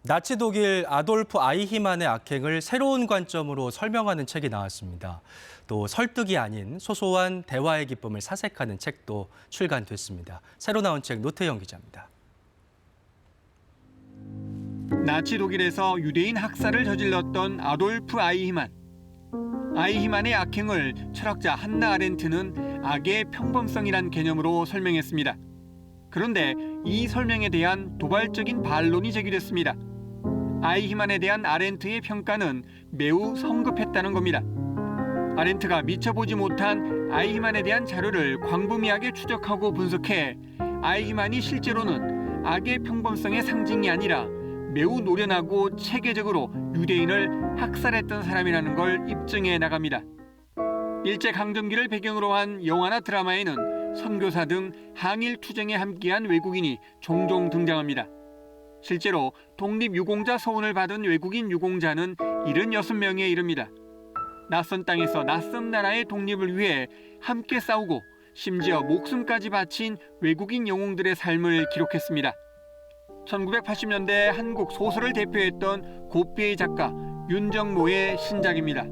나치 독일 아돌프 아이히만의 악행을 새로운 관점으로 설명하는 책이 나왔습니다. 또 설득이 아닌 소소한 대화의 기쁨을 사색하는 책도 출간됐습니다. 새로 나온 책 노태영 기자입니다. 나치 독일에서 유대인 학살을 저질렀던 아돌프 아이히만. 아이히만의 악행을 철학자 한나 아렌트는 악의 평범성이란 개념으로 설명했습니다. 그런데 이 설명에 대한 도발적인 반론이 제기됐습니다. 아이히만에 대한 아렌트의 평가는 매우 성급했다는 겁니다. 아렌트가 미처 보지 못한 아이히만에 대한 자료를 광범위하게 추적하고 분석해 아이히만이 실제로는 악의 평범성의 상징이 아니라 매우 노련하고 체계적으로 유대인을 학살했던 사람이라는 걸 입증해 나갑니다. 일제강점기를 배경으로 한 영화나 드라마에는 선교사 등 항일 투쟁에 함께한 외국인이 종종 등장합니다. 실제로 독립유공자 서훈을 받은 외국인 유공자는 76명에 이릅니다. 낯선 땅에서 낯선 나라의 독립을 위해 함께 싸우고 심지어 목숨까지 바친 외국인 영웅들의 삶을 기록했습니다. 1980년대 한국 소설을 대표했던 고삐의 작가 윤정모의 신작입니다.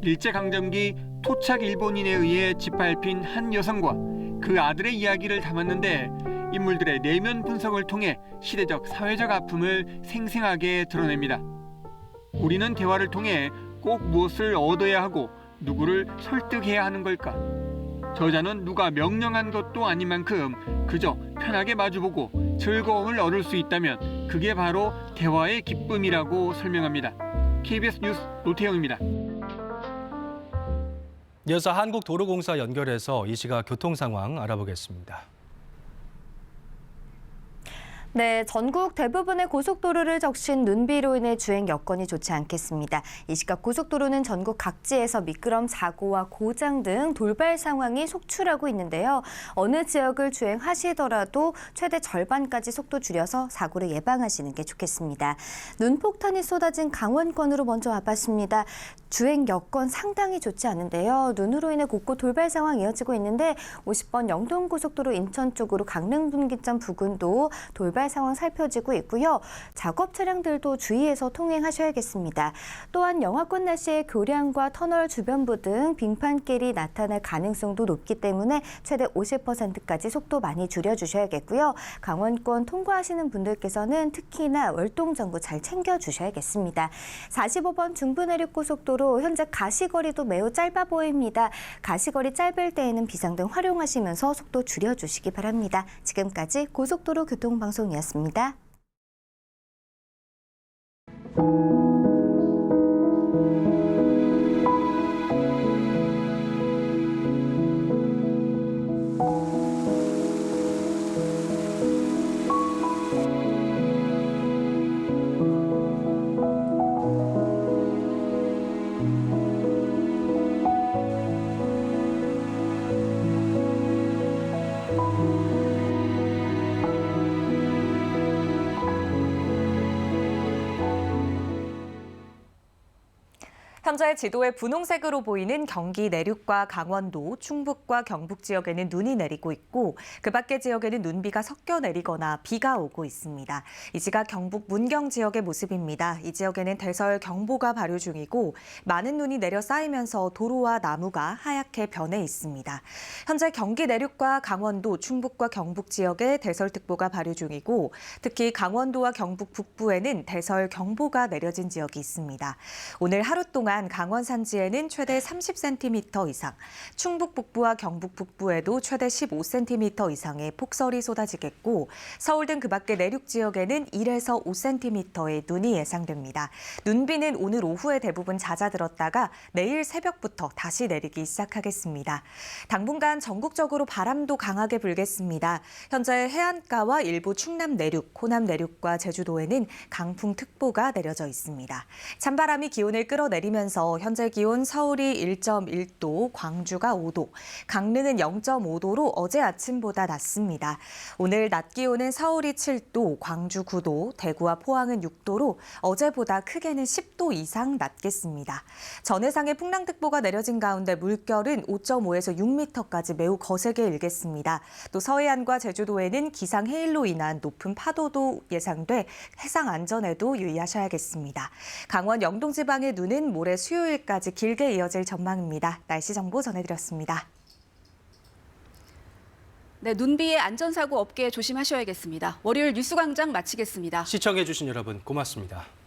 일제강점기 토착 일본인에 의해 짓밟힌 한 여성과 그 아들의 이야기를 담았는데 인물들의 내면 분석을 통해 시대적 사회적 아픔을 생생하게 드러냅니다. 우리는 대화를 통해 꼭 무엇을 얻어야 하고 누구를 설득해야 하는 걸까? 저자는 누가 명령한 것도 아닌 만큼 그저 편하게 마주보고 즐거움을 얻을 수 있다면 그게 바로 대화의 기쁨이라고 설명합니다. KBS 뉴스 노태영입니다. 이어서 한국도로공사 연결해서 이 시각 교통 상황 알아보겠습니다. 네, 전국 대부분의 고속도로를 적신 눈비로 인해 주행 여건이 좋지 않겠습니다. 이 시각 고속도로는 전국 각지에서 미끄럼 사고와 고장 등 돌발 상황이 속출하고 있는데요. 어느 지역을 주행하시더라도 최대 절반까지 속도 줄여서 사고를 예방하시는 게 좋겠습니다. 눈폭탄이 쏟아진 강원권으로 먼저 와봤습니다. 주행 여건 상당히 좋지 않은데요. 눈으로 인해 곳곳 돌발 상황 이어지고 있는데 50번 영동고속도로 인천 쪽으로 강릉분기점 부근도 돌발 상황 살펴지고 있고요. 작업 차량들도 주의해서 통행하셔야겠습니다. 또한 영하권 날씨에 교량과 터널 주변부 등 빙판길이 나타날 가능성도 높기 때문에 최대 50%까지 속도 많이 줄여주셔야겠고요. 강원권 통과하시는 분들께서는 특히나 월동정보 잘 챙겨주셔야겠습니다. 45번 중부내륙고속도로 현재 가시거리도 매우 짧아 보입니다. 가시거리 짧을 때에는 비상등 활용하시면서 속도 줄여주시기 바랍니다. 지금까지 고속도로 교통방송이었습니다. 현재 지도에 분홍색으로 보이는 경기 내륙과 강원도, 충북과 경북 지역에는 눈이 내리고 있고 그 밖의 지역에는 눈비가 섞여 내리거나 비가 오고 있습니다. 이 시각 경북 문경 지역의 모습입니다. 이 지역에는 대설 경보가 발효 중이고 많은 눈이 내려 쌓이면서 도로와 나무가 하얗게 변해 있습니다. 현재 경기 내륙과 강원도, 충북과 경북 지역에 대설특보가 발효 중이고 특히 강원도와 경북 북부에는 대설 경보가 내려진 지역이 있습니다. 오늘 하루 동안 강원 산지에는 최대 30cm 이상, 충북 북부와 경북 북부에도 최대 15cm 이상의 폭설이 쏟아지겠고 서울 등 그 밖의 내륙 지역에는 1에서 5cm의 눈이 예상됩니다. 눈비는 오늘 오후에 대부분 잦아들었다가 내일 새벽부터 다시 내리기 시작하겠습니다. 당분간 전국적으로 바람도 강하게 불겠습니다. 현재 해안가와 일부 충남 내륙, 호남 내륙과 제주도에는 강풍특보가 내려져 있습니다. 찬바람이 기온을 끌어내리면서 오르면서 현재 기온 서울이 1.1도, 광주가 5도, 강릉은 0.5도로 어제 아침보다 낮습니다. 오늘 낮 기온은 서울이 7도, 광주 9도, 대구와 포항은 6도로 어제보다 크게는 10도 이상 낮겠습니다. 전해상에 풍랑특보가 내려진 가운데 물결은 5.5에서 6m까지 매우 거세게 일겠습니다. 또 서해안과 제주도에는 기상해일로 인한 높은 파도도 예상돼 해상 안전에도 유의하셔야겠습니다. 강원 영동 지방의 눈은 모레 수요일까지 길게 이어질 전망입니다. 날씨 정보 전해드렸습니다. 네, 눈비의 안전사고 없게 조심하셔야겠습니다. 월요일 뉴스광장 마치겠습니다. 시청해주신 여러분 고맙습니다.